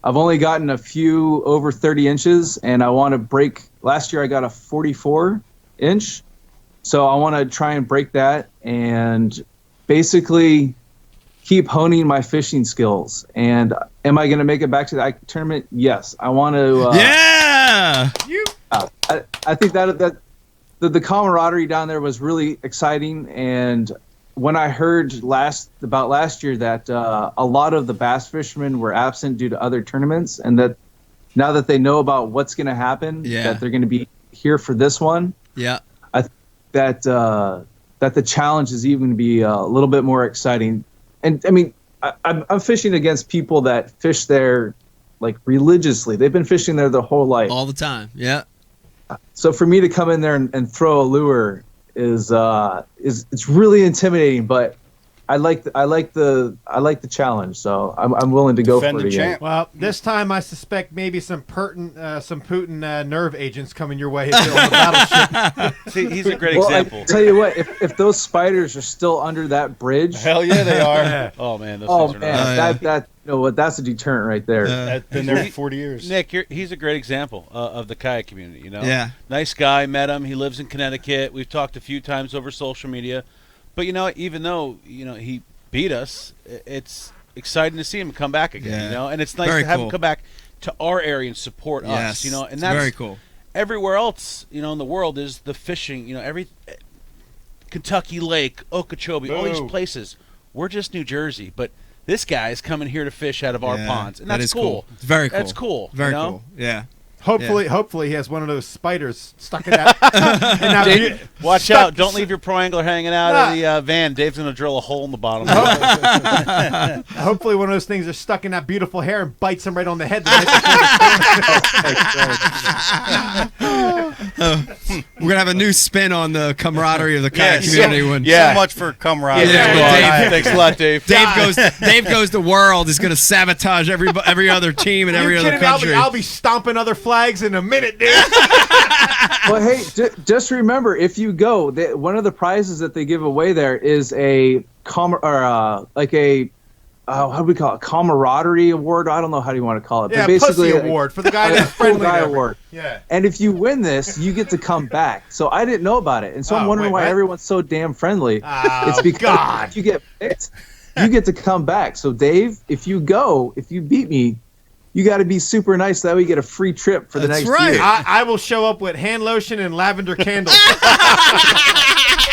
I've only gotten a few over 30 inches, and I want to break. Last year I got a 44 inch. So I want to try and break that and basically keep honing my fishing skills. And am I going to make it back to the IKE tournament? Yes. I want to. Yeah. I think that the camaraderie down there was really exciting. And when I heard last year that a lot of the bass fishermen were absent due to other tournaments, and that now that they know about what's going to happen, that they're going to be here for this one. Yeah. I think that the challenge is even going to be a little bit more exciting. And I mean, I'm fishing against people that fish there like religiously. They've been fishing there their whole life, all the time. Yeah. So for me to come in there and throw a lure is it's really intimidating, but I like the challenge, so I'm willing to go for it again. Well, this time I suspect maybe some Putin nerve agents coming your way on the battleship. See, he's a great example. I tell you what, if those spiders are still under that bridge, hell yeah, they are. Oh man, those things are nice. that you know what? That's a deterrent right there. I've been there for 40 years. Nick, he's a great example of the kayak community. You know, Yeah. nice guy. Met him. He lives in Connecticut. We've talked a few times over social media. But you know, even though he beat us, it's exciting to see him come back again. Yeah. You know, and it's nice Very to have cool. him come back to our area and support us. You know, and it's that's very cool. Everywhere else, in the world is the fishing. Every Kentucky Lake, Okeechobee, all these places. We're just New Jersey, but this guy is coming here to fish out of our ponds, and that that's is cool. It's very cool. That's cool. Very cool. Yeah. Hopefully he has one of those spiders stuck in that. Dave, watch out! Don't leave your pro angler hanging out of the van. Dave's gonna drill a hole in the bottom. Hopefully one of those things are stuck in that beautiful hair and bites him right on the head. We're gonna have a new spin on the camaraderie of the kayak community. So much for camaraderie. Thanks a lot, Dave. Dave goes to World is gonna sabotage every other team in every other country. I'll be stomping other flags in a minute, dude. Well, hey, just remember, if you go, one of the prizes that they give away there is a how do we call it? Camaraderie award? I don't know how you want to call it. Yeah, but basically, pussy award for the guy that's friendly. Guy award. Yeah. And if you win this, you get to come back. So I didn't know about it, and so I'm wondering why everyone's so damn friendly. It's because if you get picked, you get to come back. So Dave, if you beat me, you got to be super nice. That way you get a free trip for the next year. I will show up with hand lotion and lavender candles.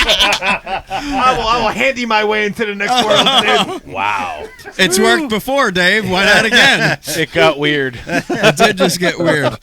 I will handy my way into the next world, dude. Wow. It's worked before, Dave. Why not again? It got weird. It did just get weird.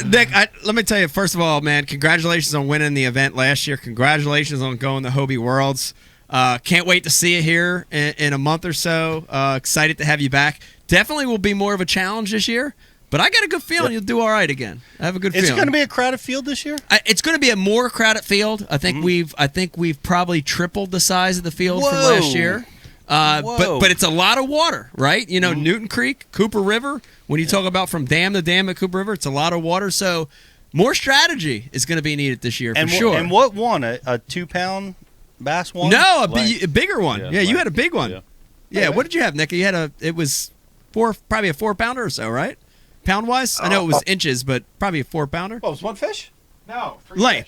Nick, let me tell you, first of all, man, congratulations on winning the event last year. Congratulations on going to Hobie Worlds. Can't wait to see you here in a month or so. Excited to have you back. Definitely will be more of a challenge this year, but I got a good feeling you'll do all right again. I have a good feeling. It's going to be a crowded field this year? It's going to be a more crowded field. I think we've probably tripled the size of the field from last year. But it's a lot of water, right? Newton Creek, Cooper River. When you talk about from dam to dam at Cooper River, it's a lot of water. So more strategy is going to be needed this year for sure. And what won? A 2-pound bass one? No, a bigger one. Yeah, you had a big one. Yeah. What did you have, Nick? You had it was probably a 4-pounder or so, right? Pound wise, I know it was inches, but probably a 4-pounder. What was one fish? No,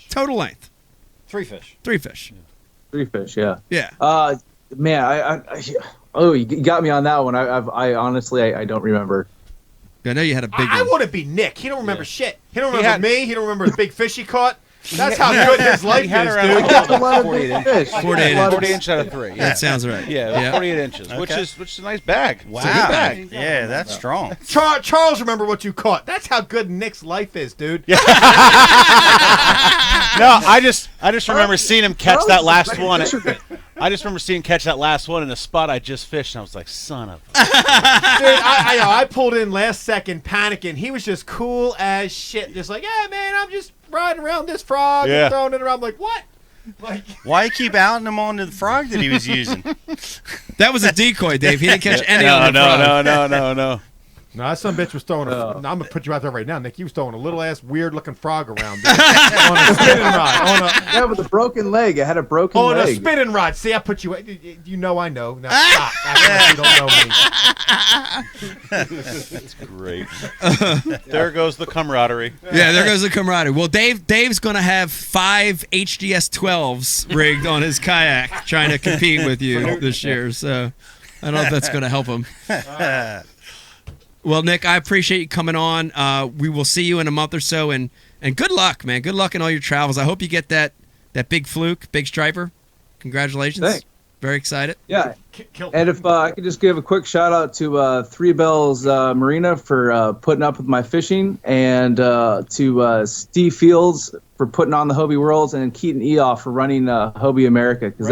total length. 3 fish. 3 fish. Yeah. 3 fish, yeah. Yeah. Man, you got me on that one. I honestly, I don't remember. I know you had a big I one. want to be Nick. He don't remember shit. He don't He remember had- me. He don't remember the big fish he caught. That's how good his life had is, around dude. like a lot of 48 big inches. fish. 48 inch out of 3. Yeah. That sounds right. Yeah, 48 inches, which Okay. is a nice bag. Wow. It's a good bag. Yeah, that's strong. Charles, remember what you caught. That's how good Nick's life is, dude. No, I just remember seeing him catch that last one. I just remember seeing him catch that last one in a spot I just fished, and I was like, son of a... Dude, I pulled in last second, panicking. He was just cool as shit. Just like, yeah, man, I'm just riding around this frog Yeah. and throwing it around. I'm like, what? Like, Why you keep outing him onto the frog that he was using? That was a decoy, Dave. He didn't catch any no, on the frog. no. no, that son bitch was throwing a. I'm gonna put you out there right now, Nick. He was throwing a little ass weird looking frog around dude. On a spinning rod. Yeah, with a broken leg. It had a broken On a leg. spinning rod. See, I put you. You know, I know. Now stop. Act like you don't know me. That's great. There goes the camaraderie. Yeah, there goes the camaraderie. Well, Dave's going to have 5 HDS 12s rigged on his kayak trying to compete with you this year. So I don't know if that's going to help him. Well, Nick, I appreciate you coming on. We will see you in a month or so, and good luck, man. Good luck in all your travels. I hope you get that big fluke, big striper. Congratulations. Thanks. Very excited. Yeah. And if I could just give a quick shout out to Three Bells Marina for putting up with my fishing, and to Steve Fields for putting on the Hobie Worlds, and Keaton Eoff for running Hobie America, because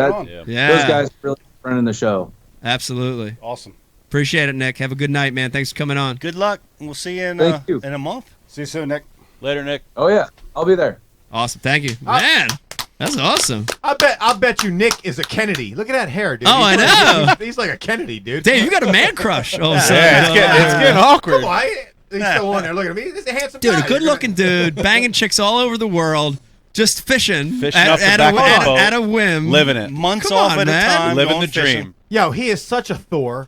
Yeah. those guys are really running the show. Absolutely. Awesome. Appreciate it, Nick. Have a good night, man. Thanks for coming on. Good luck. We'll see you in Thank you. in a month. See you soon, Nick. Later, Nick. Oh yeah, I'll be there. Awesome. Thank you. Man, that's awesome. I bet you Nick is a Kennedy. Look at that hair, dude. Oh, I know. He's like a Kennedy, dude. Dave, you got a man crush. All of a sudden. Yeah, it's getting awkward. Come on. He's still on there. Look at me. He's a handsome Dude, guy. a good-looking dude, banging chicks all over the world, just fishing up the back of the boat, at a whim. living it. Months Come off on, at man. a time. Living going the dream. fishing. Yo, he is such a Thor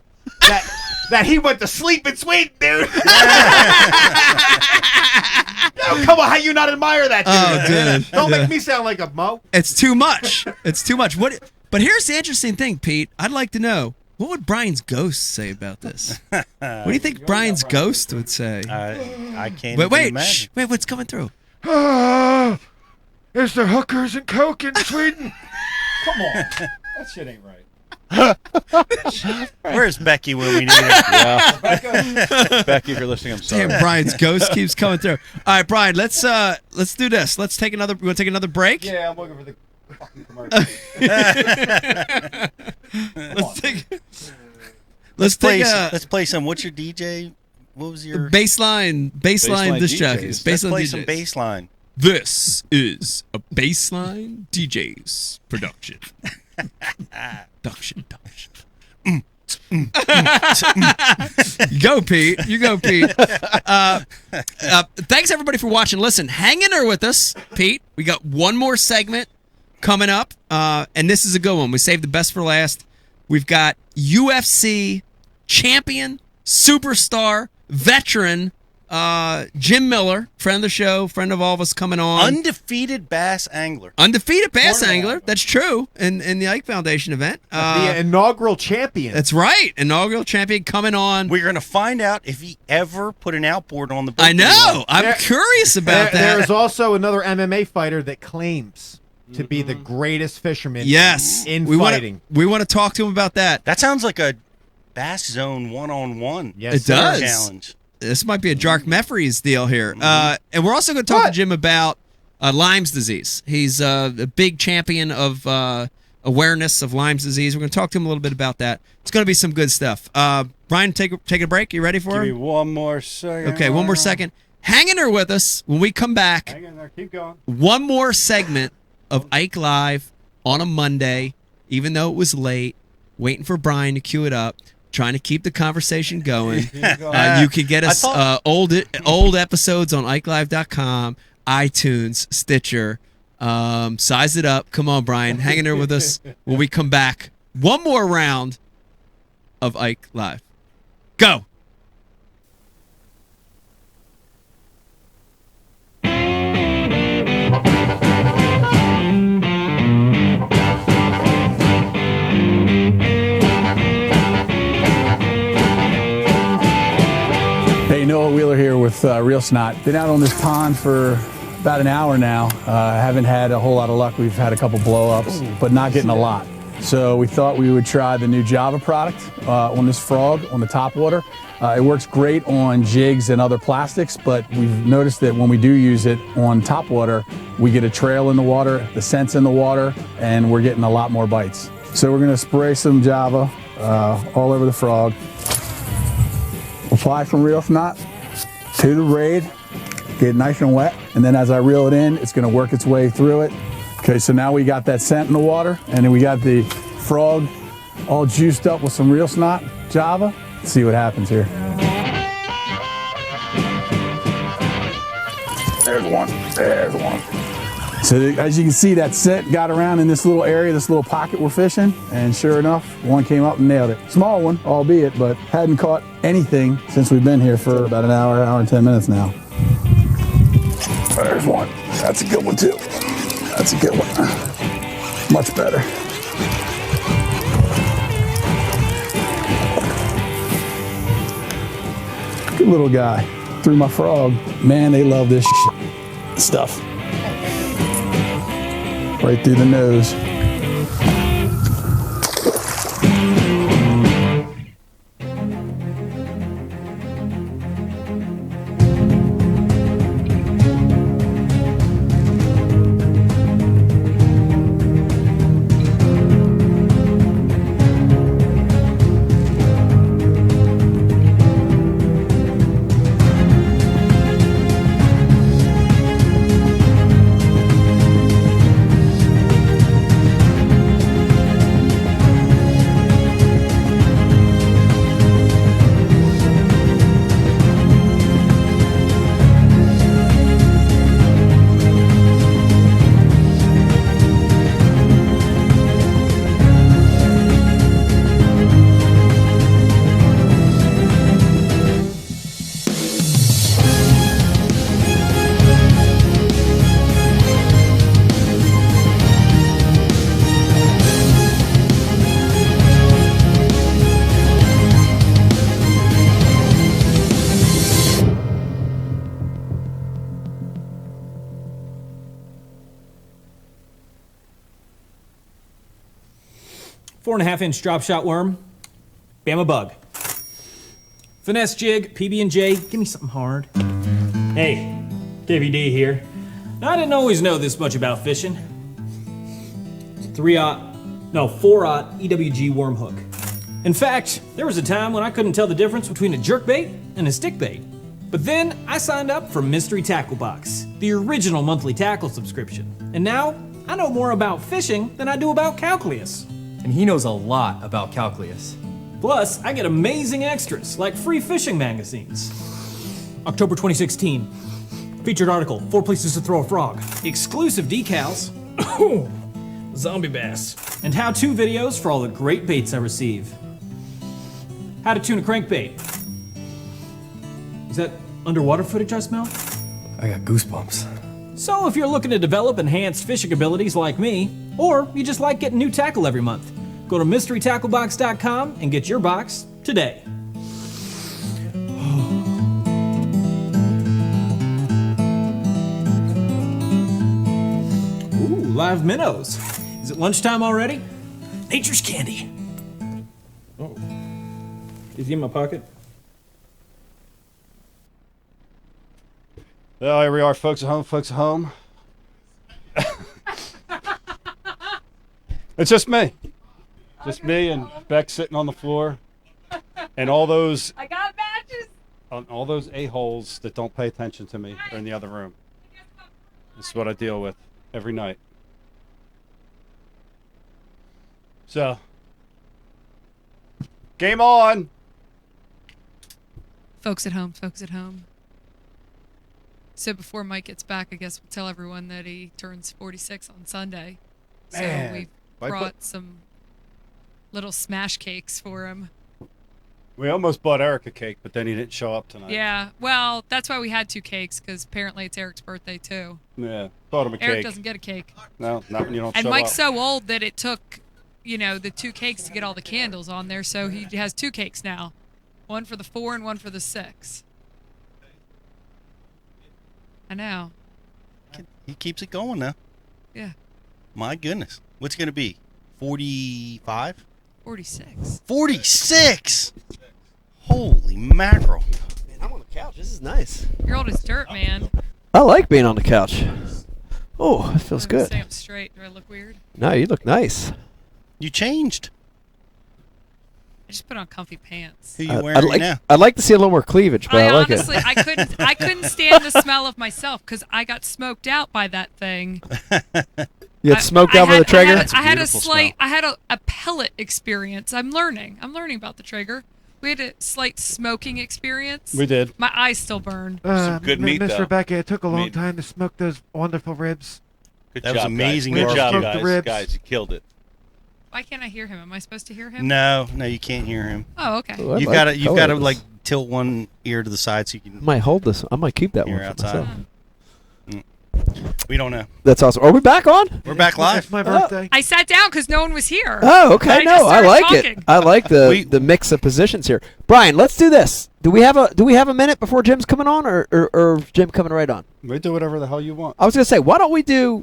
that he went to sleep in Sweden, dude. Yo, come on, how you not admire that dude? Oh, dude. Don't make me sound like a mo. It's too much. It's too much. But here's the interesting thing, Pete. I'd like to know, what would Brian's ghost say about this? What do you think Brian's ghost would say? I can't Wait, even wait, imagine. shh, wait, what's coming through? Is there hookers and coke in Sweden? Come on. That shit ain't right. Where's Becky when we need her? Yeah. Becky, if you're listening, I'm sorry. Damn, Brian's ghost keeps coming through. All right, Brian, let's do this. Let's take another. You want to take another break? Yeah, I'm looking for the fucking commercial. Let's play some. What's your DJ? What was your baseline disc DJs. jockeys? Let's Baseline play DJs. some baseline. This is a Baseline DJs production. You go, Pete. You go, Pete. Thanks, everybody, for watching. Listen, hang in there with us, Pete. We got one more segment coming up, and this is a good one. We saved the best for last. We've got UFC champion, superstar, veteran, Jim Miller, friend of the show, friend of all of us, coming on. Undefeated bass angler. Undefeated bass angler. That's true. In the Ike Foundation event. The inaugural champion. That's right. Inaugural champion coming on. We're going to find out if he ever put an outboard on the boat. I know. I'm curious about that. There is also another MMA fighter that claims to be the greatest fisherman Yes. in we fighting. We want to talk to him about that. That sounds like a Bass Zone one-on-one It does. challenge. This might be a Jark Meffries deal here. And we're also going to talk to Jim about Lyme's disease. He's a big champion of awareness of Lyme's disease. We're going to talk to him a little bit about that. It's going to be some good stuff. Brian, take a break. You ready for Give me him? one more second. Okay, one more second. Hang in there with us. When we come back, Hang in there. Keep going. one more segment of Ike Live on a Monday, even though it was late, waiting for Brian to cue it up, trying to keep the conversation going. You can get us old episodes on IkeLive.com, iTunes, Stitcher. Size it up. Come on, Brian. Hang in there with us when we come back. One more round of Ike Live. Go. Pay no Noah Wheeler here with Real Snot. Been out on this pond for about an hour now. Haven't had a whole lot of luck. We've had a couple blow-ups, but not getting a lot. So we thought we would try the new Java product on this frog on the top water. It works great on jigs and other plastics, but we've noticed that when we do use it on top water, we get a trail in the water, the scent's in the water, and we're getting a lot more bites. So we're gonna spray some Java all over the frog. Apply from Real Snot to the braid, get it nice and wet, and then as I reel it in, it's gonna work its way through it. Okay, so now we got that scent in the water, and then we got the frog all juiced up with some Real Snot Java. Let's see what happens here. There's one, there's one. So as you can see, that scent got around in this little area, this little pocket we're fishing, and sure enough, one came up and nailed it. Small one, albeit, but hadn't caught anything since we've been here for about an hour and 10 minutes now. There's one. That's a good one too. That's a good one. Much better. Good little guy. Threw my frog. Man, they love this stuff. Right through the nose. Four and a half inch drop shot worm, Bama bug. Finesse jig, PB&J, give me something hard. Hey, KVD here. Now, I didn't always know this much about fishing. 4-aught EWG worm hook. In fact, there was a time when I couldn't tell the difference between a jerkbait and a stickbait. But then I signed up for Mystery Tackle Box, the original monthly tackle subscription. And now I know more about fishing than I do about calculus. And he knows a lot about calculus. Plus, I get amazing extras like free fishing magazines. October 2016. Featured article, 4 places to throw a frog. Exclusive decals. Zombie bass. And how-to videos for all the great baits I receive. How to tune a crankbait. Is that underwater footage I smell? I got goosebumps. So if you're looking to develop enhanced fishing abilities like me, or you just like getting new tackle every month, go to mysterytacklebox.com and get your box today. Ooh, live minnows. Is it lunchtime already? Nature's candy. Oh, is he in my pocket? Well, here we are, folks at home, It's just me. Just me and Beck sitting on the floor. And all those... I got matches! All those a-holes that don't pay attention to me are in the other room. This is what I deal with every night. So... Game on! Folks at home. So before Mike gets back, I guess we'll tell everyone that he turns 46 on Sunday. Man, so we brought some little smash cakes for him. We almost bought Eric a cake, but then he didn't show up tonight. Yeah, well, that's why we had 2 cakes, because apparently it's Eric's birthday too. Yeah, thought him a cake. Eric doesn't get a cake. No, not when you don't And show Mike's up. so old that it took, the 2 cakes to get all the candles on there, so he has 2 cakes now. One for the 4 and one for the 6. I know. He keeps it going now. Yeah. My goodness. What's going to be? 45? 46. 46! Holy mackerel. Man, I'm on the couch. This is nice. You're old as dirt, man. I like being on the couch. Oh, it feels good. Stay up straight. Do I look weird? No, you look nice. You changed. I just put on comfy pants. Who you wearing now? I'd like to see a little more cleavage, but I like honestly, it. I couldn't stand the smell of myself because I got smoked out by that thing. You got smoked out by the Traeger? I had a pellet experience. I'm learning about the Traeger. We had a slight smoking experience. We did. My eyes still burn. Miss Rebecca, it took a long time to smoke those wonderful ribs. That was amazing. Good job, guys. Guys, you killed it. Why can't I hear him? Am I supposed to hear him? No, you can't hear him. Oh, okay. Ooh, You've got to like tilt one ear to the side so you can. I might hold this. I might keep that hear one for outside. myself. We don't know. That's awesome. Are we back on? We're back live. It's my birthday. I sat down because no one was here. Oh, okay. I just I started like talking. it. I like the mix of positions here. Brian, let's do this. Do we have a minute before Jim's coming on, or Jim coming right on? We do whatever the hell you want. I was gonna say, why don't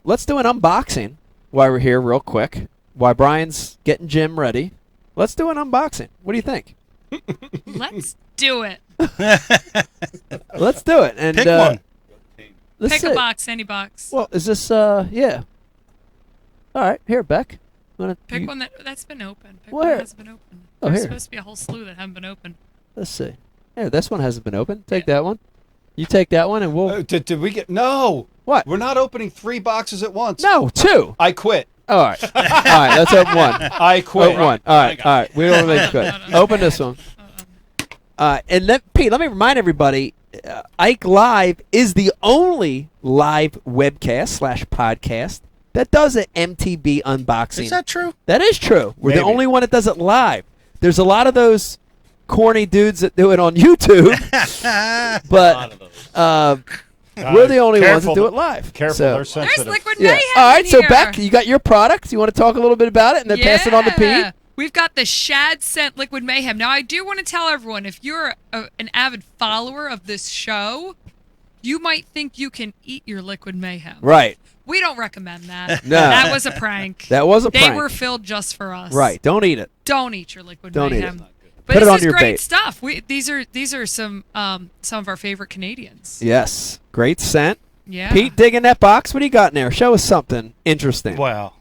let's do an unboxing while we're here, real quick. While Brian's getting Jim ready, let's do an unboxing. What do you think? Let's do it. Let's do it. And pick one. Pick a box, any box. Well, is this yeah? All right, here, Beck. Pick one that's been open. Pick Where? one that hasn't been open. Oh, There's here. supposed to be a whole slew that haven't been open. Let's see. Here, this one hasn't been open. Take that one. You take that one, and we'll. Did we get no? What? We're not opening 3 boxes at once. No, 2. I quit. All right. All right. Let's open one. I quit. Open one. All right. All right. We don't make it quit. Open this one. And Pete, let me remind everybody, Ike Live is the only live webcast / podcast that does an MTB unboxing. Is that true? That is true. We're the Maybe. only one that does it live. There's a lot of those corny dudes that do it on YouTube, but we're the only ones that do it live. Careful, So- they're sensitive. There's Liquid Mayhem All right, in so here. Beck, you got your product. You want to talk a little bit about it and then pass it on to Pete? We've got the Shad Scent Liquid Mayhem. Now, I do want to tell everyone, if you're an avid follower of this show, you might think you can eat your Liquid Mayhem. Right. We don't recommend that. No. That was a prank. That was a They prank. were filled just for us. Right. Don't eat it. Don't eat your Liquid Don't eat Mayhem. it. But Put this it on is your great bait. stuff. These are some of our favorite Canadians. Yes. Great scent. Yeah. Pete, digging that box. What do you got in there? Show us something interesting. Wow.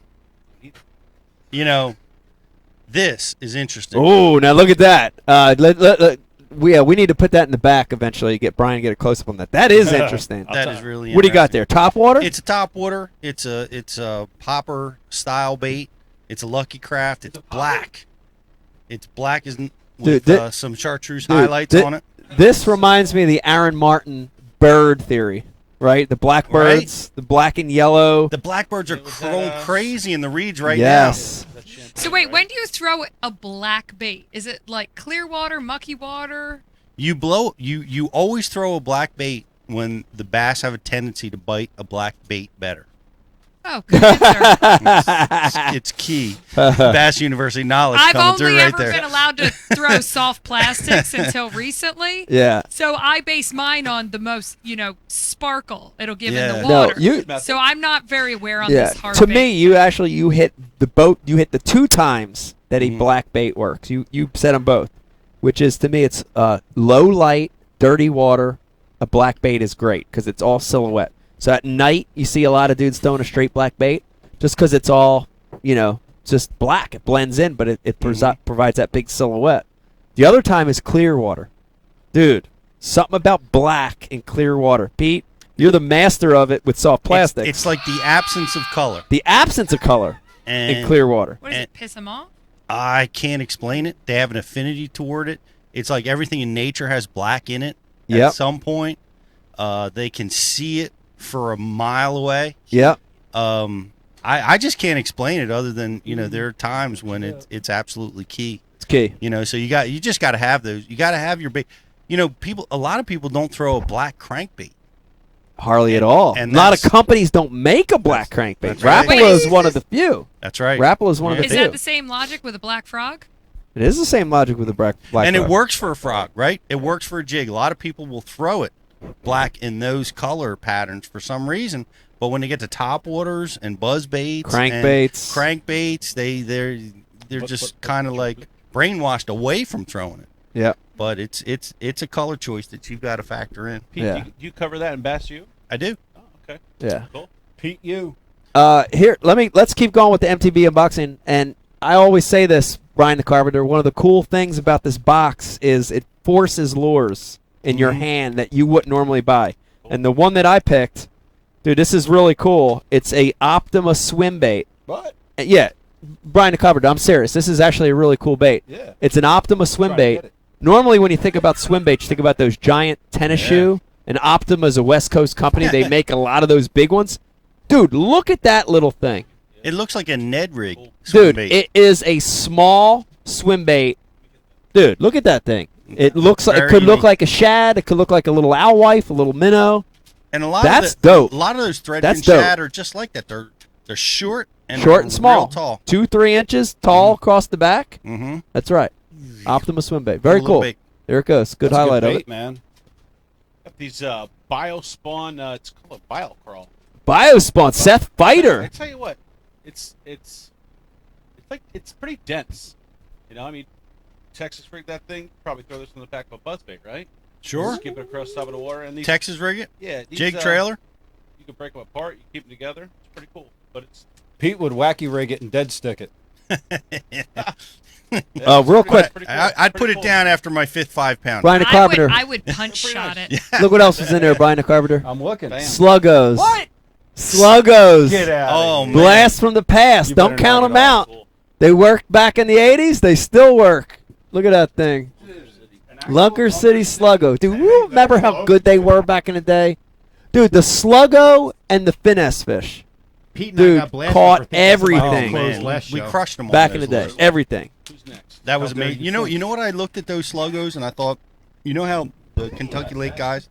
This is interesting. Oh, now look at that. We need to put that in the back eventually. Get Brian to get a close up on that. That is interesting. That is really What do you got interesting. there? Top water? It's a top water. It's a popper style bait. It's a Lucky Craft. It's black. It's black with some chartreuse highlights on it. This reminds me of the Aaron Martin bird theory, right? The blackbirds, the black and yellow. The blackbirds are going crazy in the reeds right Yes. now. So wait, when do you throw a black bait? Is it like clear water, mucky water? You always throw a black bait when the bass have a tendency to bite a black bait better. Oh, good answer. It's key. Bass University knowledge I've coming only through right ever there. been allowed to throw soft plastics until recently. Yeah. So I base mine on the most, sparkle it'll give in the No, water. So I'm not very aware on Yeah. this hard To bait. me, you hit the boat. You hit the 2 times that a black bait works. You said them both, which is to me it's low light, dirty water. A black bait is great because it's all silhouette. So at night, you see a lot of dudes throwing a straight black bait just because it's all, just black. It blends in, but it provides that big silhouette. The other time is clear water. Dude, something about black and clear water. Pete, you're the master of it with soft plastics. It's like the absence of color. The absence of color in clear water. What does it piss them off? I can't explain it. They have an affinity toward it. It's like everything in nature has black in it Yep. at some point. They can see it for a mile away. Yep. I just can't explain it other than, there are times when it's absolutely key. It's key. So you just got to have those. You got to have your bait. A lot of people don't throw a black crankbait. Hardly at all. and A lot of that's- companies don't make a black crankbait. that's right. Rapala is one of the few. That's right. Rapala is one of the Is few. that the same logic with a black frog? It is the same logic with the black And frog. it works for a frog, right? It works for a jig. A lot of people will throw it black in those color patterns for some reason. But when they get to top waters and buzz baits, crankbaits, they're just kind of like brainwashed away from throwing it. Yeah. But it's a color choice that you've got to factor in. Pete, do you cover that in Bass U? I do. Oh, okay. Yeah. Cool. Pete, you. Here, let's keep going with the MTB unboxing. And I always say this, Brian the Carpenter. One of the cool things about this box is it forces lures in your hand that you wouldn't normally buy. And the one that I picked, dude, this is really cool. It's a Optima swim bait. What? Yeah, Brian the Carpenter. I'm serious. This is actually a really cool bait. Yeah. It's an Optima swim bait. Normally, when you think about swim baits, you think about those giant tennis shoe. And Optima is a West Coast company. They make a lot of those big ones. Dude, look at that little thing. It looks like a Ned rig swim Dude, bait. it is a small swim bait. Dude, look at that thing. It looks like it could look like a shad. It could look like a little alewife, a little minnow. And a lot That's of dope. A lot of those threadfin That's dope. shad are just like that. They're short and Small. real tall. 2-3 inches tall across the back. Mm-hmm. That's right. Optima swim bait. Very Little cool. bait. There it goes. Good That's a highlight good of bait, it. man. Got these Biospawn. It's called a Biocrawl. Biospawn. Seth Fighter. I tell you what, it's pretty dense. You know, I mean, Texas rig that thing. Probably throw this in the back of a buzzbait, right? Sure. Just keep it across the top of the water. And these, Texas rig it? Yeah. These, Jig trailer? You can break them apart. You keep them together. It's pretty cool. But it's Pete would wacky rig it and dead stick it. Real quick. I'd put it down after my fifth 5-pounder. Brian the Carpenter. I would punch shot it. Look what else was in there, Brian the Carpenter. I'm looking. Sluggos. What? Sluggos. Get out. Oh, man. Blast from the past. You Don't better count knock them it out. off. They worked back in the 80s. They still work. Look at that thing. Lunker City Sluggo. Dude, you remember how good they were back in the day? Dude, the Sluggo and the finesse fish. Pete and I Dude, got blasted caught for thinking that's why everything. we closed last We show. crushed them all. Back in the day. Everything. who's next? That was How dare amazing. you You know what I looked at those sluggos and I thought, you know how the Kentucky Lake guys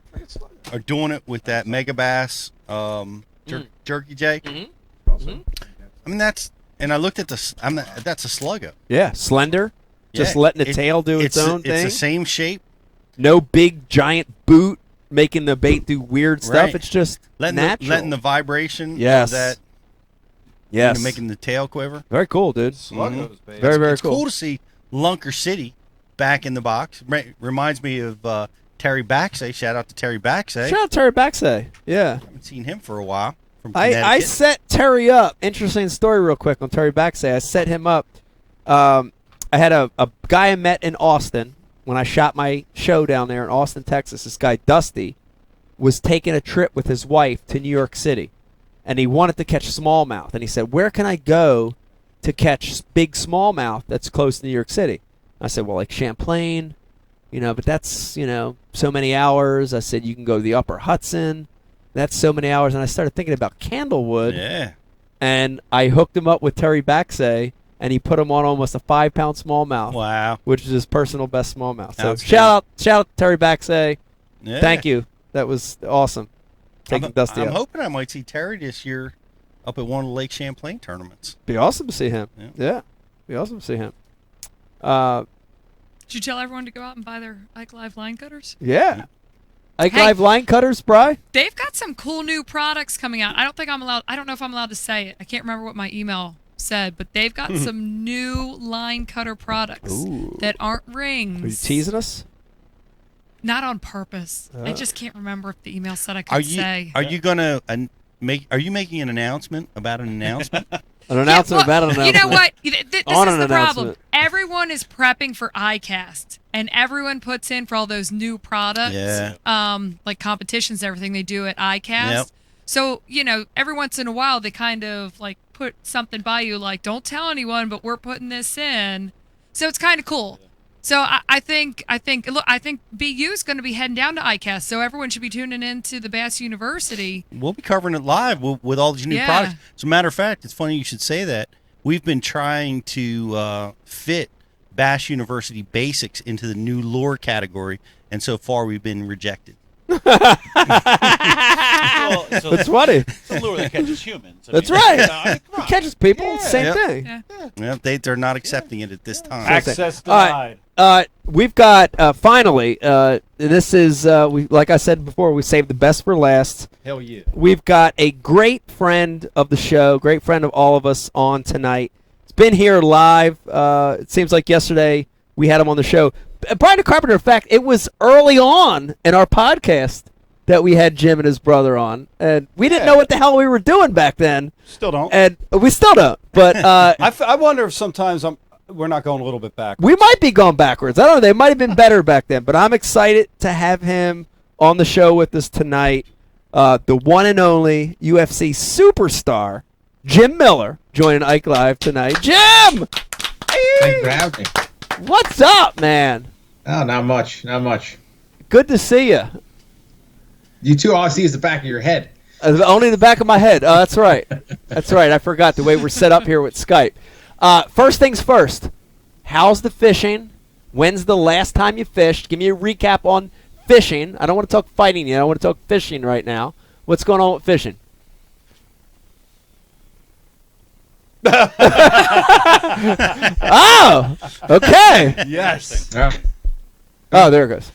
are doing it with that mega bass jerky jake? Mm-hmm. I mean, and I looked at that's a sluggo. Yeah, slender. Just Yeah, letting the tail do its own thing. It's the same shape. No big giant boot making the bait do weird stuff. Right. It's just natural. Letting the vibration Yes. of that, Yes. making the tail quiver. Very cool, dude. Sluggos, baby. Very, very It's cool. cool to see Lunker City back in the box. Reminds me of Terry Baxay. Shout out to Terry Baxay. Shout out Terry Baxay. Yeah. Haven't seen him for a while. From I Connecticut. set Terry up. Interesting story real quick on Terry Baxay. I set him up. I had a guy I met in Austin when I shot my show down there in Austin, Texas. This guy, Dusty, was taking a trip with his wife to New York City. And he wanted to catch smallmouth. And he said, where can I go to catch big smallmouth that's close to New York City? I said, well, like Champlain, but that's, so many hours. I said, you can go to the Upper Hudson. That's so many hours. And I started thinking about Candlewood. Yeah. And I hooked him up with Terry Baxay, and he put him on almost a 5-pound smallmouth. Wow. Which is his personal best smallmouth. So Outstanding. shout out to Terry Baxay. Yeah. Thank you. That was awesome. Taking Dusty I'm up. hoping I might see Terry this year up at one of the Lake Champlain tournaments. Be awesome to see him. Yeah. Be awesome to see him. Did you tell everyone to go out and buy their Ike Live line cutters? Yeah. Ike Hey. Live line cutters, Bri? They've got some cool new products coming out. I don't know if I'm allowed to say it. I can't remember what my email said, but they've got some new line cutter products Ooh. that aren't rings. Are you teasing us? Not on purpose. I Oh. just can't remember if the email said I could Are you say. are you gonna Are you making an announcement about an announcement? An announcement about an announcement. You know what? This On is an the problem. announcement. Everyone is prepping for ICAST, and everyone puts in for all those new products, like competitions, everything they do at ICAST. Yep. So, every once in a while, they kind of like put something by you, like, don't tell anyone, but we're putting this in. So it's kind of cool. So I think BU is going to be heading down to ICAST, so everyone should be tuning in to the Bass University. We'll be covering it live with all these new Yeah. products. As a matter of fact, it's funny you should say that. We've been trying to fit Bass University basics into the new lure category, and so far we've been rejected. Well, That's funny. It's a lure that catches humans. I That's mean, right. come It on. catches people. Yeah. Same Yep. thing. Yeah. Yeah, they're not accepting it at this time. Access All denied. we've got finally. This is like I said before, we saved the best for last. Hell yeah. We've got a great friend of the show, great friend of all of us on tonight. It's been here live. It seems like yesterday we had him on the show. Brian the Carpenter. In fact, it was early on in our podcast that we had Jim and his brother on, and we didn't know what the hell we were doing back then. Still don't. And we still don't. But I wonder if sometimes we're not going a little bit back. we might be going backwards. I don't know. They might have been better back then. But I'm excited to have him on the show with us tonight. The one and only UFC superstar, Jim Miller, joining Ike Live tonight. Jim! Thanks for having me. What's up, man? Oh, not much. Not much. Good to see you. You two, all I see is the back of your head. Only the back of my head. Oh, that's right. That's right. I forgot the way we're set up here with Skype. First things first. How's the fishing? When's the last time you fished? Give me a recap on fishing. I don't want to talk fighting yet. I want to talk fishing right now. What's going on with fishing? Oh, okay. Yes. Oh, there it goes.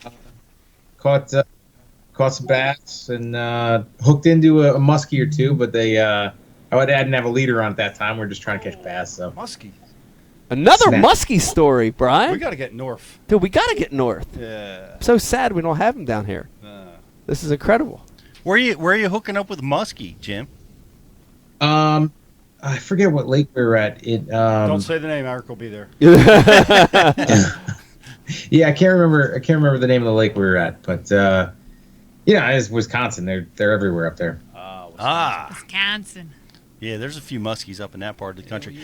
Caught some bass and hooked into a muskie or two, but I didn't have a leader on at that time. We were just trying to catch bass. So muskie. Another Snap. muskie story, Brian. We got to get north. Dude, we got to get north. Yeah. I'm so sad we don't have him down here. This is incredible. Where are you hooking up with muskie, Jim? I forget what lake we were at. Don't say the name. Eric will be there. Yeah, I can't remember the name of the lake we were at, but it's Wisconsin. They're everywhere up there. Wisconsin. Yeah, there's a few muskies up in that part of the country.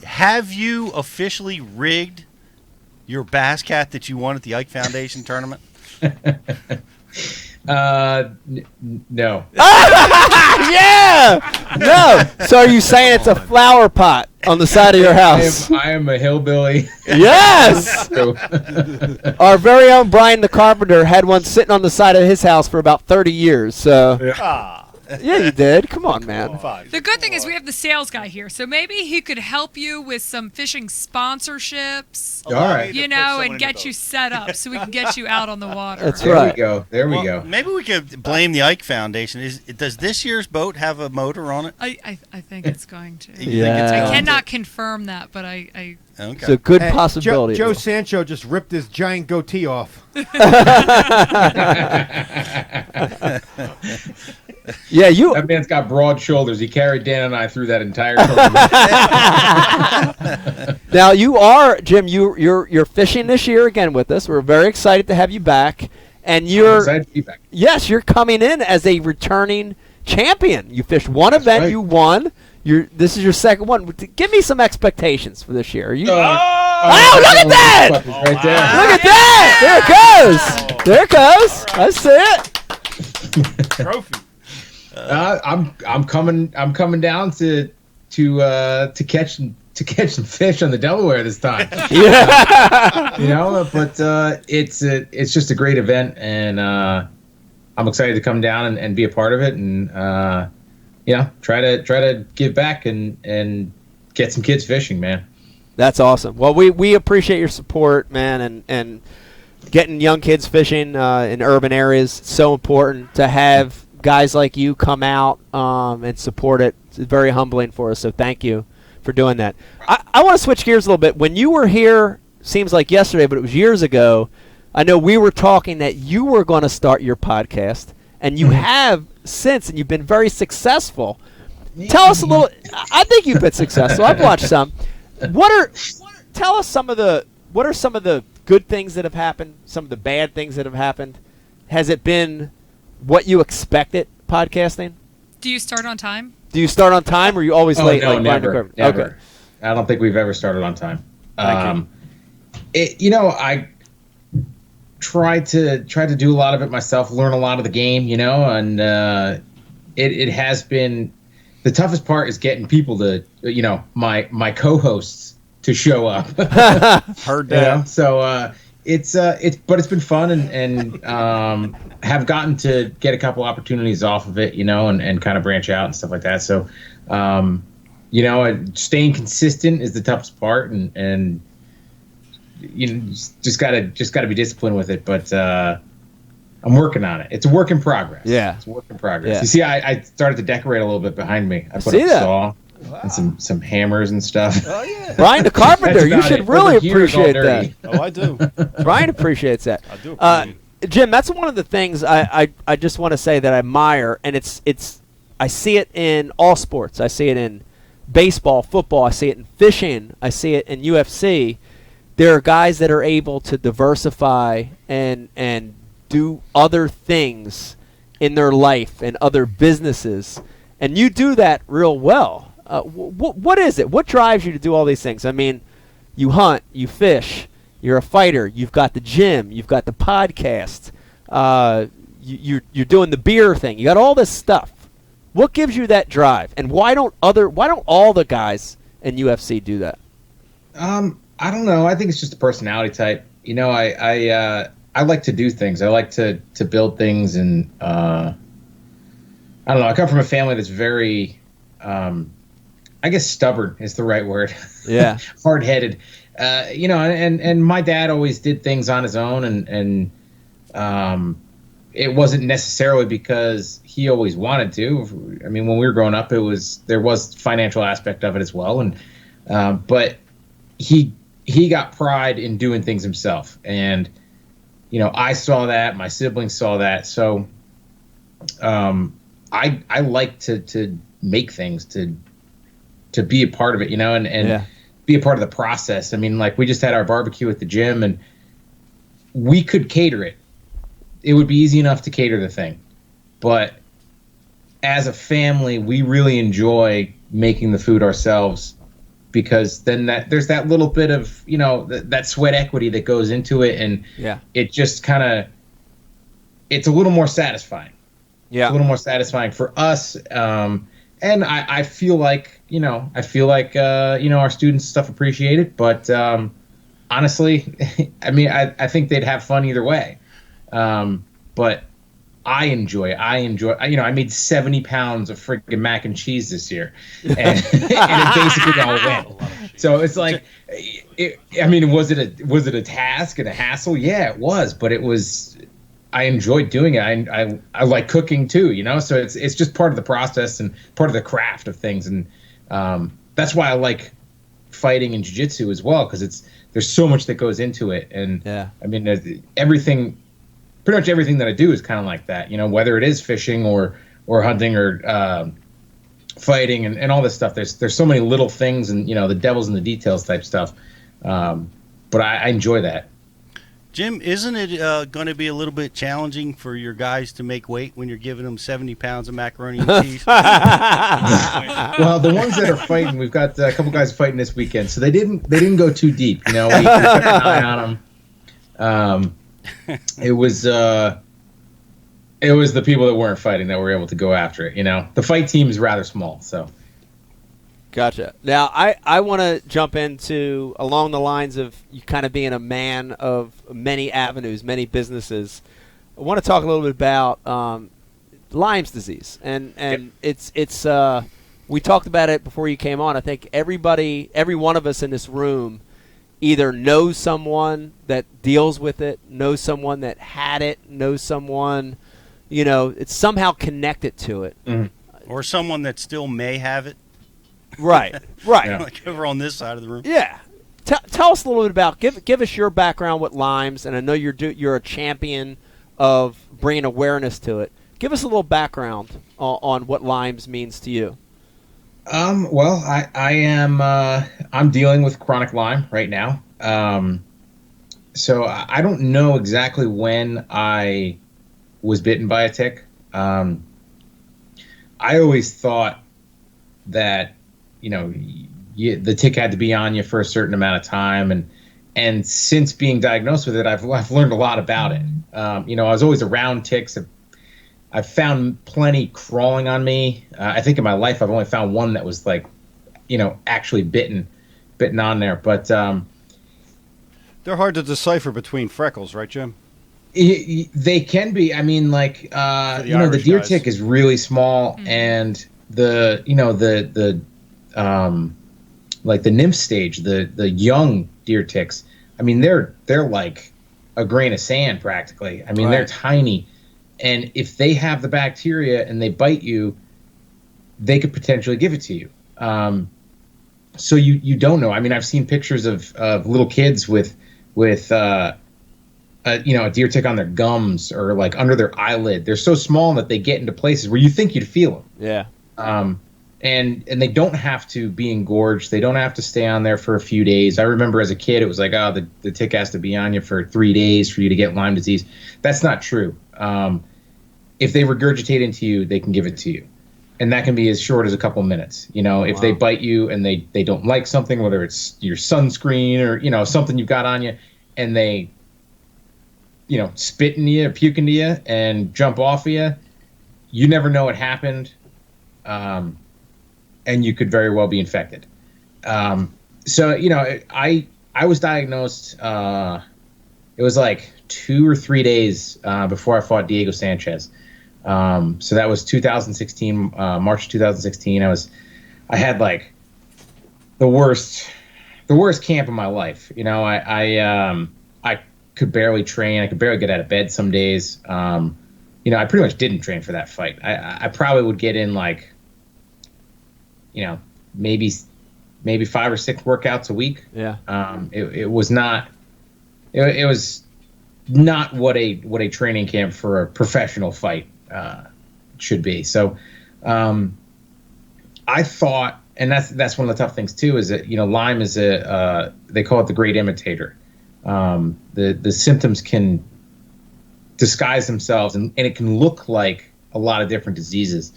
Have you officially rigged your bass cat that you won at the Ike Foundation tournament? No. Yeah! No! So are you saying it's a flower pot on the side of your house? I am a hillbilly. Yes! Our very own Brian the Carpenter had one sitting on the side of his house for about 30 years. So. Yeah, you did. Come on, man. The good thing is we have the sales guy here, so maybe he could help you with some fishing sponsorships. All right. You know, and get you set up so we can get you out on the water. That's There right. we go. There we go. Maybe we could blame the Ike Foundation. Does this year's boat have a motor on it? I think it's going to. Yeah. I cannot confirm that, but I Okay. It's a good possibility. Joe Sancho just ripped his giant goatee off. Yeah, That man's got broad shoulders. He carried Dan and I through that entire tournament. Now you are, Jim. You're fishing this year again with us. We're very excited to have you back, and you're excited to be back. Yes, you're coming in as a returning champion. You fished one event, right. you won. This is your second one. Give me some expectations for this year. Are you? Oh, look at that! Right there. Look at that! There it goes. There it goes. I see it. Trophy. I'm coming down to catch some fish on the Delaware this time. Yeah. But it's just a great event, and I'm excited to come down and be a part of it, and try to give back and get some kids fishing, man. That's awesome. Well, we appreciate your support, man, and getting young kids fishing in urban areas. It's so important to have guys like you come out and support it. It's very humbling for us, so thank you for doing that. I want to switch gears a little bit. When you were here, seems like yesterday, but it was years ago, I know we were talking that you were going to start your podcast, and you have since, and you've been very successful. Tell us a little. I think you've been successful. I've watched some. Tell us what are some of the good things that have happened, some of the bad things that have happened? Has it been what you expected podcasting? Do you start on time? Do you start on time, or are you always late? No, like never. Okay. I don't think we've ever started on time. Thank I try to do a lot of it myself, learn a lot of the game, and it has been the toughest part is getting people to, my co-hosts to show up. Heard that. So it's been fun and have gotten to get a couple opportunities off of it, and kind of branch out and stuff like that. So, staying consistent is the toughest part, and just gotta be disciplined with it. But I'm working on it. It's a work in progress. Yeah, it's a work in progress. Yeah. You see, I started to decorate a little bit behind me. I put see up a that. saw and some hammers and stuff. Oh yeah, Brian the carpenter. You should really appreciate that. Oh, I do. Brian appreciates that. I do appreciate it. Jim, that's one of the things I just want to say that I admire, and it's I see it in all sports. I see it in baseball, football. I see it in fishing. I see it in UFC. There are guys that are able to diversify and do other things in their life and other businesses, and you do that real well. What is it? What drives you to do all these things? I mean, you hunt, you fish, you're a fighter, you've got the gym, you've got the podcast, you're doing the beer thing, you got all this stuff. What gives you that drive, and why don't all the guys in UFC do that? I don't know. I think it's just a personality type. You know, I like to do things. I like to build things, and I don't know. I come from a family that's very, I guess stubborn is the right word. Yeah. Hard-headed. You know, and my dad always did things on his own, and it wasn't necessarily because he always wanted to. I mean, when we were growing up, there was financial aspect of it as well, and but he got pride in doing things himself, and you know, I saw that, my siblings saw that, so I like to make things, to be a part of it, you know, and be a part of the process. I mean, like, we just had our barbecue at the gym, and we could cater it. It would be easy enough to cater the thing, but as a family, we really enjoy making the food ourselves, because then there's that little bit of, you know, that sweat equity that goes into it, and it just kind of, it's a little more satisfying. Yeah, it's a little more satisfying for us, and I feel like, you know, you know, our students stuff appreciate it, but honestly, I mean, I think they'd have fun either way, but I enjoy, you know, I made 70 pounds of freaking mac and cheese this year, and, and it basically all went. So it's like, I mean, was it a task and a hassle? Yeah, it was, but I enjoyed doing it. I like cooking too, you know, so it's just part of the process and part of the craft of things. And that's why I like fighting and jiu-jitsu as well, because there's so much that goes into it. And I mean, pretty much everything that I do is kind of like that, you know, whether it is fishing or hunting or fighting and all this stuff. There's so many little things, and, you know, the devil's in the details type stuff. But I enjoy that. Jim, isn't it going to be a little bit challenging for your guys to make weight when you're giving them 70 pounds of macaroni and cheese? Well, the ones that are fighting, we've got a couple guys fighting this weekend, so they didn't go too deep. You know, we kept an eye on them. It was the people that weren't fighting that were able to go after it. You know, the fight team is rather small, so. Gotcha. Now, I want to jump into along the lines of you kind of being a man of many avenues, many businesses. I want to talk a little bit about Lyme's disease, and it's we talked about it before you came on. I think every one of us in this room either knows someone that deals with it, knows someone that had it, knows someone, you know, it's somehow connected to it, or someone that still may have it. Right. Like over on this side of the room. Yeah. Tell us a little bit about, give us your background with Lyme's, and I know you're a champion of bringing awareness to it. Give us a little background on what Lyme's means to you. Well, I am I'm dealing with chronic Lyme right now. So I don't know exactly when I was bitten by a tick. I always thought that, you know, the tick had to be on you for a certain amount of time, and since being diagnosed with it, I've learned a lot about it. You know, I was always around ticks. I've found plenty crawling on me. I think in my life I've only found one that was, like, you know, actually bitten on there. But they're hard to decipher between freckles, right, Jim? They can be. I mean, like, you know, the deer tick is really small, and the like the nymph stage, the young deer ticks I mean, they're like a grain of sand practically. I mean, they're tiny, and if they have the bacteria and they bite you, they could potentially give it to you. So you don't know. I mean, I've seen pictures of little kids with a deer tick on their gums or like under their eyelid. They're so small that they get into places where you think you'd feel them. Yeah. And they don't have to be engorged. They don't have to stay on there for a few days. I remember as a kid, it was like, oh, the tick has to be on you for 3 days for you to get Lyme disease. That's not true. If they regurgitate into you, they can give it to you. And that can be as short as a couple minutes. If they bite you and they don't like something, whether it's your sunscreen or, something you've got on you, and they, spit in you, puke into you, and jump off of you, you never know what happened. And you could very well be infected. So I was diagnosed, it was like 2 or 3 days before I fought Diego Sanchez. So that was 2016, March 2016. I had like the worst camp of my life. I could barely train. I could barely get out of bed some days. I pretty much didn't train for that fight. I probably would get in like, maybe 5 or 6 workouts a week. Yeah. It was not what a training camp for a professional fight should be. So I thought, and that's one of the tough things too, is that Lyme is they call it the great imitator. The symptoms can disguise themselves and it can look like a lot of different diseases.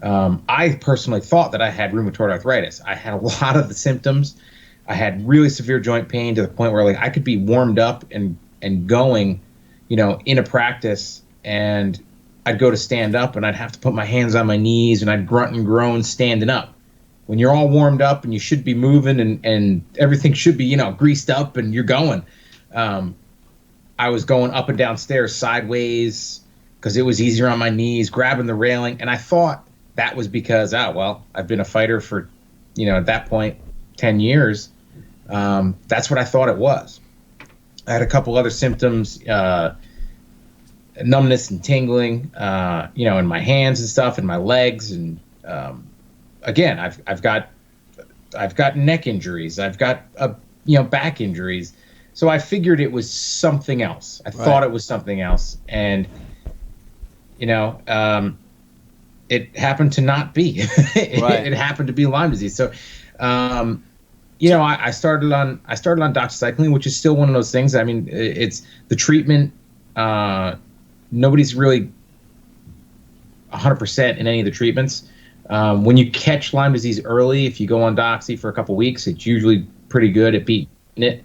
I personally thought that I had rheumatoid arthritis. I had a lot of the symptoms. I had really severe joint pain to the point where like I could be warmed up and going, in a practice, and I'd go to stand up and I'd have to put my hands on my knees and I'd grunt and groan standing up. When you're all warmed up and you should be moving and everything should be, greased up and you're going. I was going up and down stairs sideways because it was easier on my knees, grabbing the railing. And I thought that was because, I've been a fighter for, at that point, 10 years. That's what I thought it was. I had a couple other symptoms, numbness and tingling, in my hands and stuff, and my legs. And again, I've got neck injuries. I've got back injuries. So I figured it was something else. I thought it was something else, and it happened to not be. It happened to be Lyme disease. So, I started on doxycycline, which is still one of those things. I mean, it's the treatment. Nobody's really 100% in any of the treatments. When you catch Lyme disease early, if you go on doxy for a couple weeks, it's usually pretty good at beating it.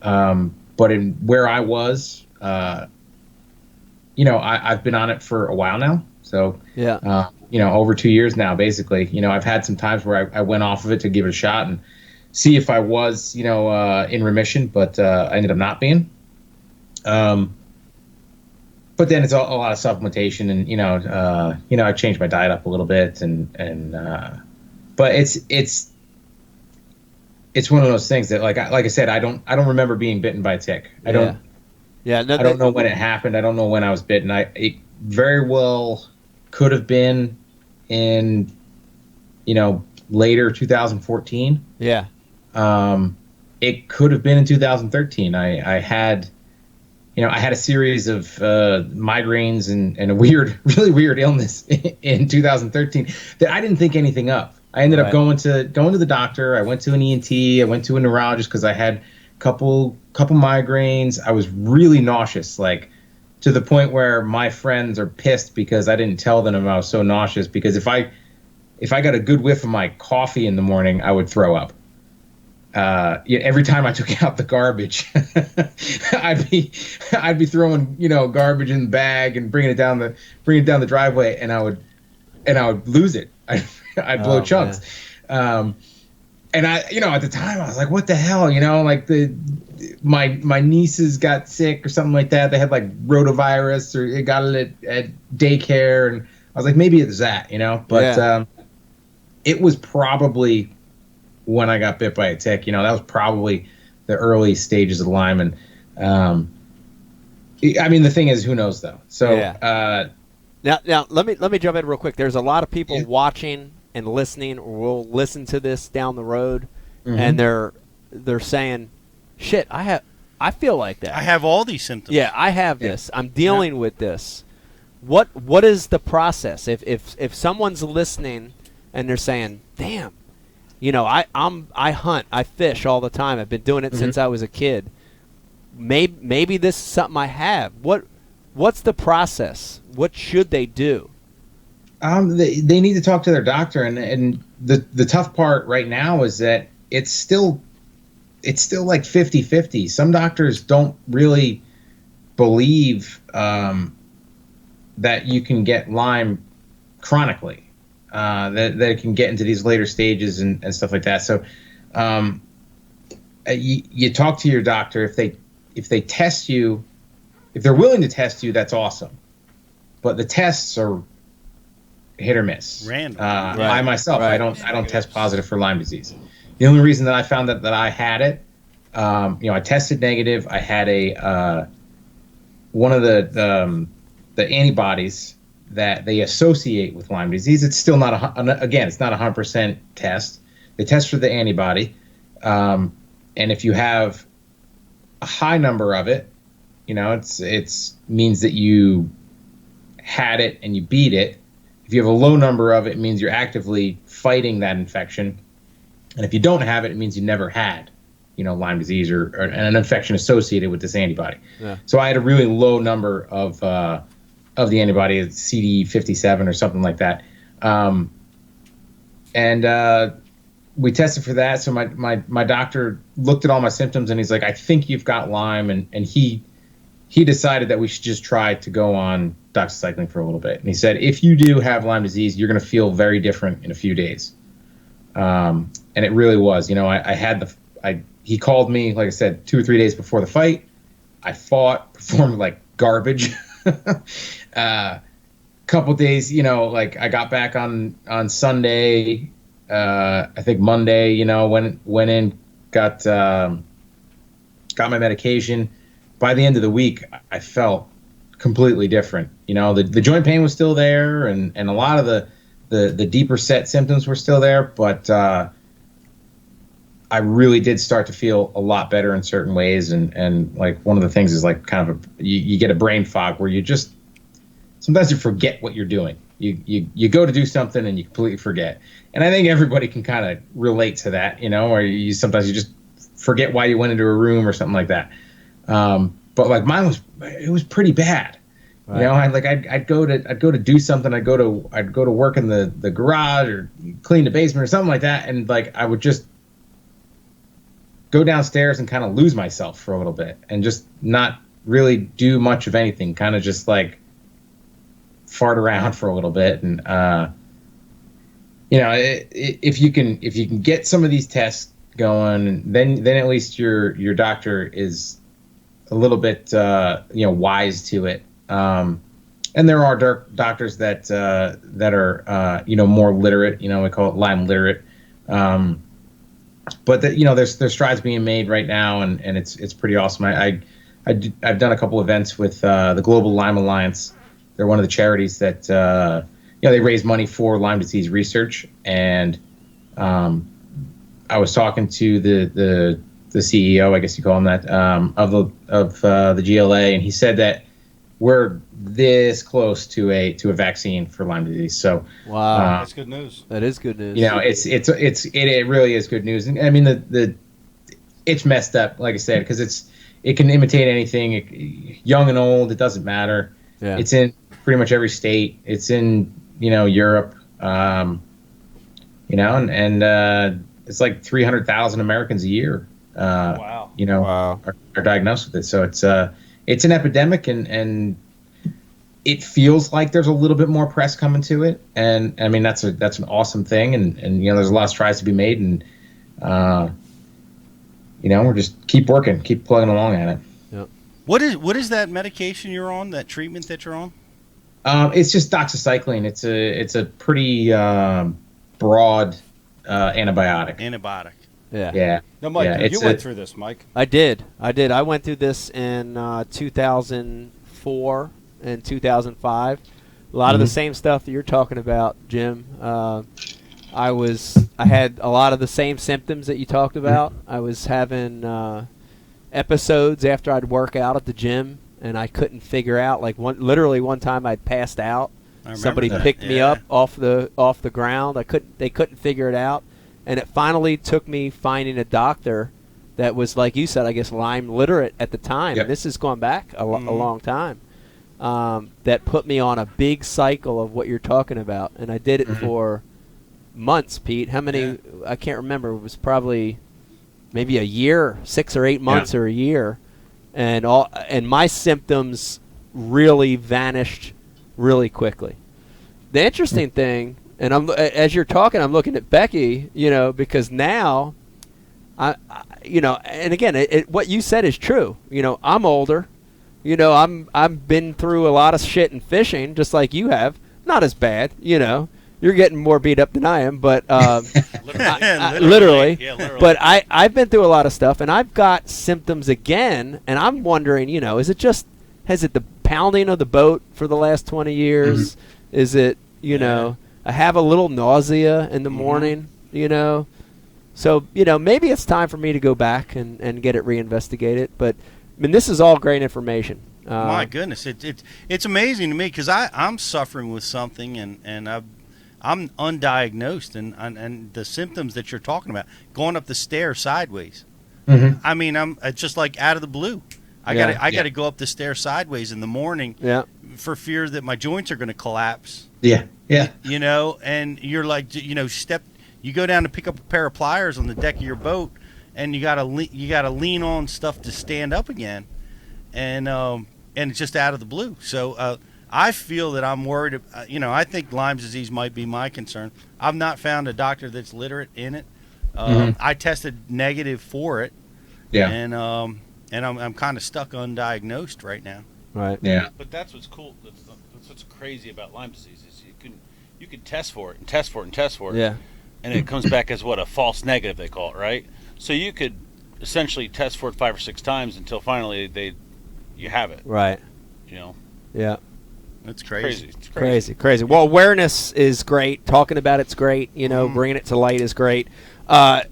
But in where I was, I've been on it for a while now. So, over 2 years now, basically. I've had some times where I went off of it to give it a shot and see if I was, in remission, but I ended up not being. But then it's a lot of supplementation, and I changed my diet up a little bit, but it's one of those things that, like I said, I don't remember being bitten by a tick. I don't know when it happened. I don't know when I was bitten. It very well could have been in, later 2014. Yeah. It could have been in 2013. I had a series of migraines and a really weird illness in 2013 that I didn't think anything of. I ended up going to the doctor. I went to an ENT. I went to a neurologist because I had a couple migraines. I was really nauseous, like to the point where my friends are pissed because I didn't tell them I was so nauseous. Because if I got a good whiff of my coffee in the morning, I would throw up. Every time I took out the garbage, I'd be throwing garbage in the bag and bringing it down the driveway, and I would lose it. I'd blow chunks. And I at the time I was like, what the hell, like my nieces got sick or something like that. They had like rotavirus, or it got it at daycare, and I was like, maybe it's that, but it was probably when I got bit by a tick. That was probably early stages of Lyme. And I mean, the thing is, who knows though? So now let me jump in real quick. There's a lot of people watching and listening, or will listen to this down the road, and they're saying, "Shit, I feel like that. I have all these symptoms. Yeah, I have this. I'm dealing with this." What is the process? If someone's listening and they're saying, "Damn, you know, I hunt, I fish all the time. I've been doing it since I was a kid. Maybe this is something I have." What's the process? What should they do? They need to talk to their doctor, and the tough part right now is that it's still like 50-50. Some doctors don't really believe that you can get Lyme chronically, that it can get into these later stages and stuff like that. So you talk to your doctor. If they test you, if they're willing to test you, that's awesome. But the tests are hit or miss. Random. I myself, I don't test positive for Lyme disease. The only reason that I found that I had it, I tested negative. I had one of the antibodies that they associate with Lyme disease. It's still not it's not 100% test. They test for the antibody, and if you have a high number of it, it's means that you had it and you beat it. If you have a low number of it, it means you're actively fighting that infection. And if you don't have it, it means you never had, Lyme disease or an infection associated with this antibody. Yeah. So I had a really low number of the antibody, CD57 or something like that. And we tested for that. So my doctor looked at all my symptoms and he's like, "I think you've got Lyme." And he decided that we should just try to go on doxycycline for a little bit. And he said, if you do have Lyme disease, you're going to feel very different in a few days. And it really was. He called me, like I said, 2 or 3 days before the fight. I fought, performed like garbage. Couple days, I got back on Sunday. I think Monday, went in, got my medication. By the end of the week, I felt completely different. The joint pain was still there, and a lot of the deeper set symptoms were still there, but I really did start to feel a lot better in certain ways. And like one of the things is like kind of you get a brain fog where you just sometimes you forget what you're doing. You go to do something and you completely forget. And I think everybody can kind of relate to that, or sometimes you just forget why you went into a room or something like that. But like mine was pretty bad. Right. I'd go to do something. I'd go to work in the garage or clean the basement or something like that. And like, I would just go downstairs and kind of lose myself for a little bit and just not really do much of anything. Kind of just like fart around for a little bit. And, if you can get some of these tests going, then at least your doctor is a little bit, wise to it. And there are doctors that are, more literate, we call it Lyme literate. But there's strides being made right now, and it's pretty awesome. I've done a couple events with the Global Lyme Alliance. They're one of the charities that they raise money for Lyme disease research. And I was talking to the CEO, I guess you call him that, of the GLA, and he said that we're this close to a vaccine for Lyme disease. So wow, that's good news. That is good news. It really is good news. And I mean it's messed up, like I said, because it can imitate anything, young and old. It doesn't matter. Yeah. It's in pretty much every state. It's in Europe. And it's like 300,000 Americans a year. Wow. Are diagnosed with it. So it's an epidemic, and it feels like there's a little bit more press coming to it. And I mean, that's an awesome thing. And there's a lot of strides to be made, and we're just keep working, keep plugging along at it. Yep. What is that medication you're on, that treatment that you're on? It's just doxycycline. It's a pretty broad antibiotic. Antibiotic. Yeah. No, Mike, Yeah, you went through this, Mike. I did. I went through this in 2004 and 2005. A lot of the same stuff that you're talking about, Jim. I had a lot of the same symptoms that you talked about. I was having episodes after I'd work out at the gym, and I couldn't figure out. Like literally one time, I'd passed out. Somebody picked me up off the ground. They couldn't figure it out, and it finally took me finding a doctor that was, like you said, I guess Lyme literate at the time. Yep. This has gone back a long time. That put me on a big cycle of what you're talking about, and I did it for months, Pete. How many? Yeah. I can't remember. It was probably maybe a year, 6 or 8 months or a year, and my symptoms really vanished really quickly. The interesting thing, and as you're talking, I'm looking at Becky, because now, and again, what you said is true. I'm older. I've been through a lot of shit in fishing, just like you have. Not as bad, You're getting more beat up than I am, but literally. But I've been through a lot of stuff, and I've got symptoms again, and I'm wondering, has it the pounding of the boat for the last 20 years? Is it, I have a little nausea in the morning, So, maybe it's time for me to go back and get it reinvestigated. But, this is all great information. My goodness, it's amazing to me because I'm suffering with something, and I'm undiagnosed, and the symptoms that you're talking about, going up the stairs sideways. I mean, it's just like out of the blue. I got to go up the stairs sideways in the morning for fear that my joints are going to collapse. Yeah. And you're like, you go down to pick up a pair of pliers on the deck of your boat, and you got to lean on stuff to stand up again, and it's just out of the blue. So I feel that I'm worried. I think Lyme disease might be my concern. I've not found a doctor that's literate in it. I tested negative for it. Yeah. And I'm kind of stuck undiagnosed right now. Right. Yeah. But that's what's cool. That's what's crazy about Lyme disease is you can test for it and test for it and test for it. Yeah. And it comes back as a false negative, they call it, right? So you could essentially test for it 5 or 6 times until finally you have it. Right. Yeah. That's crazy. It's Crazy. Well, awareness is great. Talking about it's great. Bringing it to light is great. I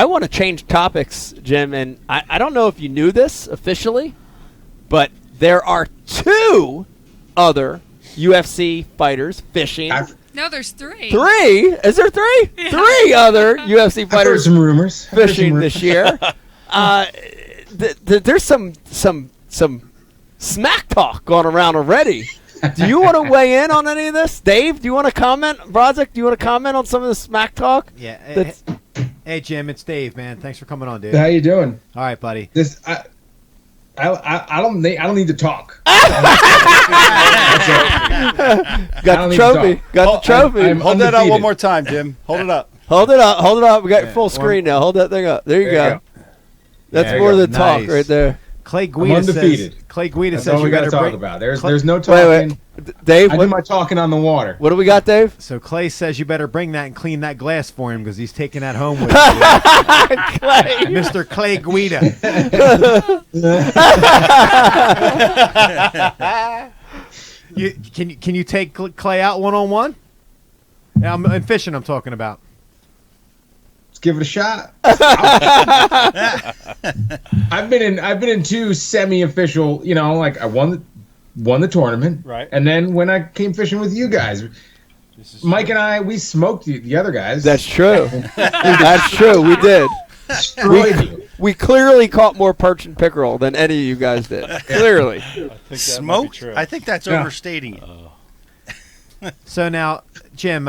want to change topics, Jim, and I don't know if you knew this officially, but there are 2 other UFC fighters fishing. No, there's 3. 3? Is there 3? Yeah. 3 other UFC fighters I've heard some rumors. fishing this year. There's some smack talk going around already. Do you want to weigh in on any of this? Dave, do you want to comment? Brodzik, do you want to comment on some of the smack talk? Yeah. Hey, Jim, it's Dave, man. Thanks for coming on, dude. How you doing? All right, buddy. I don't need to talk. Got the trophy. Got the trophy. Hold that up one more time, Jim. Hold it up. Hold it up. We got full screen now. Hold that thing up. There you go. That's more than talk right there. Clay Guida says. Clay Guida That's says all we you got to better talk bring. about. There's no talking. Wait. Dave, I do my talking on the water. What do we got, Dave? So Clay says you better bring that and clean that glass for him because he's taking that home with him. Mr. Clay Guida. Can you take Clay out one-on-one? Yeah, in fishing I'm talking about. Let's give it a shot. I've been in 2 semi-official, like I won the tournament. Right. And then when I came fishing with you guys, Mike and I, we smoked the other guys. That's true. That's true. We did. We clearly caught more perch and pickerel than any of you guys did. Clearly. Smoked? I think that's overstating it. So now, Jim,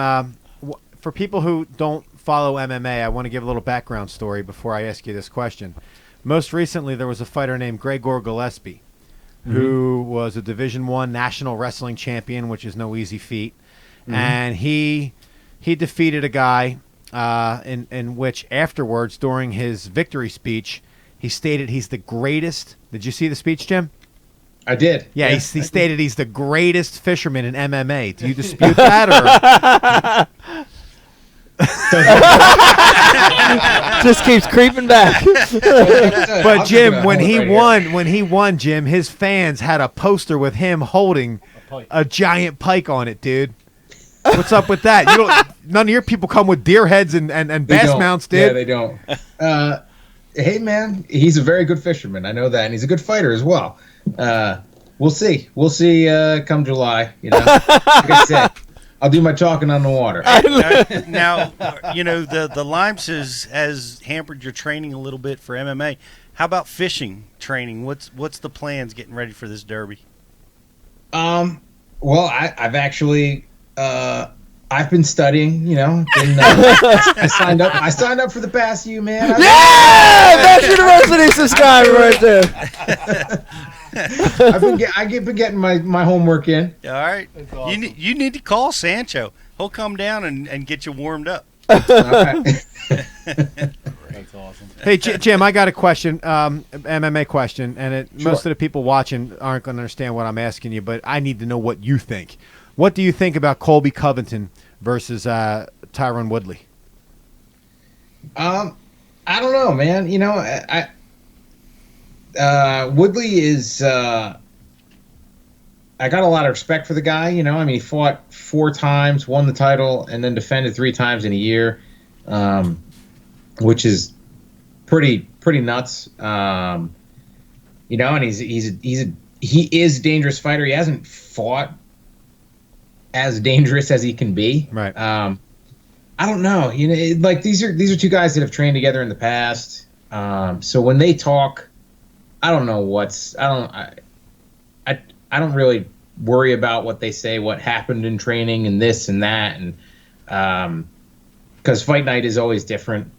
for people who don't follow MMA, I want to give a little background story before I ask you this question. Most recently, there was a fighter named Gregor Gillespie, who was a Division I national wrestling champion, which is no easy feat. And he defeated a guy in which afterwards, during his victory speech, he stated he's the greatest. Did you see the speech, Jim? I did. Yeah, he stated he's the greatest fisherman in MMA. Do you dispute that? Or? Just keeps creeping back. But Jim, when he won, Jim, his fans had a poster with him holding a giant pike on it, dude. What's up with that? None of your people come with deer heads and bass mounts, dude. Yeah, they don't. Hey, man, he's a very good fisherman. I know that, and he's a good fighter as well. We'll see. We'll see come July. Like I said, I'll do my talking on the water. Now, the Limes has hampered your training a little bit for MMA. How about fishing training? What's the plans getting ready for this derby? Well, I've actually I've been studying. I signed up. I signed up for the Bass U, man. Bass University subscriber right there. I've been getting my homework in. All right. Awesome. You need to call Sancho. He'll come down and get you warmed up. That's awesome. Hey, Jim, I got a question, MMA question, and most of the people watching aren't going to understand what I'm asking you, but I need to know what you think. What do you think about Colby Covington versus Tyron Woodley? I don't know, man. Woodley is I got a lot of respect for the guy. He fought 4 times, won the title, and then defended 3 times in a year, which is pretty nuts. And he is a dangerous fighter. He hasn't fought as dangerous as he can be. Right. I don't know. These are 2 guys that have trained together in the past. So when they talk, I don't know I don't really worry about what they say, what happened in training and this and that, and because fight night is always different.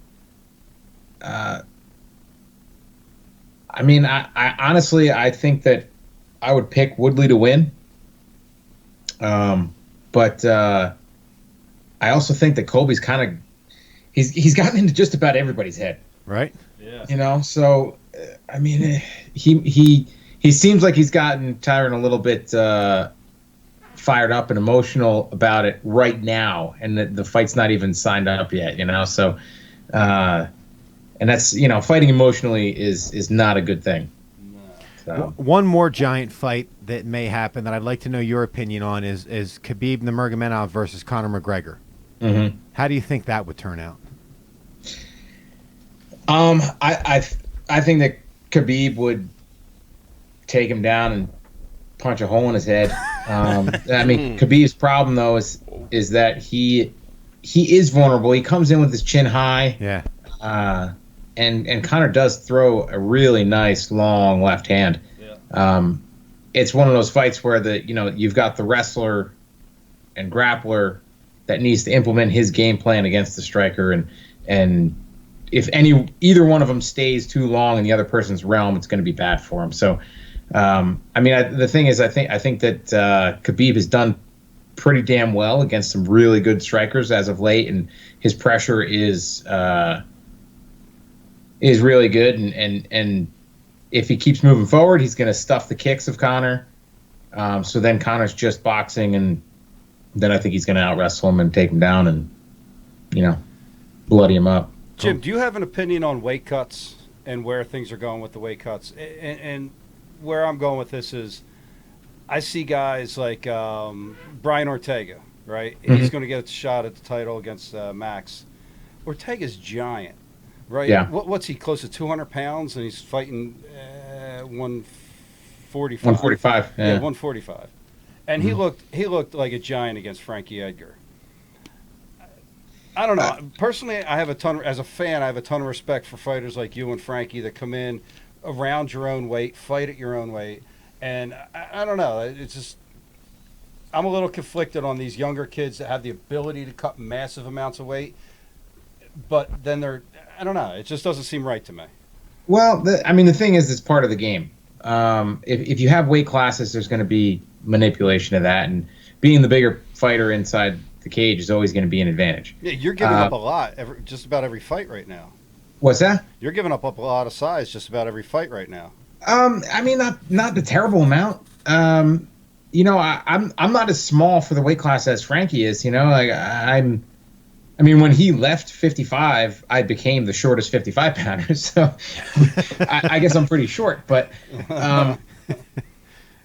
I honestly, I think that I would pick Woodley to win. But I also think that Colby's kind of he's gotten into just about everybody's head. Right. Yeah. So he seems like he's gotten Tyron a little bit fired up and emotional about it right now, and the fight's not even signed up yet. So and that's fighting emotionally is not a good thing. So. One more giant fight that may happen that I'd like to know your opinion on is Khabib Nurmagomedov versus Conor McGregor. Mm-hmm. How do you think that would turn out? I think that Khabib would take him down and punch a hole in his head. Khabib's problem though is that he is vulnerable. He comes in with his chin high. Yeah. And Conor does throw a really nice long left hand. Yeah. It's one of those fights where you've got the wrestler and grappler that needs to implement his game plan against the striker, and if either one of them stays too long in the other person's realm, it's going to be bad for him. So, the thing is, I think that Khabib has done pretty damn well against some really good strikers as of late, and his pressure is really good, and if he keeps moving forward, he's going to stuff the kicks of Conor. So then Conor's just boxing, and then I think he's going to out-wrestle him and take him down and, bloody him up. Jim, do you have an opinion on weight cuts and where things are going with the weight cuts? And where I'm going with this is I see guys like Brian Ortega, right? Mm-hmm. He's going to get a shot at the title against Max. Ortega's giant. Right. Yeah. What's he, close to 200 pounds, and he's fighting 145. 145. Yeah, 145. And he looked like a giant against Frankie Edgar. I don't know. Personally, as a fan, I have a ton of respect for fighters like you and Frankie that come in around your own weight, fight at your own weight, and I don't know. It's just I'm a little conflicted on these younger kids that have the ability to cut massive amounts of weight, but then I don't know. It just doesn't seem right to me. Well, the thing is, it's part of the game. If you have weight classes, there's going to be manipulation of that, and being the bigger fighter inside the cage is always going to be an advantage. Yeah, you're giving up a lot, just about every fight right now. What's that? You're giving up a lot of size just about every fight right now. Not the terrible amount. I'm not as small for the weight class as Frankie is. I'm I mean, when he left 55, I became the shortest 55 pounder. So I guess I'm pretty short, but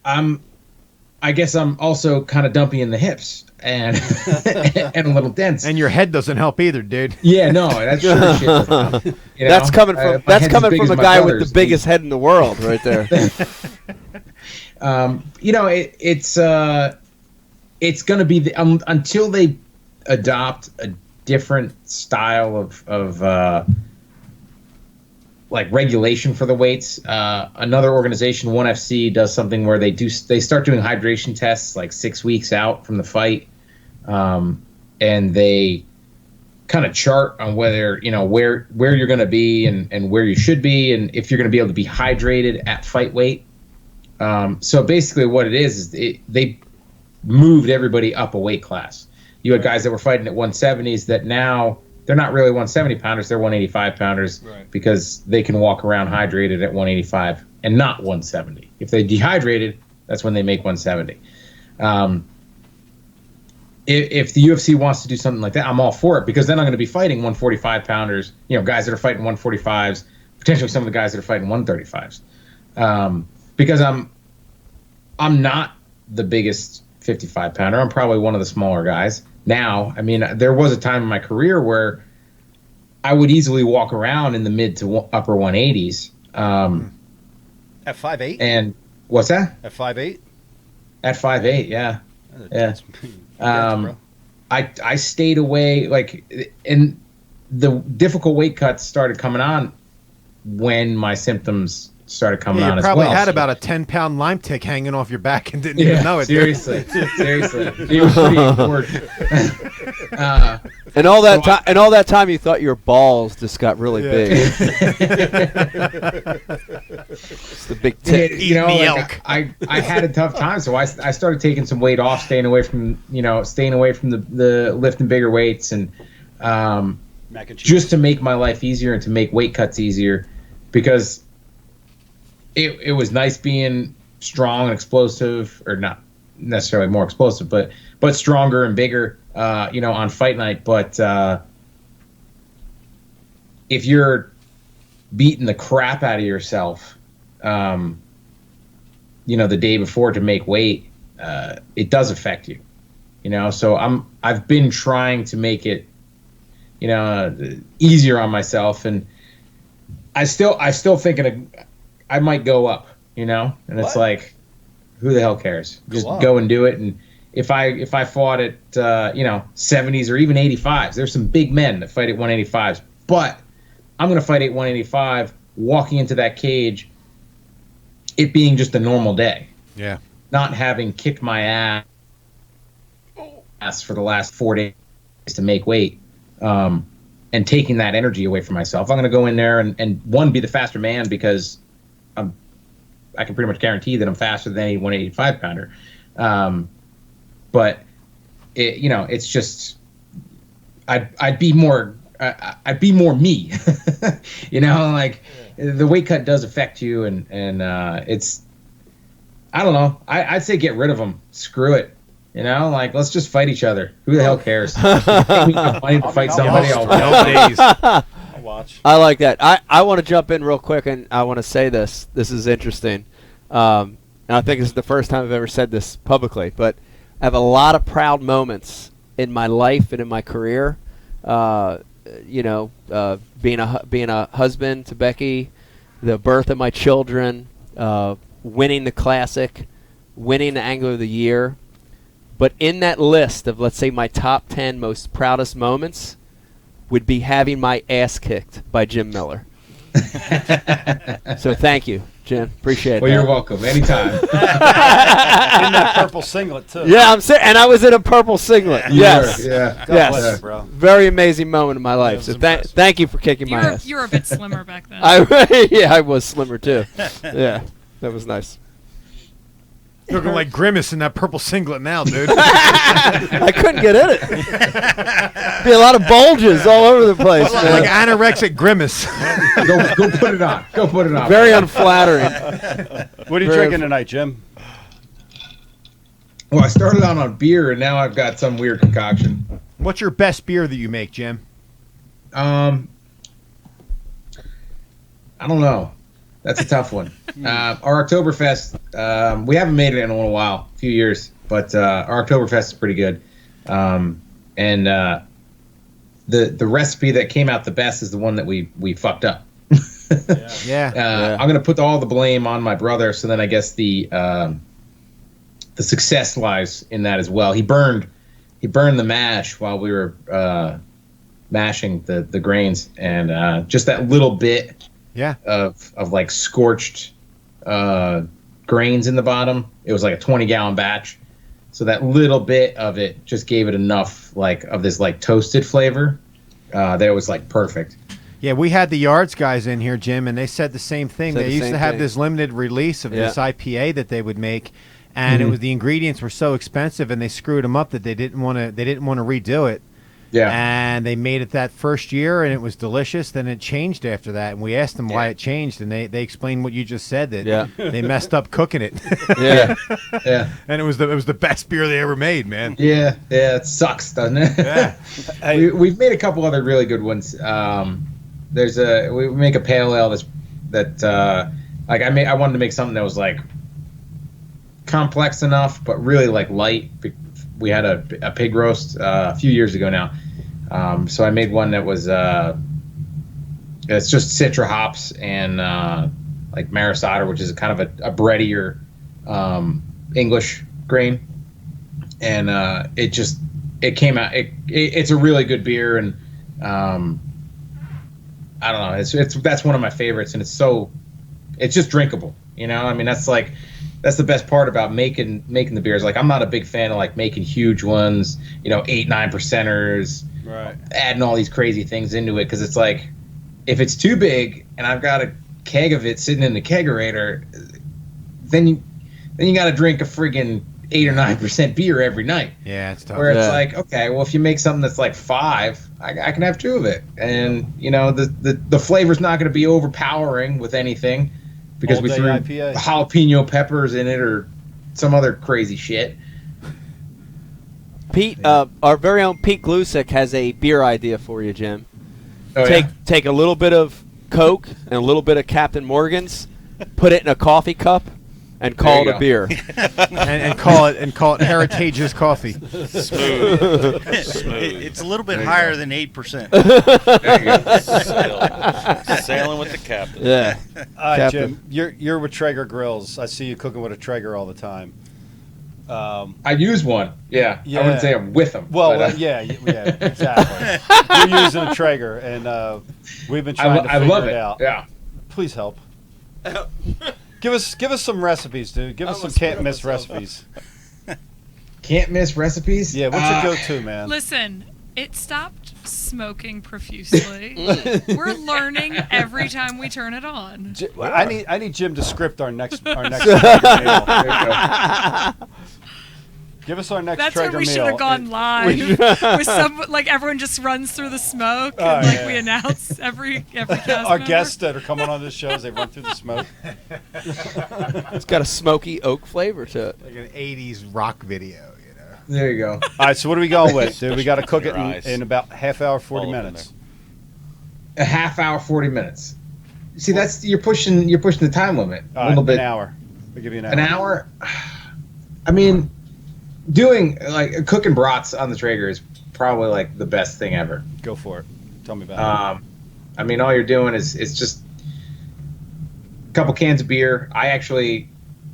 I guess I'm also kind of dumpy in the hips and and a little dense. And your head doesn't help either, dude. Yeah, no, that's sure shit. You know? That's coming from My head's as big as a my guy with brother's. the biggest head in the world, right there. You know, it's going to be until they adopt a different style of like regulation for the weights. Another organization, 1FC, does something where they start doing hydration tests like 6 weeks out from the fight, and they kind of chart on whether, you know, where you're going to be and where you should be, and if you're going to be able to be hydrated at fight weight. So basically what it is they moved everybody up a weight class. You had guys that were fighting at 170s that now they're not really 170 pounders, they're 185 pounders, because they can walk around hydrated at 185 and not 170. If they dehydrated, that's when they make 170. If the UFC wants to do something like that, I'm all for it, because then I'm going to be fighting 145 pounders, you know, guys that are fighting 145s, potentially some of the guys that are fighting 135s. Because I'm not the biggest 55 pounder. I'm probably one of the smaller guys now. I mean, there was a time in my career where I would easily walk around in the mid to upper 180s. At 5'8"? And what's that? At 5'8"? At 5'8", yeah. Yeah. I stayed away, like, and the difficult weight cuts started coming on when my symptoms started coming on you as probably well. had So- about a 10-pound lime tick hanging off your back and didn't even know it. Seriously, seriously, it was pretty important. And all that time, you thought your balls just got really big. It's the big tick. You know, like, I had a tough time, so I started taking some weight off, staying away from the lifting bigger weights, and just to make my life easier and to make weight cuts easier, because it was nice being strong and explosive, or not necessarily more explosive, but stronger and bigger, on fight night. But if you're beating the crap out of yourself, the day before to make weight, it does affect you, So I've been trying to make it, easier on myself, and I still thinking I might go up, and it's like, who the hell cares? Just go and do it. And if I fought at 70s or even 85s, there's some big men that fight at 185s, but I'm going to fight at 185, walking into that cage, it being just a normal day. Yeah. Not having kicked my ass for the last 4 days to make weight, and taking that energy away from myself. I'm going to go in there and one, be the faster man, because I can pretty much guarantee that I'm faster than any 185 pounder. But it's just, I'd be more me, like the weight cut does affect you, and it's, I don't know. I'd say get rid of them. Screw it. Like, let's just fight each other. Who the hell cares? We have money to fight somebody. I'll watch. I like that. I want to jump in real quick, and I want to say this. This is interesting. And I think this is the first time I've ever said this publicly, but I have a lot of proud moments in my life and in my career. Being a husband to Becky, the birth of my children, winning the Classic, winning the Angler of the Year. But in that list of, let's say, my top 10 most proudest moments would be having my ass kicked by Jim Miller. So thank you, Jim. Appreciate it. Well, you're welcome. Anytime. In that purple singlet, too. Yeah, and I was in a purple singlet. Yes. Yeah. Yes. bless you, bro. Very amazing moment in my life. So thank you for kicking my ass. You were a bit slimmer back then. I was slimmer, too. Yeah, that was nice. Looking like Grimace in that purple singlet now, dude. I couldn't get in it. Be a lot of bulges all over the place, man. Like anorexic Grimace. Go put it on. Go put it on. Very unflattering. What are you drinking tonight, Jim? Well, I started out on beer, and now I've got some weird concoction. What's your best beer that you make, Jim? I don't know. That's a tough one. Our Oktoberfest, we haven't made it in a little while, a few years, but our Oktoberfest is pretty good. And the recipe that came out the best is the one that we fucked up. Yeah. I'm gonna put all the blame on my brother. So then I guess the success lies in that as well. He burned the mash while we were mashing the grains, and just that little bit of like scorched grains in the bottom. It was like a 20-gallon batch. So that little bit of it just gave it enough like of this like toasted flavor that it was like perfect. Yeah, we had the Yards guys in here, Jim, and they said the same thing. They used to have this limited release of this IPA that they would make, and it was the ingredients were so expensive, and they screwed them up that they didn't want to redo it. Yeah, and they made it that first year, and it was delicious. Then it changed after that, and we asked them why it changed, and they explained what you just said, that they messed up cooking it. Yeah. And it was the best beer they ever made, man. Yeah, it sucks, doesn't it? Yeah. We've made a couple other really good ones. We make a pale ale that I wanted to make something that was like complex enough, but really like light. We had a pig roast a few years ago now, so I made one that was it's just Citra hops and like Maris Otter, which is kind of a breadier English grain, and it came out. It's a really good beer, and I don't know. That's one of my favorites, and it's just drinkable. You know, I mean, that's the best part about making the beers. Like, I'm not a big fan of like making huge ones, 8-9%ers, right? Adding all these crazy things into it, because it's like, if it's too big and I've got a keg of it sitting in the kegerator, then you got to drink a friggin' 8 or 9% beer every night. Yeah, it's tough. Where it's like, okay, well, if you make something that's like 5, I can have 2 of it, and the flavor's not going to be overpowering with anything, because we All-day threw IPA. jalapeno peppers in it or some other crazy shit. Pete, our very own Pete GLUSZEK has a beer idea for you, Jim. Oh, Take a little bit of Coke and a little bit of Captain Morgan's, put it in a coffee cup, and call it a beer. and call it Heritage's coffee. Smooth. It's a little bit higher than 8%. There you go. Sailing with the captain. Yeah. All right, Captain. Jim, you're with Traeger grills. I see you cooking with a Traeger all the time. I use one. Yeah. I wouldn't say I'm with them. Well, but, yeah, exactly. You're using a Traeger, and we've been trying to I figure love it it. out. Yeah. Please help. Give us some recipes, dude. Give us some can't miss recipes. Can't miss recipes? Yeah, what's your go-to, man? Listen, it stopped smoking profusely. We're learning every time we turn it on. I need Jim to script our next meal. Give us our next That's Traeger when we meal. should have gone live with some, like, everyone just runs through the smoke and we announce every cast our member. guests that are coming on this show as they run through the smoke. It's got a smoky oak flavor to it. Like an 80s rock video, There you go. All right, so what are we going with, dude? We got to cook it in about half hour, 40 minutes. A half hour, 40 minutes. See, that's you're pushing the time limit a little bit. An hour. We'll give you An hour. I mean, doing like cooking brats on the Traeger is probably like the best thing ever. Go for it. Tell me about it. I mean, all you're doing is just a couple cans of beer.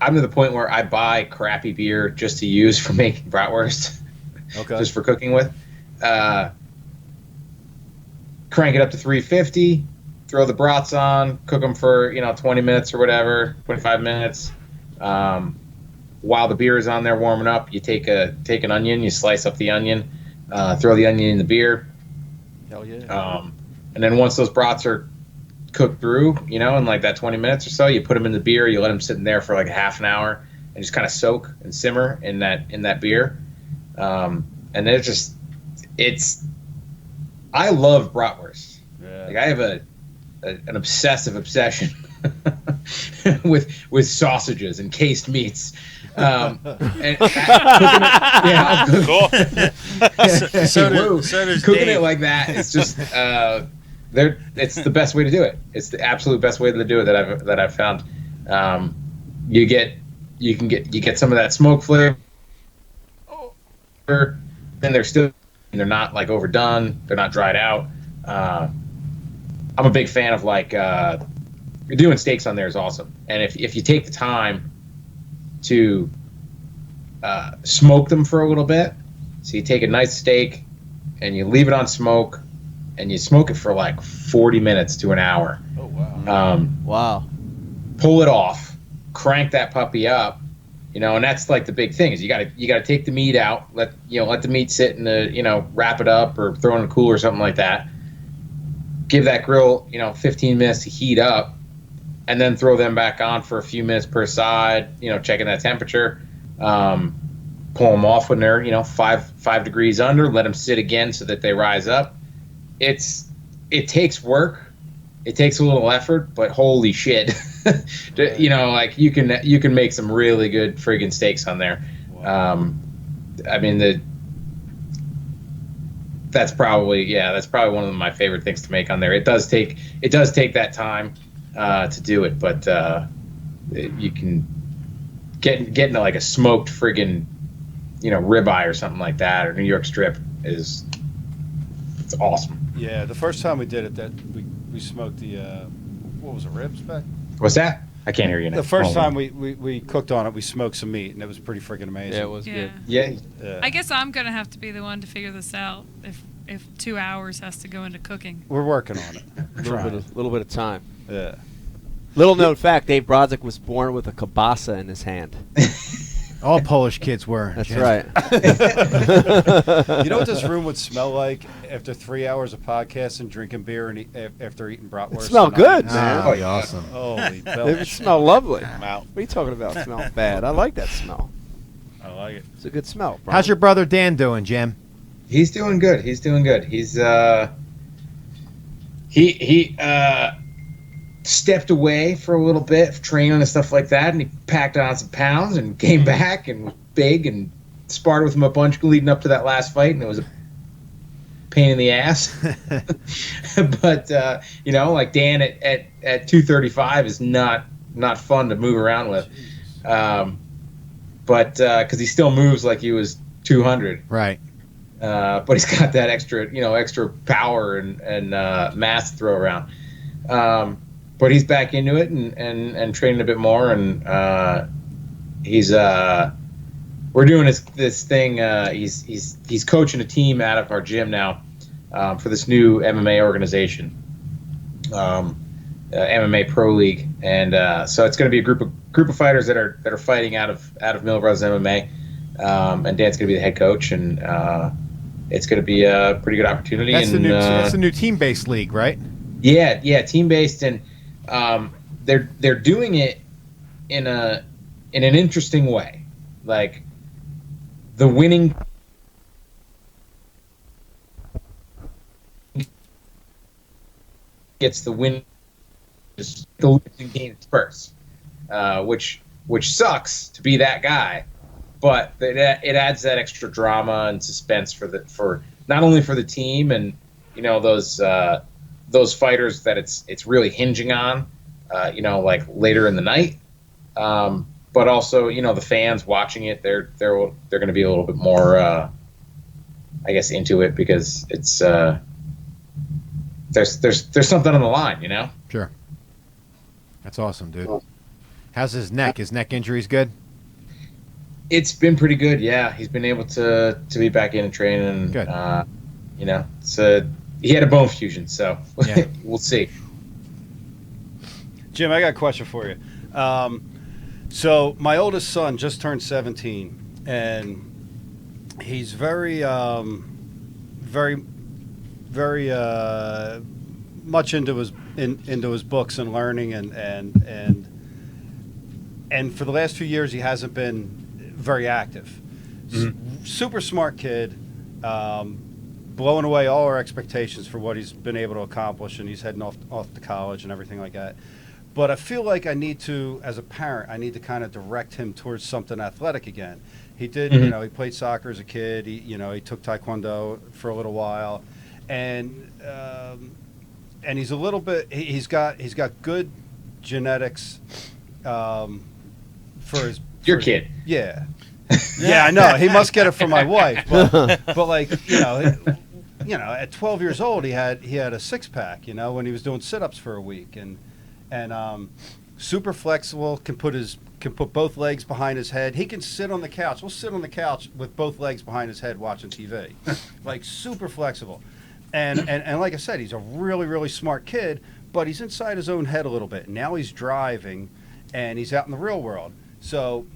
I'm to the point where I buy crappy beer just to use for making bratwurst. Okay. Just for cooking with. Crank it up to 350. Throw the brats on. Cook them for 20 minutes or whatever, 25 minutes. While the beer is on there warming up, you take an onion, you slice up the onion, throw the onion in the beer. Hell yeah. And then once those brats are cooked through, in like that 20 minutes or so, you put them in the beer, you let them sit in there for like a half an hour and just kind of soak and simmer in that beer. And then I love bratwurst. Yeah. Like, I have an obsessive obsession with sausages and cased meats. And cooking it, yeah, cooking it like that is just it's the best way to do it. It's the absolute best way to do it that I've found. You get some of that smoke flavor, and they're not like overdone. They're not dried out. I'm a big fan of doing steaks on there is awesome. And if you take the time to smoke them for a little bit, so you take a nice steak and you leave it on smoke and you smoke it for like 40 minutes to an hour. Oh wow! Wow. Pull it off, crank that puppy up, and that's like the big thing is you gotta take the meat out, let the meat sit in the wrap it up or throw it in a cooler or something like that. Give that grill 15 minutes to heat up, and then throw them back on for a few minutes per side. Checking that temperature. Pull them off when they're 5 degrees under. Let them sit again so that they rise up. It takes work. It takes a little effort, but holy shit, you can make some really good friggin' steaks on there. Wow. That's probably one of my favorite things to make on there. It does take that time to do it, but you can get into like a smoked friggin' ribeye or something like that, or New York strip it's awesome. Yeah, the first time we did it, that we smoked the what was it, ribs back? What's that? I can't hear you now. The first time we cooked on it, we smoked some meat, and it was pretty freaking amazing. Yeah, it was good. Yeah. I guess I'm gonna have to be the one to figure this out if 2 hours has to go into cooking. We're working on it. Little bit of time. Yeah. Little known fact: Dave Brodzik was born with a kielbasa in his hand. All Polish kids were. That's right. You know what this room would smell like after 3 hours of podcasting, drinking beer, and after eating bratwurst? It smelled good, man. Oh, yeah. Awesome. Holy It belch. smelled lovely. I'm out. What are you talking about? It smelled bad. I like that smell. I like it. It's a good smell. Bro. How's your brother Dan doing, Jim? He's doing good. He's he stepped away for a little bit for training and stuff like that, and he packed on some pounds and came back and was big and sparred with him a bunch leading up to that last fight, and it was a pain in the ass. But like Dan at 235 is not fun to move around with, but because he still moves like he was 200, right? But he's got that extra power and mass to throw around. But he's back into it and training a bit more, and we're doing this thing. He's coaching a team out of our gym now for this new MMA organization, MMA Pro League, and so it's going to be a group of fighters that are fighting out of Miller Brothers MMA, and Dan's going to be the head coach, and it's going to be a pretty good opportunity. That's and the new team-based league, right? Yeah, team-based, and they're doing it in an interesting way. Like the winning gets the win, the losing gains first, which sucks to be that guy, but it adds that extra drama and suspense for not only for the team and those fighters that it's really hinging on, like later in the night, but also the fans watching it, they're going to be a little bit more, I guess, into it because it's there's something on the line, Sure. That's awesome, dude. How's his neck? His neck injury's good? It's been pretty good, yeah. He's been able to be back in and training. Good. He had a bone fusion, so Yeah. We'll see. Jim, I got a question for you. So my oldest son just turned 17, and he's very much into his books and learning, and for the last few years he hasn't been very active. Mm-hmm. Super smart kid, blowing away all our expectations for what he's been able to accomplish, and he's heading off to college and everything like that. But I feel like I need to, as a parent, I need to kind of direct him towards something athletic again. He did, Mhm. you know, he played soccer as a kid. He took Taekwondo for a little while, and he's a little bit. He's got good genetics for his Your kid. Yeah, yeah, I know. He must get it from my wife, but like at 12 years old, he had a 6-pack. When he was doing sit-ups for a week, and super flexible. Can put both legs behind his head. He can sit on the couch. We'll sit on the couch with both legs behind his head watching TV. Like super flexible. And like I said, he's a really, really smart kid, but he's inside his own head a little bit. Now he's driving and he's out in the real world. So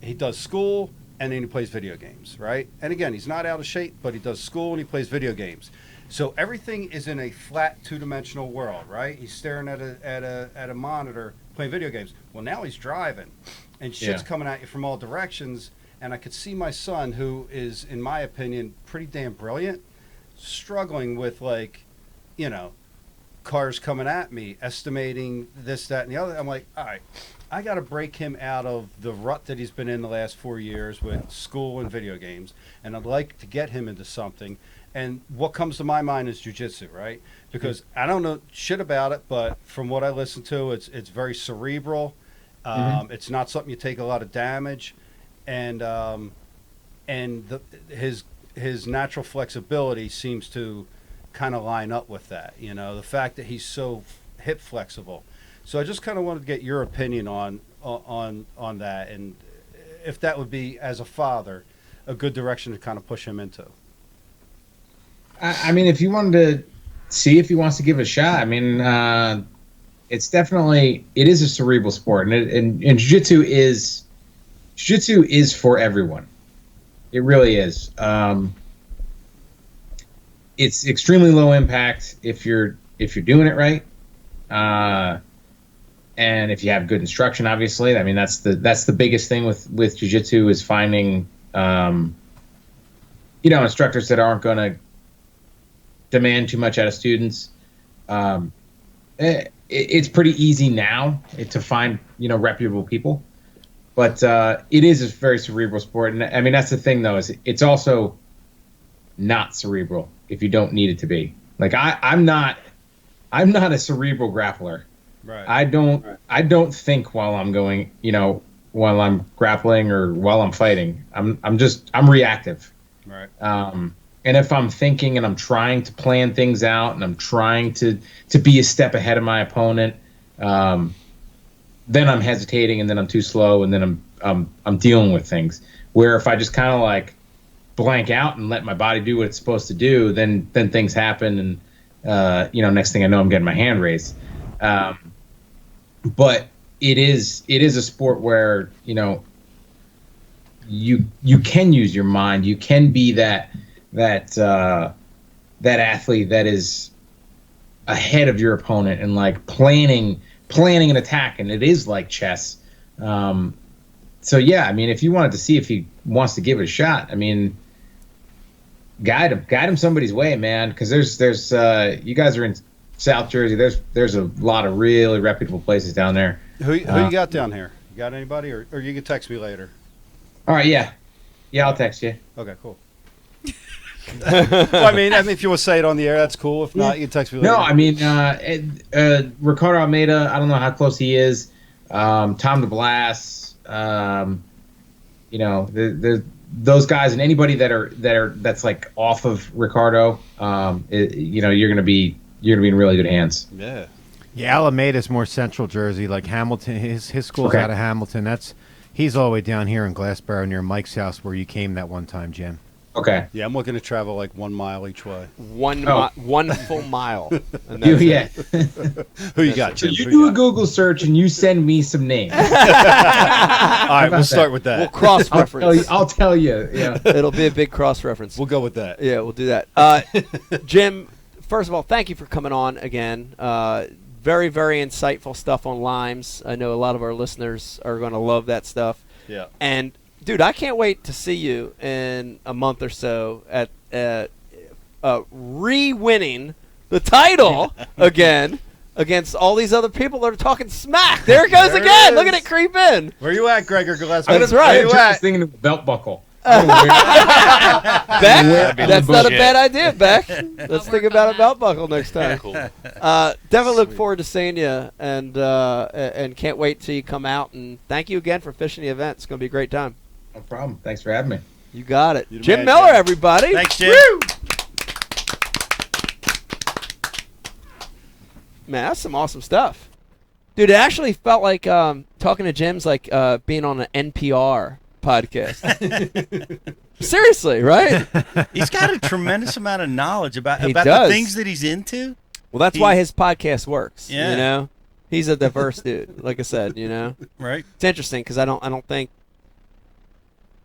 he does school and then he plays video games, right? And again, he's not out of shape, but he does school and he plays video games. So everything is in a flat two-dimensional world, right? He's staring at a monitor playing video games. Well, now he's driving, and shit's coming at you from all directions. And I could see my son, who is, in my opinion, pretty damn brilliant, struggling with cars coming at me, estimating this, that, and the other. I'm like, all right, I got to break him out of the rut that he's been in the last 4 years with school and video games, and I'd like to get him into something. And what comes to my mind is jiu-jitsu, right? Because I don't know shit about it, but from what I listen to, it's very cerebral. It's not something you take a lot of damage, and his natural flexibility seems to kind of line up with that. The fact that he's so hip flexible. So I just kind of wanted to get your opinion on that, and if that would be, as a father, a good direction to kind of push him into. I mean, if you wanted to see if he wants to give it a shot, I mean, it is a cerebral sport, and jiu-jitsu is for everyone. It really is. It's extremely low impact if you're doing it right, and if you have good instruction. Obviously, I mean that's the biggest thing with jiu-jitsu is finding instructors that aren't going to demand too much out of students. It's pretty easy now to find reputable people, but it is a very cerebral sport. And I mean that's the thing though, is it's also not cerebral if you don't need it to be. Like I'm not a cerebral grappler. Right. I don't think while I'm going, while I'm grappling or while I'm fighting. I'm reactive. Right. And if I'm thinking and I'm trying to plan things out and I'm trying to be a step ahead of my opponent, then I'm hesitating and then I'm too slow and then I'm dealing with things. Where if I just kind of like blank out and let my body do what it's supposed to do, then things happen and next thing I know I'm getting my hand raised. But it is a sport where you can use your mind. You can be that athlete that is ahead of your opponent and like planning an attack, and it is like chess. So yeah, I mean, if you wanted to see if he wants to give it a shot, I mean, guide him somebody's way, man, because there's you guys are in South Jersey. There's a lot of really reputable places down there. Who you got down here? You got anybody, or you can text me later? All right, yeah, I'll text you. Okay, cool. Well, I mean, if you want to say it on the air, that's cool. If not, you can text me later. No, I mean, Ricardo Almeida, I don't know how close he is. Tom DeBlas, those guys, and anybody that's like off of Ricardo, you're gonna be in really good hands. Yeah. Yeah, Alameda's more Central Jersey, like Hamilton. His school's out of Hamilton. He's all the way down here in Glassboro near Mike's house where you came that one time, Jim. Okay. Yeah, I'm looking to travel like 1 mile each way. One full mile. And Who you got, Jim? So you do a Google search and you send me some names. All right, we'll start with that. We'll cross-reference. I'll tell you. Yeah. It'll be a big cross-reference. We'll go with that. Yeah, we'll do that. Jim, first of all, thank you for coming on again. Very, very insightful stuff on limes. I know a lot of our listeners are going to love that stuff. Yeah. And, dude, I can't wait to see you in a month or so at re-winning the title again against all these other people that are talking smack. There it goes again. Look at it creep in. Where you at, Gregor Gillespie? That's right. I was thinking of a belt buckle. Beck, that's not a bad idea, Beck. Let's think about a belt buckle next time. Cool. Definitely look forward to seeing you, and can't wait till you come out. And thank you again for fishing the event. It's going to be a great time. No problem. Thanks for having me. You got it. You're the Jim man, Miller, Jim. everybody. Thanks, Jim. Woo! Man, that's some awesome stuff. Dude, it actually felt like talking to Jim's like being on an NPR podcast. Seriously, right? He's got a tremendous amount of knowledge about He the does. things that he's into. Well, that's why his podcast works. Yeah. You know, he's a diverse dude. Like I said, you know, Right. It's interesting because I don't think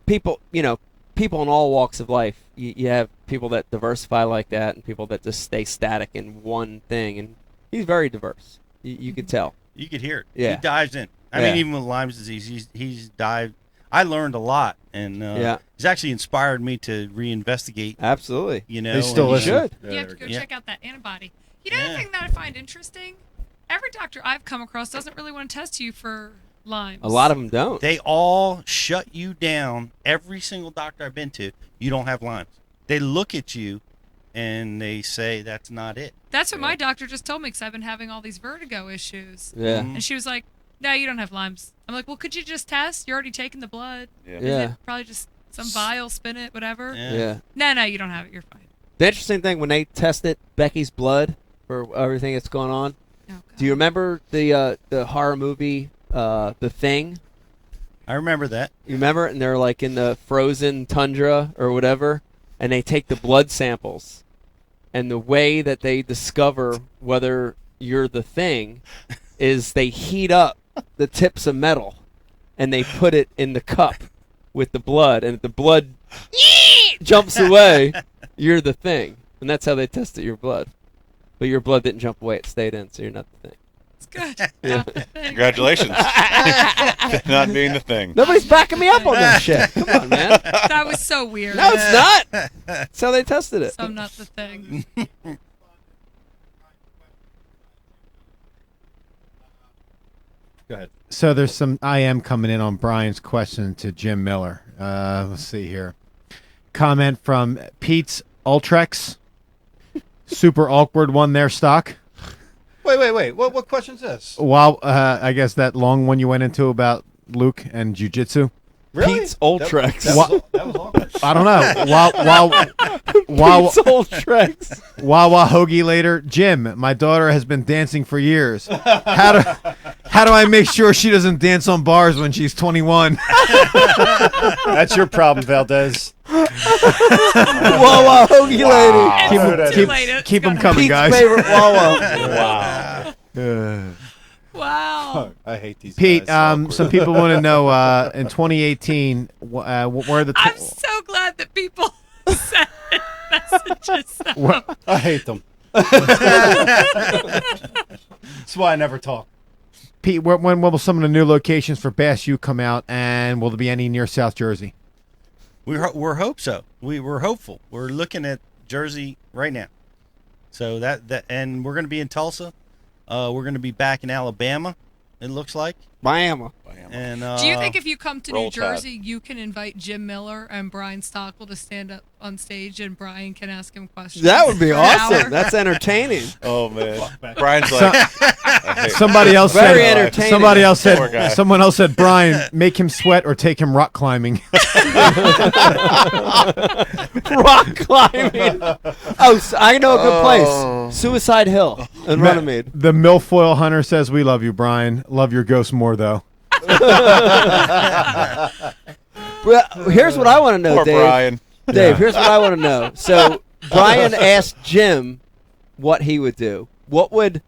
people, people in all walks of life. You have people that diversify like that, and people that just stay static in one thing. And he's very diverse. You could tell. You could hear it. Yeah. He dives in. I mean, even with Lyme's disease, he's dived. I learned a lot, and he's actually inspired me to reinvestigate. Absolutely. You know, They still and listen. You have to go check out that antibody. You know the thing that I find interesting? Every doctor I've come across doesn't really want to test you for Lyme. A lot of them don't. They all shut you down. Every single doctor I've been to, you don't have Lyme's. They look at you, and they say that's not it. That's what my doctor just told me because I've been having all these vertigo issues. Yeah. And she was like, no, you don't have Lyme's. I'm like, well, could you just test? You're already taking the blood. Yeah. Is Yeah. it probably just some vial, spin it, whatever. Yeah. No, you don't have it. You're fine. The interesting thing when they tested Becky's blood for everything that's going on. Do you remember the horror movie The Thing? I remember that. You remember it? And they're like in the frozen tundra or whatever, and they take the blood samples, and the way that they discover whether you're the thing is they heat up the tips of metal, and they put it in the cup with the blood, and if the blood jumps away, you're the thing. And that's how they tested your blood. But your blood didn't jump away. It stayed in, so you're not the thing. It's good. Yeah. Congratulations. Not being the thing. Nobody's backing me up on that shit. Come on, man. That was so weird. No, it's not. That's how they tested it. So I'm not the thing. Go ahead. So there's some IM coming in on Brian's question to Jim Miller. Let's see here. Comment from Pete's Ultrex. Super awkward won their stock. Wait. What question's this? While I guess that long one you went into about Luke and jiu-jitsu. Really? Pete's Ultrex. That was awkward. I don't know. While Pete's Ultrex. Wawa hoagie later. Jim, my daughter has been dancing for years. How do I make sure she doesn't dance on bars when she's 21? That's your problem, Valdez. Wawa hoagie lady. Keep them coming, Pete's guys. favorite Wawa. Wow. Wow. I hate these Pete, guys. some people want to know in 2018 where the I'm so glad that people send messages. I hate them. That's why I never talk. Pete, when will some of the new locations for Bass U come out, and will there be any near South Jersey? We're hope so. We're hopeful. We're looking at Jersey right now. So that and we're going to be in Tulsa. We're going to be back in Alabama. It looks like Miami. And Do you think if you come to Roll New Tide. Jersey, you can invite Jim Miller and Brian Stockwell to stand up on stage and Brian can ask him questions? That would be for an awesome. hour? That's entertaining. Oh man, Brian's like Somebody else Very said. entertaining. Somebody else Poor guy. said. Someone else said. Brian, make him sweat or take him rock climbing. Rock climbing. Oh, I know a good place. Suicide Hill in Runnymede. The milfoil hunter says, "We love you, Brian. Love your ghost more, though." Well, here's what I want to know, Poor Dave. Brian. Dave, here's what I want to know. So Brian asked Jim what he would do. What would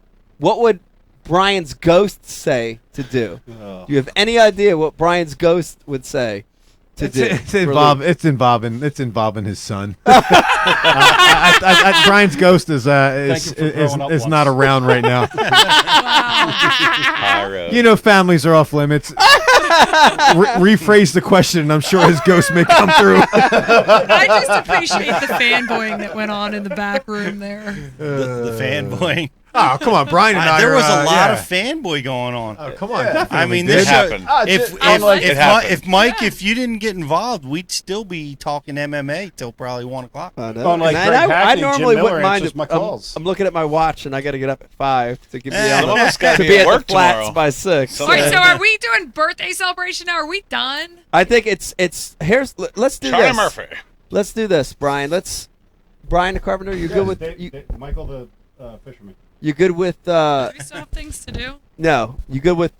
Brian's ghost say to do? Do you have any idea what Brian's ghost would say to do? It's involving his son. Brian's ghost is not around right now. High road. You know, families are off limits. Rephrase the question, and I'm sure his ghost may come through. I just appreciate the fanboying that went on in the back room there. the fanboying. Oh, come on, Brian and I. There was a lot yeah. of fanboy going on. Oh, come on, I definitely mean, did. this happened. If Mike, if you didn't get involved, we'd still be talking MMA till probably 1 o'clock. Unlike Man, Greg I Hackney, normally Jim wouldn't Miller mind. answers my calls. I'm looking at my watch, and I got to get up at 5 to get me Yeah, out some of us to gotta be be at at the work flats tomorrow. by 6. All right, so are we doing birthday celebration now? Are we done? I think it's here's let's do Charlie this. Murphy. Let's do this, Brian. Brian the Carpenter. You good with you? Michael the fisherman. You good with? Do we still have things to do? No, you good with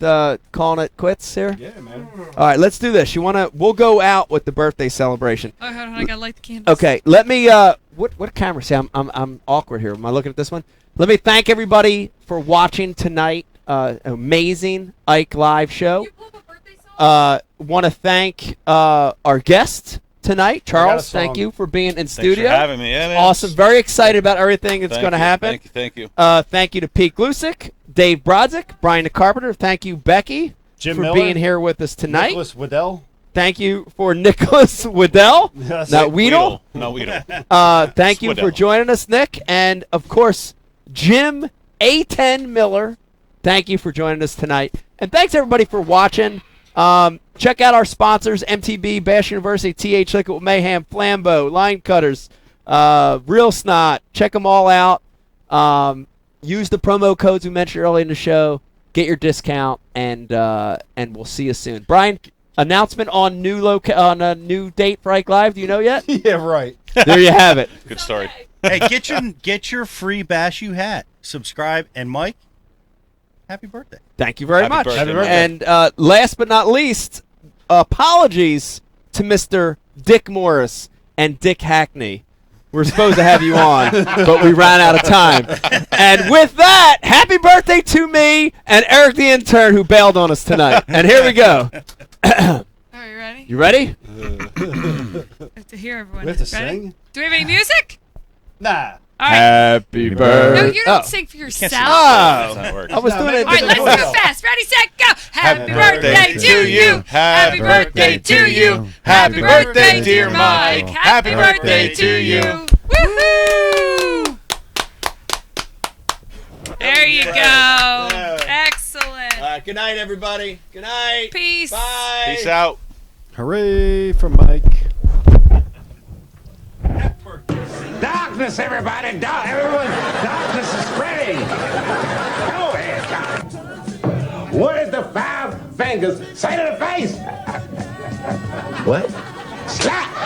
calling it quits here? Yeah, man. All right, let's do this. We'll go out with the birthday celebration. Oh, hold on, I gotta light the candles. Okay, let me. What camera? See, I'm awkward here. Am I looking at this one? Let me thank everybody for watching tonight. Amazing Ike live show. Want to thank our guest tonight, Charles. Thank you for being in studio. Thanks for having me. Yeah, man. Awesome. Very excited about everything that's going to happen. Thank you. Thank you to Pete GLUSZEK, Dave Brodzik, Brian the Carpenter. Thank you, Becky, Jim for Miller, being here with us tonight. Nicholas Waddell. Thank you for Nicholas Waddell. Yes. Not Weedle. No, Weedle. Thank you for Waddell. joining us, Nick. And, of course, Jim A10 Miller. Thank you for joining us tonight. And thanks, everybody, for watching. Check out our sponsors, MTB, Bash University, TH Liquid Mayhem, Flambeau, Line Cutters, Real Snot. Check them all out. Use the promo codes we mentioned earlier in the show. Get your discount, and we'll see you soon. Brian, announcement on a new date for Ike Live. Do you know yet? Yeah, right. There you have it. Good story. Hey, get your free Bashu hat. Subscribe, and Mike, happy birthday. Thank you very Happy much. birthday, Happy birthday. And last but not least, apologies to Mr. Dick Morris and Dick Hackney. We're supposed to have you on, but we ran out of time. And with that, happy birthday to me and Eric the intern who bailed on us tonight. And here we go. Are you ready? You ready? I have to hear everyone. We have to Ready? sing? Do we have any music? Nah. All right. Happy birthday. No, you don't sing for yourself. Oh, I was doing it. All right, let's do it fast. Ready, set, go. Happy birthday to you. Happy birthday to you. Happy birthday, dear Mike. Happy birthday to you. Woohoo! There you go. Excellent. Good night, everybody. Good night. Peace. Bye. Peace out. Hooray for Mike. Darkness, everybody! Everyone! Darkness is spreading! Go ahead, God! What did the 5 fingers say to the face? What? Slap!